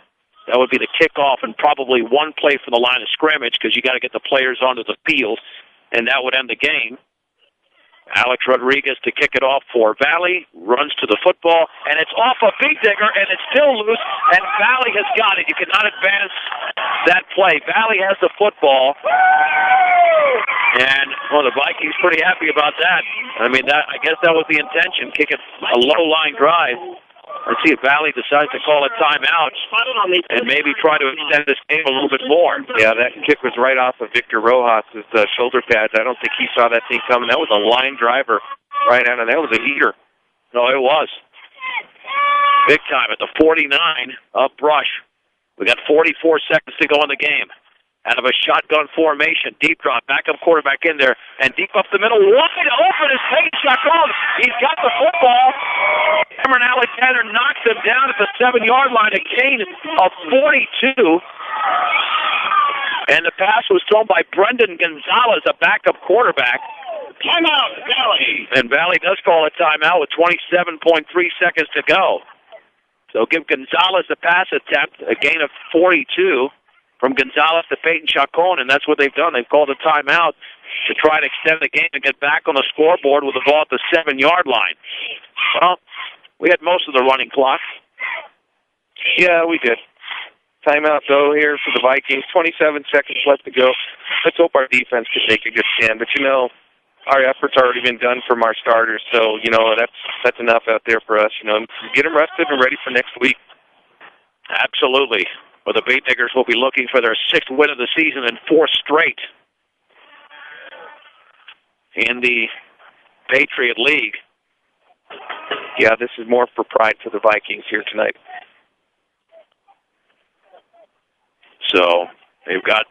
That would be the kickoff and probably 1 play from the line of scrimmage because you got to get the players onto the field, and that would end the game. Alex Rodriguez to kick it off for Valley, runs to the football, and it's off a Beat Digger, and it's still loose, and Valley has got it. You cannot advance that play. Valley has the football, and, well, the Vikings pretty happy about that. I mean, I guess that was the intention, kick it a low-line drive. Let's see if Valley decides to call a timeout and maybe try to extend this game a little bit more. Yeah, that kick was right off of Victor Rojas' shoulder pads. I don't think he saw that thing coming. That was a line driver right out, and that was a heater. No, it was. Big time at the 49 of Brush. We got 44 seconds to go in the game. Out of a shotgun formation, deep drop, backup quarterback in there, and deep up the middle, wide open is Peyton Chacon. He's got the football. Cameron Alexander knocks him down at the 7-yard line, a gain of 42. And the pass was thrown by Brendan Gonzalez, a backup quarterback. Timeout, Valley. And Valley does call a timeout with 27.3 seconds to go. So give Gonzalez a pass attempt, a gain of 42. From Gonzalez to Peyton Chacon, and that's what they've done. They've called a timeout to try and extend the game and get back on the scoreboard with the ball at the 7-yard line. Well, we had most of the running clock. Yeah, we did. Timeout, though, here for the Vikings. 27 seconds left to go. Let's hope our defense can make a good stand. But, our efforts already been done from our starters, so, that's enough out there for us. Get them rested and ready for next week. Absolutely. Well, the Beat Diggers will be looking for their 6th win of the season and 4 straight in the Patriot League. Yeah, this is more for pride for the Vikings here tonight. So they've got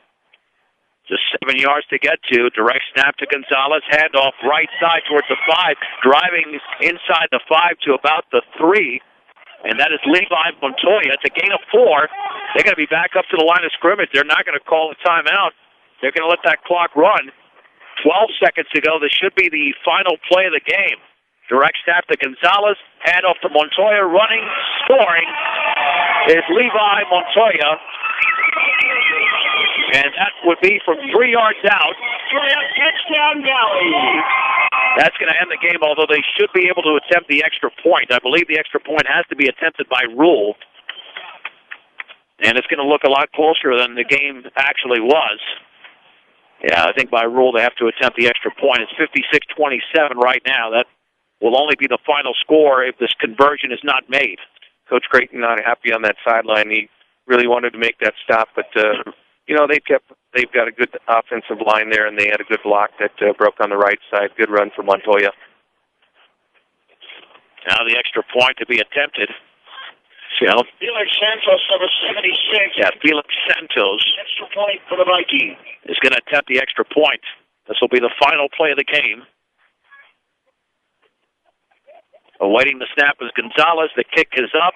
just 7 yards to get to. Direct snap to Gonzalez. Handoff right side towards the 5. Driving inside the 5 to about the 3. And that is Levi Montoya. It's a gain of 4. They're going to be back up to the line of scrimmage. They're not going to call a timeout. They're going to let that clock run. 12 seconds to go. This should be the final play of the game. Direct snap to Gonzalez. Handoff to Montoya. Running, scoring is Levi Montoya. And that would be from 3 yards out. Touchdown, Valley. That's going to end the game, although they should be able to attempt the extra point. I believe the extra point has to be attempted by rule. And it's going to look a lot closer than the game actually was. Yeah, I think by rule they have to attempt the extra point. It's 56-27 right now. That will only be the final score if this conversion is not made. Coach Creighton not happy on that sideline. He really wanted to make that stop, but they've got a good offensive line there, and they had a good block that broke on the right side. Good run for Montoya. Now the extra point to be attempted. Felix Santos, number 76. Yeah, Felix Santos. Extra point for the Vikings. Is going to attempt the extra point. This will be the final play of the game. Awaiting the snap is Gonzalez. The kick is up,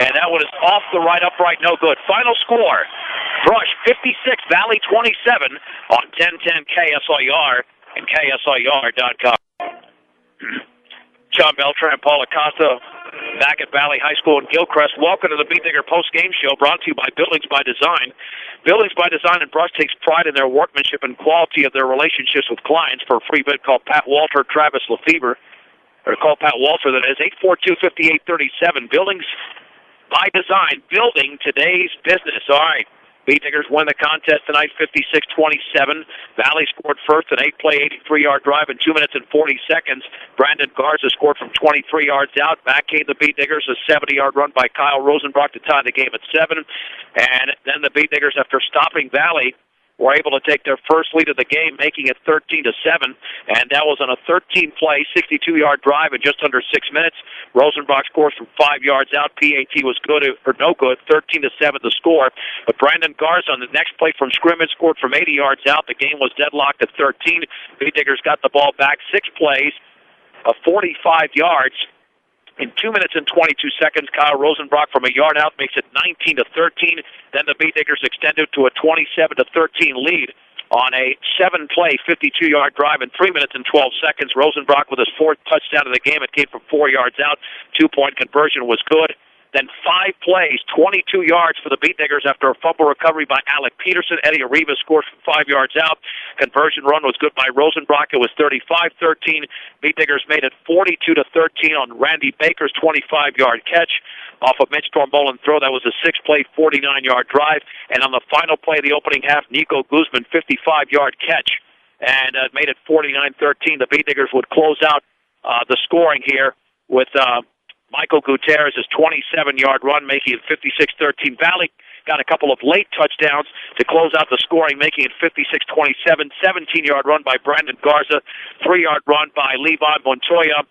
and that one is off the right upright, no good. Final score, Brush 56, Valley 27 on 1010 KSIR and KSIR.com. John Beltran, Paul Acosta, back at Valley High School in Gilcrest. Welcome to the Beat Digger post-game show brought to you by Buildings by Design. Buildings by Design and Brush takes pride in their workmanship and quality of their relationships with clients. For a free bid, call Pat Walter, Travis Lefebvre, or call Pat Walter. That is 842-5837. Buildings by Design, building today's business. All right. Beat Diggers win the contest tonight, 56-27. Valley scored first, an 8-play, 83-yard drive in 2 minutes and 40 seconds. Brandon Garza scored from 23 yards out. Back came the Beat Diggers, a 70-yard run by Kyle Rosenbrock to tie the game at 7. And then the Beat Diggers, after stopping Valley, were able to take their first lead of the game, making it 13-7, and that was on a 13-play, 62-yard drive in just under 6 minutes. Rosenbrock scores from 5 yards out. PAT was good or no good, 13-7 the score. But Brandon Garza on the next play from scrimmage scored from 80 yards out. The game was deadlocked at 13. Beat Diggers got the ball back 6 plays of 45 yards. In 2 minutes and 22 seconds, Kyle Rosenbrock from a yard out makes it 19-13. Then the Beat Diggers extended to a 27-13 lead on a 7-play, 52-yard drive in 3 minutes and 12 seconds. Rosenbrock with his fourth touchdown of the game. It came from 4 yards out. 2-point conversion was good. Then 5 plays, 22 yards for the Beatniggers after a fumble recovery by Alec Peterson. Eddie Arriba scored from 5 yards out. Conversion run was good by Rosenbrock. It was 35-13. Beatniggers made it 42-13 on Randy Baker's 25-yard catch off of Mitch Tormbolen throw. That was a 6-play, 49-yard drive. And on the final play of the opening half, Nico Guzman, 55-yard catch. And made it 49-13. The Beatniggers would close out the scoring here with Michael Gutierrez' 27-yard run, making it 56-13. Valley got a couple of late touchdowns to close out the scoring, making it 56-27. 17-yard run by Brandon Garza, 3-yard run by Levi Montoya.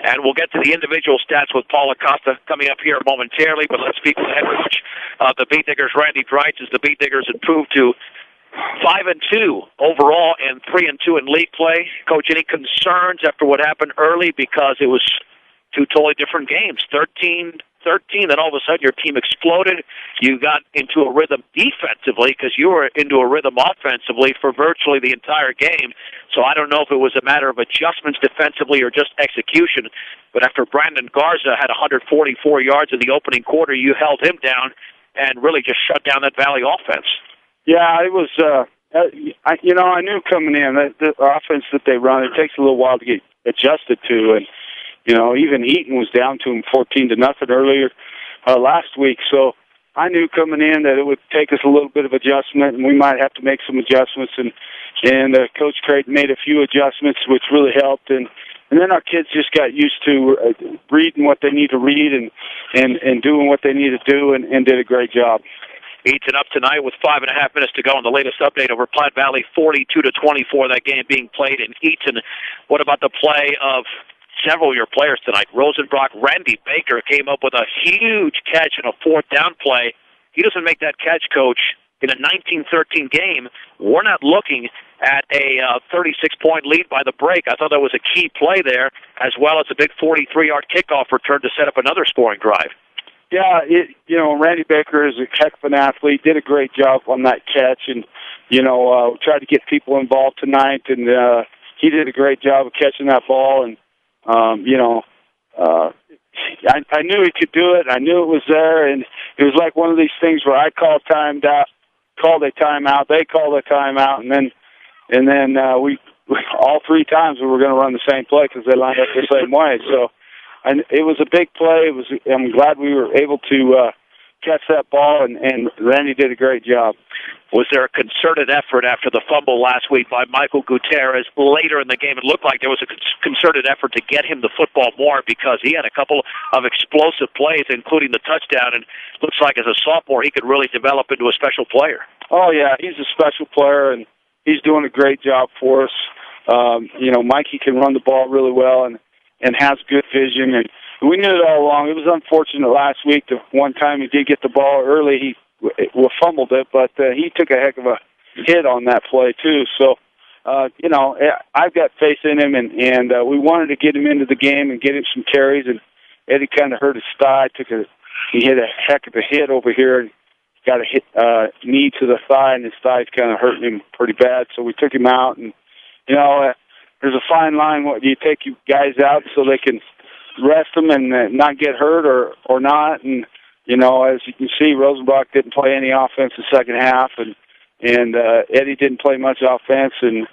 And we'll get to the individual stats with Paul Acosta coming up here momentarily, but let's speak with the head coach of the Beatniggers, Randy Dreitz, as the Beatniggers improved to 5-2 overall and 3-2 in league play. Coach, any concerns after what happened early, because it was two totally different games, 13-13, then all of a sudden your team exploded. You got into a rhythm defensively because you were into a rhythm offensively for virtually the entire game. So I don't know if it was a matter of adjustments defensively or just execution, but after Brandon Garza had 144 yards in the opening quarter, you held him down and really just shut down that Valley offense. Yeah, it was, I knew coming in that the offense that they run, it takes a little while to get adjusted to, and even Eaton was down to him 14-0 earlier last week. So I knew coming in that it would take us a little bit of adjustment, and we might have to make some adjustments. And Coach Creighton made a few adjustments, which really helped. And then our kids just got used to reading what they need to read and doing what they need to do, and did a great job. Eaton up tonight with 5.5 minutes to go on the latest update over Platte Valley, 42-24. That game being played in Eaton. What about the play of several of your players tonight? Rosenbrock, Randy Baker came up with a huge catch in a fourth down play. He doesn't make that catch, Coach, in a 19-13 game. We're not looking at a 36-point lead by the break. I thought that was a key play there, as well as a big 43-yard kickoff return to set up another scoring drive. Yeah, Randy Baker is a heck of an athlete, did a great job on that catch, and, tried to get people involved tonight, and he did a great job of catching that ball, and I knew he could do it. I knew it was there, and it was like one of these things where I called a timeout, they called a timeout, and then we all 3 times we were going to run the same play because they lined up the same way. So, and it was a big play. I'm glad we were able to catch that ball, and Randy did a great job. Was there a concerted effort after the fumble last week by Michael Gutierrez later in the game? It looked like there was a concerted effort to get him the football more, because he had a couple of explosive plays, including the touchdown, and looks like as a sophomore he could really develop into a special player. Oh, yeah, he's a special player, and he's doing a great job for us. Mikey can run the ball really well and has good vision, and we knew it all along. It was unfortunate last week. The one time he did get the ball early, he fumbled it, but he took a heck of a hit on that play too. So, I've got faith in him, and we wanted to get him into the game and get him some carries. And Eddie kind of hurt his thigh. He hit a heck of a hit over here, and got a hit knee to the thigh, and his thigh's kind of hurting him pretty bad. So we took him out, and there's a fine line. What do you take you guys out so they can rest them and not get hurt or not? And as you can see, Rosenbrock didn't play any offense the second half, and Eddie didn't play much offense, and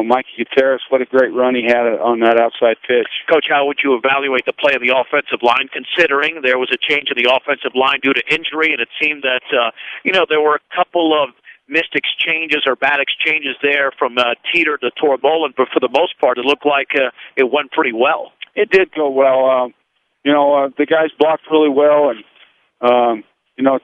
Mikey Gutierrez, what a great run he had on that outside pitch. Coach, how would you evaluate the play of the offensive line, considering there was a change in the offensive line due to injury, and it seemed that there were a couple of missed exchanges or bad exchanges there from Teeter to Tormbolen, but for the most part, it looked like it went pretty well. It did go well. The guys blocked really well, and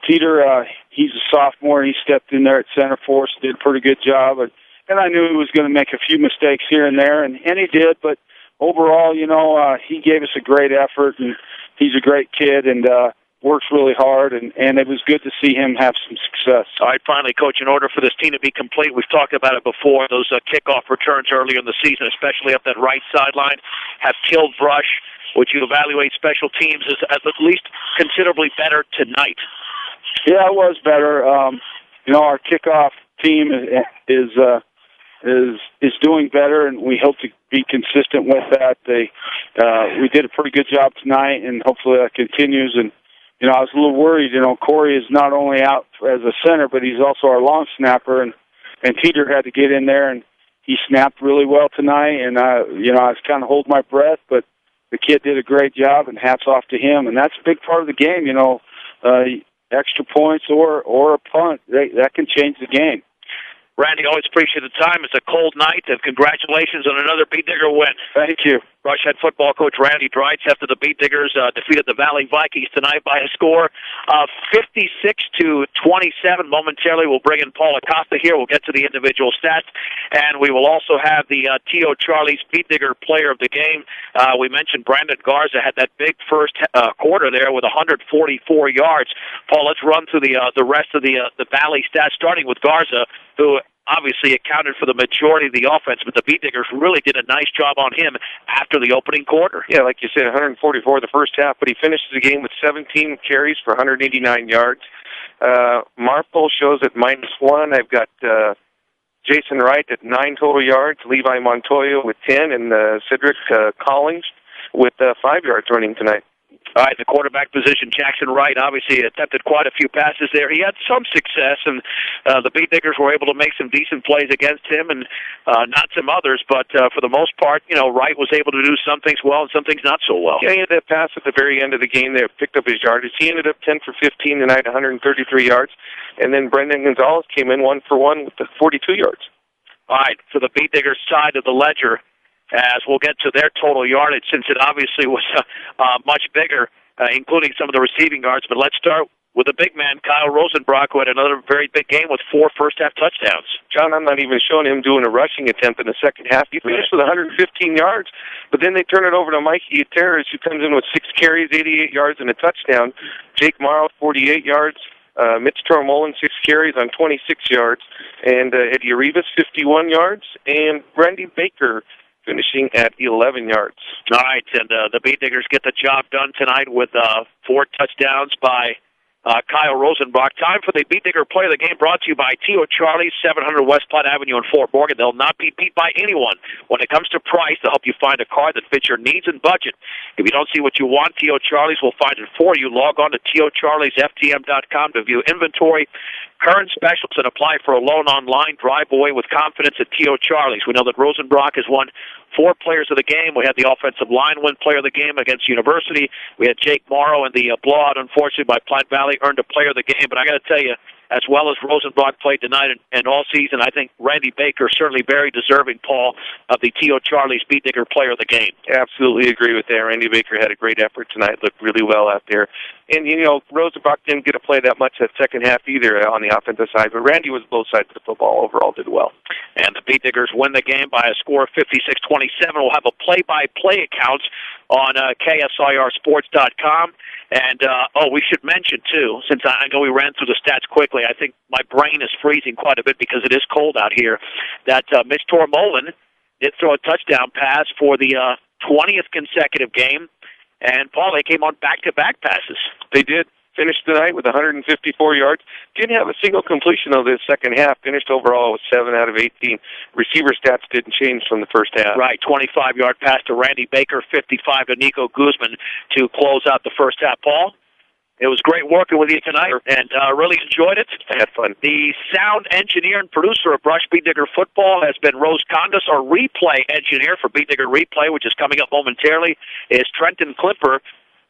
Teeter, he's a sophomore. He stepped in there at center for us, did a pretty good job, and I knew he was going to make a few mistakes here and there, and he did. But overall, he gave us a great effort, and he's a great kid, and works really hard, and it was good to see him have some success. All right, finally, Coach, in order for this team to be complete, we've talked about it before, those kickoff returns earlier in the season, especially up that right sideline, have killed Brush. Would you evaluate special teams as at least considerably better tonight? Yeah, it was better. Our kickoff team is doing better, and we hope to be consistent with that. We did a pretty good job tonight, and hopefully that continues. And I was a little worried. Corey is not only out as a center, but he's also our long snapper, and Teeter had to get in there, and he snapped really well tonight. And I was kind of holding my breath, but the kid did a great job, and hats off to him. And that's a big part of the game. Extra points or a punt, that can change the game. Randy, always appreciate the time. It's a cold night, and congratulations on another Beat Digger win. Thank you. Rush head football coach Randy Dreitz after the Beat Diggers defeated the Valley Vikings tonight by a score of 56-27. Momentarily, we'll bring in Paul Acosta here. We'll get to the individual stats, and we will also have the T.O. Charlie's Beat Digger player of the game. We mentioned Brandon Garza had that big first quarter there with 144 yards. Paul, let's run through the rest of the Valley stats, starting with Garza, who obviously accounted for the majority of the offense, but the Beat Diggers really did a nice job on him after the opening quarter. Yeah, like you said, 144 the first half, but he finishes the game with 17 carries for 189 yards. Marple shows at -1. I've got Jason Wright at 9 total yards, Levi Montoya with 10, and Cedric Collins with 5 yards running tonight. All right, the quarterback position, Jackson Wright, obviously attempted quite a few passes there. He had some success, and the Beat Diggers were able to make some decent plays against him, and not some others. But for the most part, Wright was able to do some things well and some things not so well. Yeah, he had that pass at the very end of the game there, picked up his yardage. He ended up 10 for 15 tonight, 133 yards. And then Brendan Gonzalez came in 1 for 1 with 42 yards. All right, for the Beat Diggers side of the ledger, as we'll get to their total yardage, since it obviously was much bigger, including some of the receiving yards. But let's start with the big man, Kyle Rosenbrock, who had another very big game with 4 first-half touchdowns. John, I'm not even showing him doing a rushing attempt in the second half. He finished with 115 yards, but then they turn it over to Mikey Gutierrez, who comes in with 6 carries, 88 yards, and a touchdown. Jake Morrow, 48 yards. Mitch Tormolin, 6 carries on 26 yards. And Eddie Rivas, 51 yards. And Randy Baker, finishing at 11 yards. All right, and the Beat Diggers get the job done tonight with 4 touchdowns by Kyle Rosenbach. Time for the Beat Digger Play of the Game, brought to you by T.O. Charlie's, 700 West Platte Avenue in Fort Morgan. They'll not be beat by anyone. When it comes to price, they'll help you find a car that fits your needs and budget. If you don't see what you want, T.O. Charlie's will find it for you. Log on to TOCharliesFTM.com to view inventory, current specials, and apply for a loan online. Drive away with confidence at T.O. Charlie's. We know that Rosenbrock has won 4 players of the game. We had the offensive line win player of the game against University. We had Jake Morrow, and the blowout, unfortunately, by Platte Valley earned a player of the game. But I got to tell you, as well as Rosenbrock played tonight and all season, I think Randy Baker certainly very deserving, Paul, of the T.O. Charlie's Beat Digger Player of the Game. Absolutely agree with that. Randy Baker had a great effort tonight, looked really well out there. And, Rosenbrock didn't get to play that much that second half either on the offensive side, but Randy was both sides of the football overall, did well. And the Beat Diggers win the game by a score of 56-27. We'll have a play-by-play account on KSIRSports.com. And, we should mention, too, since I know we ran through the stats quickly, I think my brain is freezing quite a bit because it is cold out here, that Mitch Tormolin did throw a touchdown pass for the 20th consecutive game. And, Paul, they came on back-to-back passes. They did. Finished tonight with 154 yards. Didn't have a single completion of this second half. Finished overall with 7 out of 18. Receiver stats didn't change from the first half. Right, 25-yard pass to Randy Baker, 55 to Nico Guzman to close out the first half. Paul, it was great working with you tonight, and really enjoyed it. I had fun. The sound engineer and producer of Brush Beat Digger Football has been Rose Condas. Our replay engineer for Beat Digger Replay, which is coming up momentarily, is Trenton Clipper.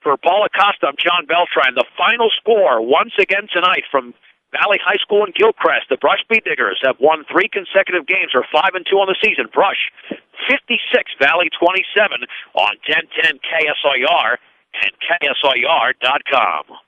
For Paul Acosta, I'm John Beltran. The final score, once again tonight, from Valley High School in Gilcrest. The Brush Beat Diggers have won 3 consecutive games, or 5-2 on the season. Brush 56, Valley 27 on 1010 KSIR and KSIR.com.